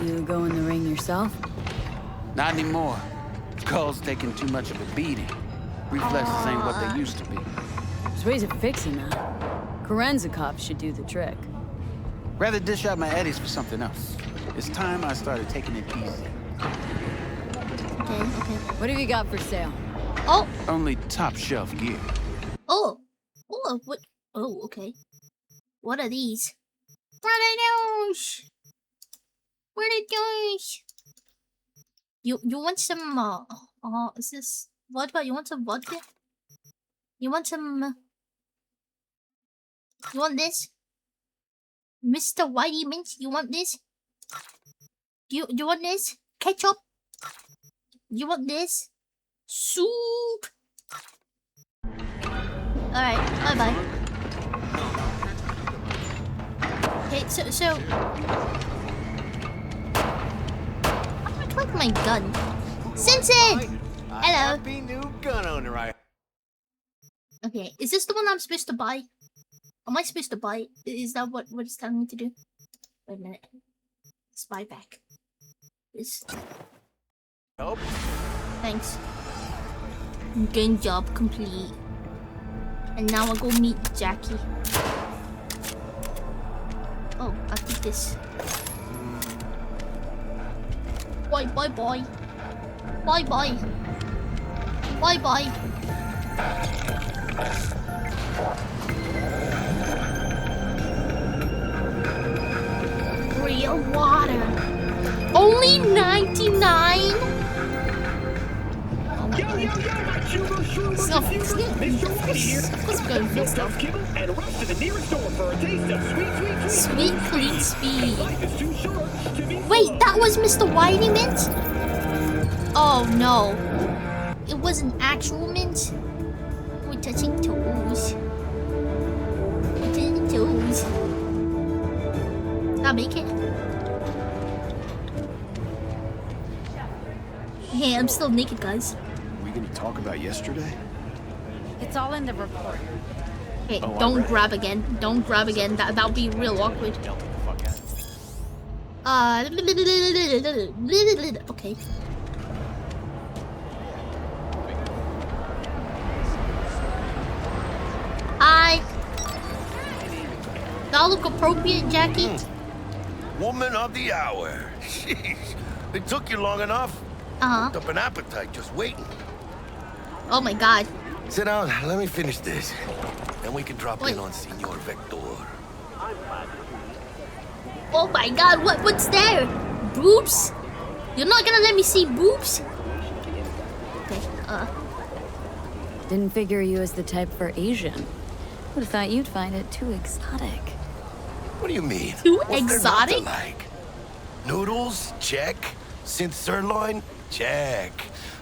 You go in the ring yourself? Not anymore. Skull's taking too much of a beating. Reflexes ain't what they used to be. There's ways of fixing that. Korenzakov should do the trick. Rather dish out my eddies for something else. It's time I started taking it easy. Okay. What have you got for sale? Oh! Only top shelf gear. Oh! Oh, what? Oh, okay. What are these? What are those? What are those? You want some, is this vodka? You want some vodka? You want some, you want this? Mr. Whitey Mints, you want this? Do you want this? Ketchup? You want this? Soup? Alright, bye-bye. Okay, so... I'm gonna click my gun. Simpson! Hello. Happy new gun owner. Okay, is this the one I'm supposed to buy? Am I supposed to buy it? Is that what it's telling me to do? Wait a minute. Spy back. This. Nope. Thanks. Game job complete. And now I'll go meet Jackie. Oh, I'll take this. Bye. Bye. Real water. Only 99? Oh my god. Stuff. Let's go fix stuff. Sweet clean speed. Wait, that was Mr. Whitey Mint? Oh no. It wasn't actual mint. We're touching toes. We're touching toes. Did I make it? Hey, I'm still naked, guys. We gonna talk about yesterday? It's all in the report. Hey, don't grab again. Don't grab again. That'll be real awkward. Okay. Hi. That look appropriate, Jackie? Woman of the hour. Jeez. It took you long enough. Built up an appetite just waiting. Oh my god. Sit down, let me finish this. Then we can drop in on Senor Vector. Oh my god, what's there? Boobs? You're not gonna let me see boobs? Okay, Didn't figure you as the type for Asian. Would have thought you'd find it too exotic. What do you mean? Too What's there not to exotic? like? Noodles? Check. Synth sirloin? Check.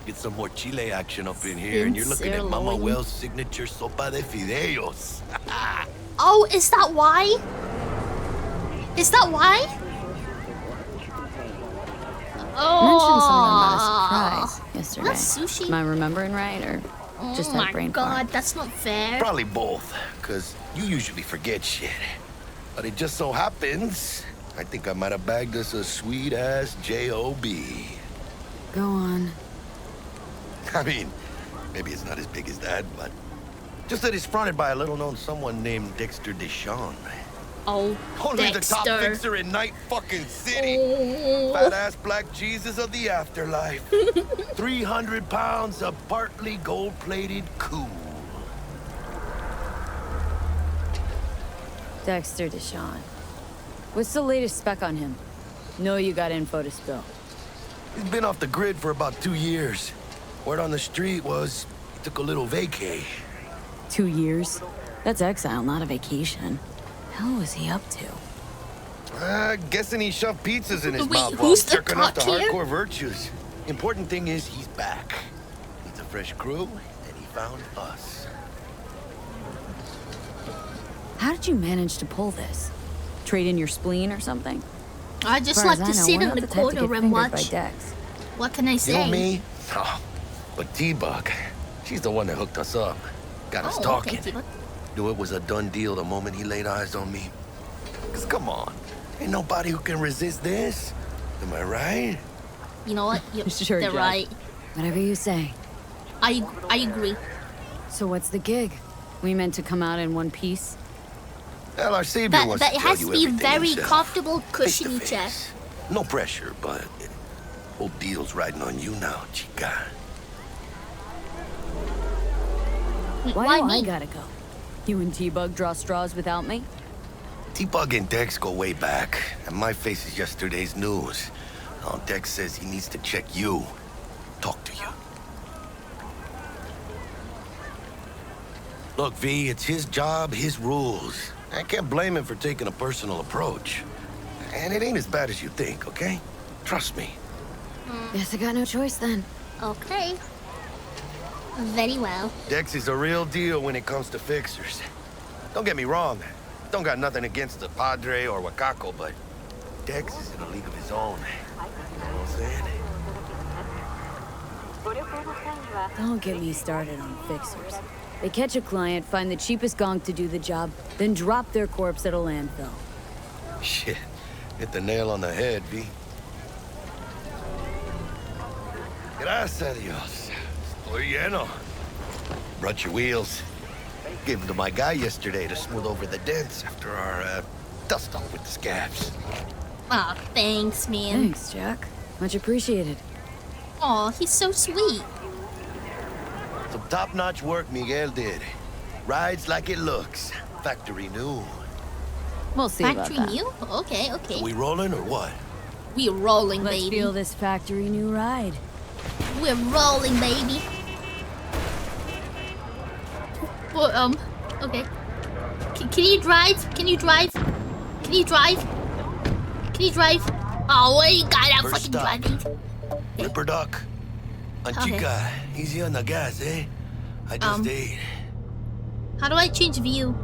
Get some more chile action up in here, and you're looking at Mama Sirloin. Wells' signature sopa de fideos. Oh, is that why? Is that why? Mentioned something about a Oh, surprise yesterday. that's sushi. Am I remembering right, or just oh that my brain god, fart? that's not fair. Probably both, because you usually forget shit. But it just so happens, I think I might have bagged us a sweet-ass J.O.B. Go on. I mean, maybe it's not as big as that, but just that it's fronted by a little-known someone named Dexter Deshawn. Oh, Only Dexter. the top fixer in Night fucking City. Oh. Fat-ass black Jesus of the afterlife. 300 pounds of partly gold-plated cool. Dexter Deshawn. What's the latest spec on him? Know you got info to spill. He's been off the grid for about 2 years. Word on the street was he took a little vacay. 2 years? That's exile, not a vacation. Hell was he up to? Guessing he shoved pizzas in his Wait, mouth who's while the jerking off to cock here? hardcore virtues. Important thing is he's back. Needs a fresh crew, and he found us. How did you manage to pull this? Trade in your spleen or something? I just As far like as to I know, sit we're in not the the type to corner get and fingered by watch. Dex. What can I You say? know me? Oh, but T-Bug, she's the one that hooked us up. Got us Oh, talking. okay, T-Bug. Knew it was a done deal the moment he laid eyes on me. Cause come on, ain't nobody who can resist this. Am I right? You know what? Sure, they're Jack. right. Whatever you say. I agree. So what's the gig? We meant to come out in one piece? Well, our savior But wants it to tell has you to be everything very himself. comfortable, Face to cushiony chair. face. No pressure, but whole deal's riding on you now, chica. Why do me? I gotta go? You and T-Bug draw straws without me? T-Bug and Dex go way back, and my face is yesterday's news. Now Dex says he needs to check you, talk to you. Look, V, it's his job, his rules. I can't blame him for taking a personal approach. And it ain't as bad as you think, okay? Trust me. Guess I got no choice then. Okay. Very well. Dex is a real deal when it comes to fixers. Don't get me wrong. Don't got nothing against the Padre or Wakako, but Dex is in a league of his own. You know what I'm saying? Don't get me started on fixers. They catch a client, find the cheapest gong to do the job, then drop their corpse at a landfill. Shit. Hit the nail on the head, V. Gracias a Dios. Estoy lleno. Brought your wheels. Gave them to my guy yesterday to smooth over the dents after our, dust-off with the scabs. Aw, thanks, man. Thanks, Jack. Much appreciated. Aw, he's so sweet. Some top-notch work Miguel did. Rides like it looks. Factory new. We'll see about Factory that. new? Okay, okay. So we rolling or what? We rolling, Let's baby. feel this factory new ride. We're rolling, baby. Well, okay. Can you drive? Can you drive? Can you drive? Can you drive? Oh, well, you gotta First fucking stop. drive. Ripper Duck. Chica, easy on the gas, eh? I just ate. How do I change view?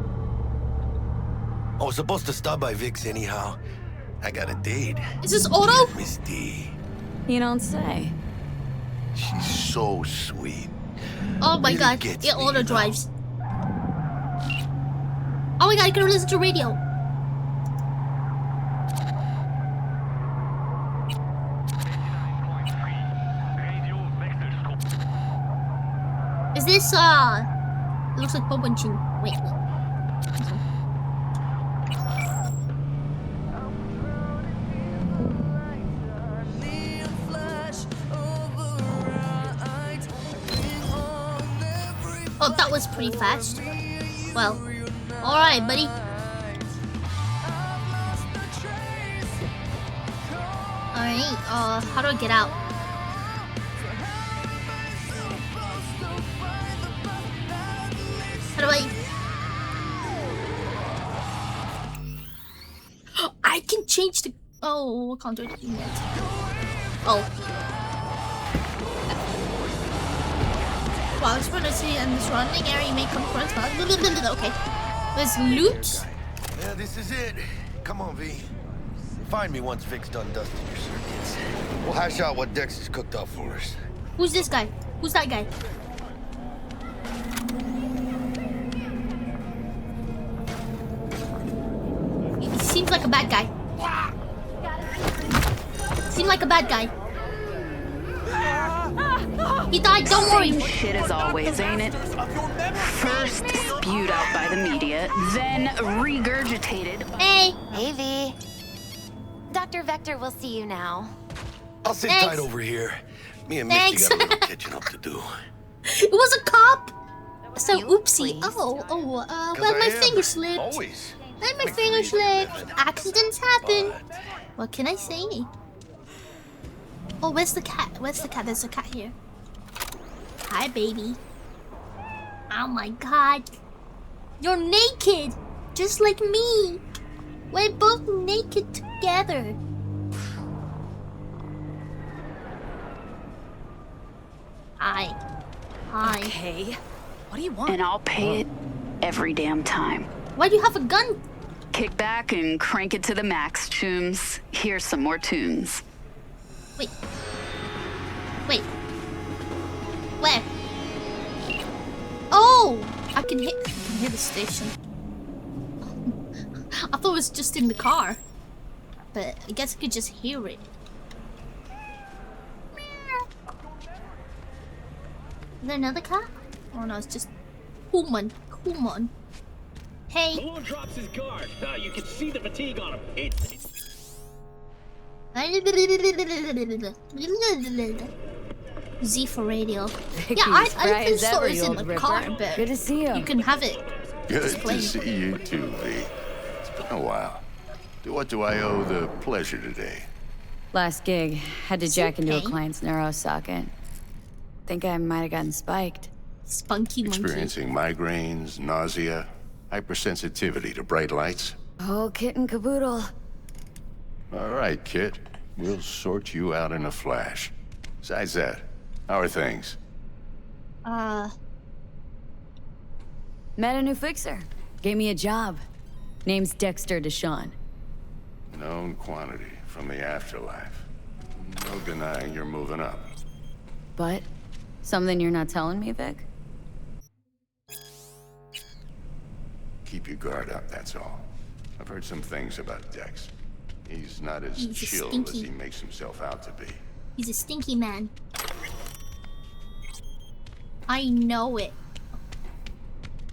I was supposed to stop by Vic's anyhow. I got a date. Is this auto? Miss D. You don't say. She's so sweet. Oh my Really god, gets it me, auto you know? drives. Oh my god, I can listen to radio. Is this, it looks like Bob and Chin. Wait. Oh, that was pretty fast. Well, alright, buddy. Alright, how do I get out? How do I... I can change the... Oh, I can't do anything yet. Oh. While exploring and the surrounding area, you may come across... Okay. There's loot. Yeah, this is it. Come on, V. Find me once Vic's done dusting your circuits. We'll hash out what Dex has cooked up for us. Who's this guy? Who's that guy? He seems like a bad guy. Seems like a bad guy. He died, don't worry. Same shit as always, ain't it? First spewed out by the media, then regurgitated. Hey. Hey, V. Dr. Vector will see you now. I'll sit Thanks. tight over here. Me and Thanks. Misty got a little catching up to do. It was a cop. So oopsie. Well, my finger slipped. Always. Then my finger slipped. Accidents happen. What can I say? Oh, where's the cat? Where's the cat? There's a cat here. Hi, baby. Oh my god. You're naked! Just like me! We're both naked together. Hi. Hi. Okay. What do you want? And I'll pay it every damn time. Why do you have a gun? Kick back and crank it to the max, Chooms. Here's some more tunes. Wait. Wait. Where? Oh! I can hear the station. I thought it was just in the car. But I guess I could just hear it. Is there another car? Oh no, it's just Human. Human. Hey. Malone drops his guard. You can see the fatigue on him. Z for radio. Yeah, I can store it in the car, but good to see you. You can have it. Good Just plain. to see you too, V. It's been a while. To what do I owe the pleasure today? Last gig, had to jack into a okay. client's neuro socket. Think I might have gotten spiked. Spunky monkey. Experiencing migraines, nausea. Hypersensitivity to bright lights? Oh, kit and caboodle. All right, Kit. We'll sort you out in a flash. Besides that, how are things? Met a new fixer. Gave me a job. Name's Dexter Deshawn. Known quantity from the afterlife. No denying you're moving up. But something you're not telling me, Vic? Keep your guard up, that's all. I've heard some things about Dex. He's not as He's chill stinky. as he makes himself out to be. He's a stinky man. I know it.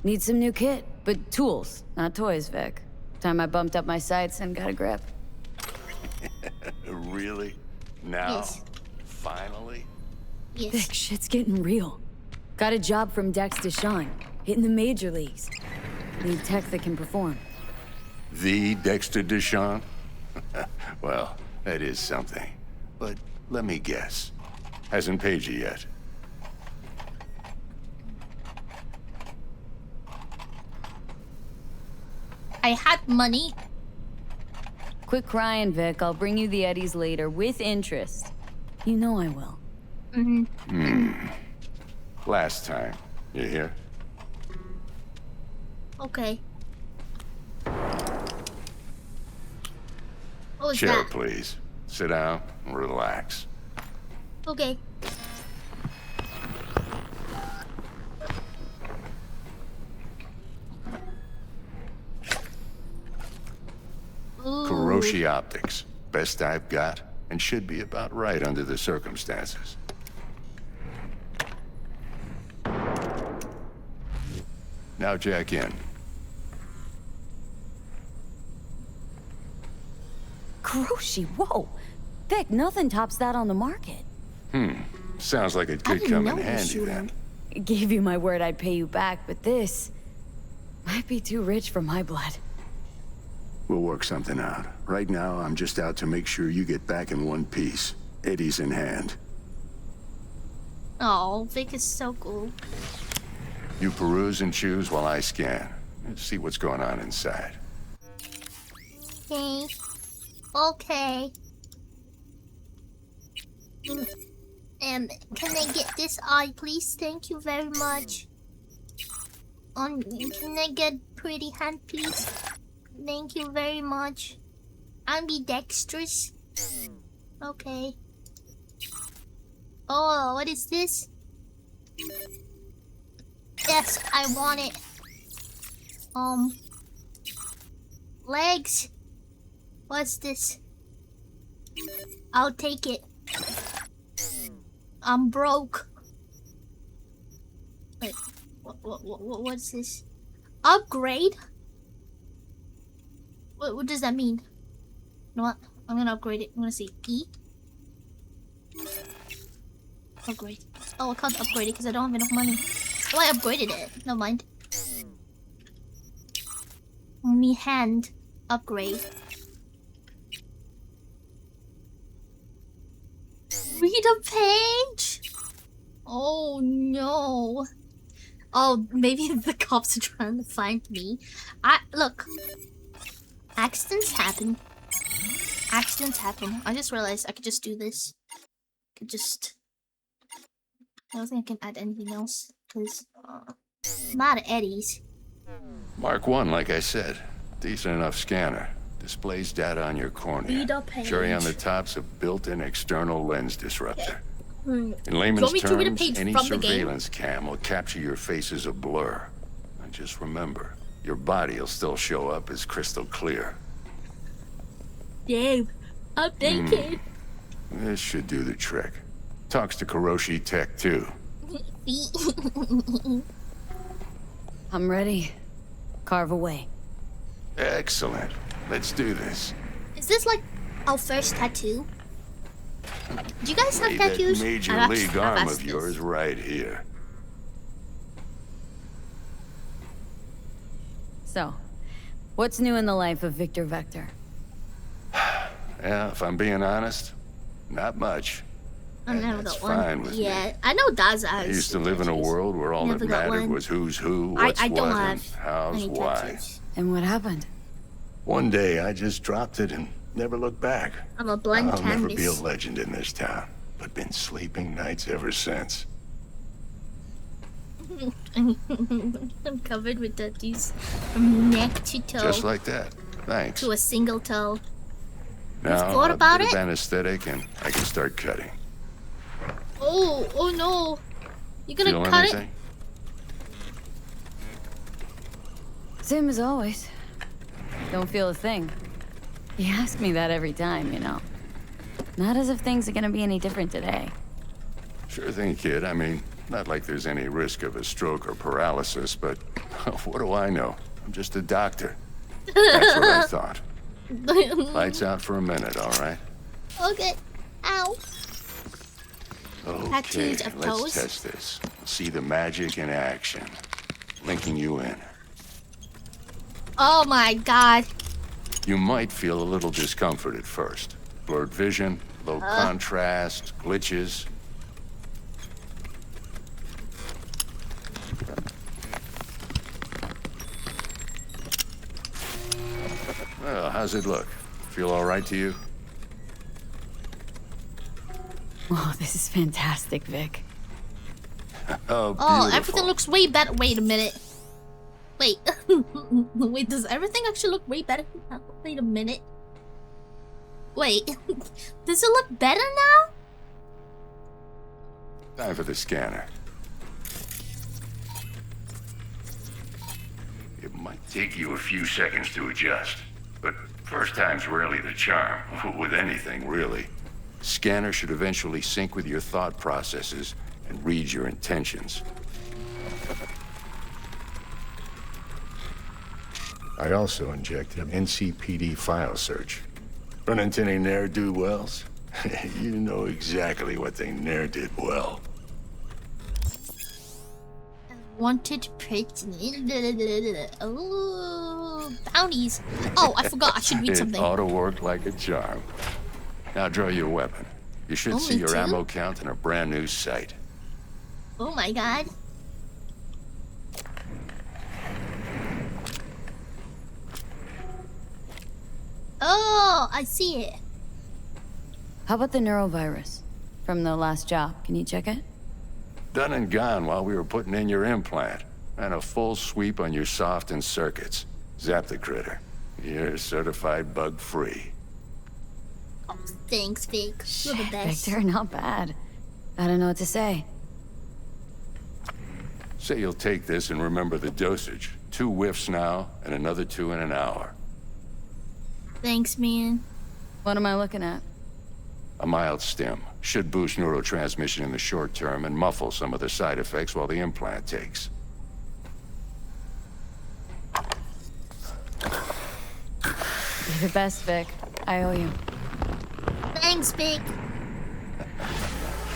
Need some new kit, but tools, not toys, Vic. Time I bumped up my sights and got a grip. Really? Now? Yes. Finally? Yes. Vic, shit's getting real. Got a job from Dex Deshawn, hitting the major leagues. Need tech that can perform. The Dexter Deshawn? Well, that is something. But let me guess. Hasn't paid you yet. I had money. Quit crying, Vic. I'll bring you the Eddies later, with interest. You know I will. Last time. You hear? Okay. What was Chair, that? please. Sit down and relax. Okay. Ooh. Kuroshi Optics. Best I've got, and should be about right under the circumstances. Now jack in. Kuroshi, whoa! Vic, nothing tops that on the market. Sounds like it I could didn't come know in you handy shoot then. Gave you my word I'd pay you back, but this might be too rich for my blood. We'll work something out. Right now, I'm just out to make sure you get back in one piece. Eddie's in hand. Oh, Vic is so cool. You peruse and choose while I scan. Let's see what's going on inside. Okay. Okay. Can I get this eye, please? Thank you very much. Can I get pretty hand, please? Thank you very much. Ambidextrous. Okay. Oh, what is this? Yes, I want it. Legs. What's this? I'll take it. I'm broke. Wait, what's this? Upgrade? What does that mean? You know what? I'm gonna upgrade it. I'm gonna say E. Upgrade. Oh, I can't upgrade it because I don't have enough money. Oh, I upgraded it. Never mind. Only hand upgrade. Read a page? Oh no. Oh, maybe the cops are trying to find me. Look. Accidents happen. Accidents happen. I just realized I could just do this. I don't think I can add anything else. Because, not Eddie's. Mark 1, like I said. Decent enough scanner. Displays data on your cornea. Read a page. Cherry on the top's a built-in external lens disruptor. In Do layman's you want me to read a terms, page any from the game? surveillance cam will capture your face as a blur. And just remember, your body will still show up as crystal clear. Damn, I'm naked. This should do the trick. Talks to Kuroshi Tech, too. I'm ready. Carve away. Excellent. Let's do this. Is this like our first tattoo? Do you guys have Lay tattoos? that major I've league I've arm asked of this. yours right here. So, what's new in the life of Victor Vector? Yeah, if I'm being honest, not much. I never That's got one. fine with me. Yeah, I know Daza has. I used to live in a world where all that Never got mattered one. was who's who, what's I don't what, have and how's any why. tattoos. And what happened? One day, I just dropped it and never looked back. I'm a blank I'll never canvas. be a legend in this town, but been sleeping nights ever since. I'm covered with tattoos from neck to toe. Just like that. Thanks. To a single toe. Now, thought a about bit of it? anesthetic and I can start cutting. Oh no. You're gonna Feel cut anything? Same as always. Don't feel a thing. You ask me that every time, you know. Not as if things are gonna be any different today. Sure thing, kid. I mean, not like there's any risk of a stroke or paralysis, but what do I know? I'm just a doctor. That's what I thought. Lights out for a minute, all right? Okay. Ow. Okay, Tattoos of let's toes? test this. See the magic in action. Linking you in. Oh my god. You might feel a little discomfort at first. Blurred vision, low contrast, glitches. Well, how's it look? Feel all right to you? Oh, this is fantastic, Vic. Oh, Oh, beautiful. everything looks way better. Wait a minute. Wait. Wait, does everything actually look way better? Wait a minute. Wait. Does it look better now? Time for the scanner. It might take you a few seconds to adjust, but first time's rarely the charm, with anything, really. Scanner should eventually sync with your thought processes and read your intentions. I also injected NCPD file search. Run into any ne'er-do-wells? You know exactly what they ne'er did well. Wanted person. Oh, bounties. Oh, I forgot. I should read something. It ought to work like a charm. Now draw your weapon. You should see Only your two? ammo count in a brand new sight. Oh my god. Oh, I see it. How about the neurovirus from the last job? Can you check it? Done and gone while we were putting in your implant. And a full sweep on your soft and circuits. Zap the critter. You're certified bug-free. Oh, thanks, Vic. You're the best. Victor, not bad. I don't know what to say. Say you'll take this and remember the dosage. 2 whiffs now, and another 2 in an hour. Thanks, man. What am I looking at? A mild stim. Should boost neurotransmission in the short term and muffle some of the side effects while the implant takes. You're the best, Vic. I owe you. Thanks, Vic.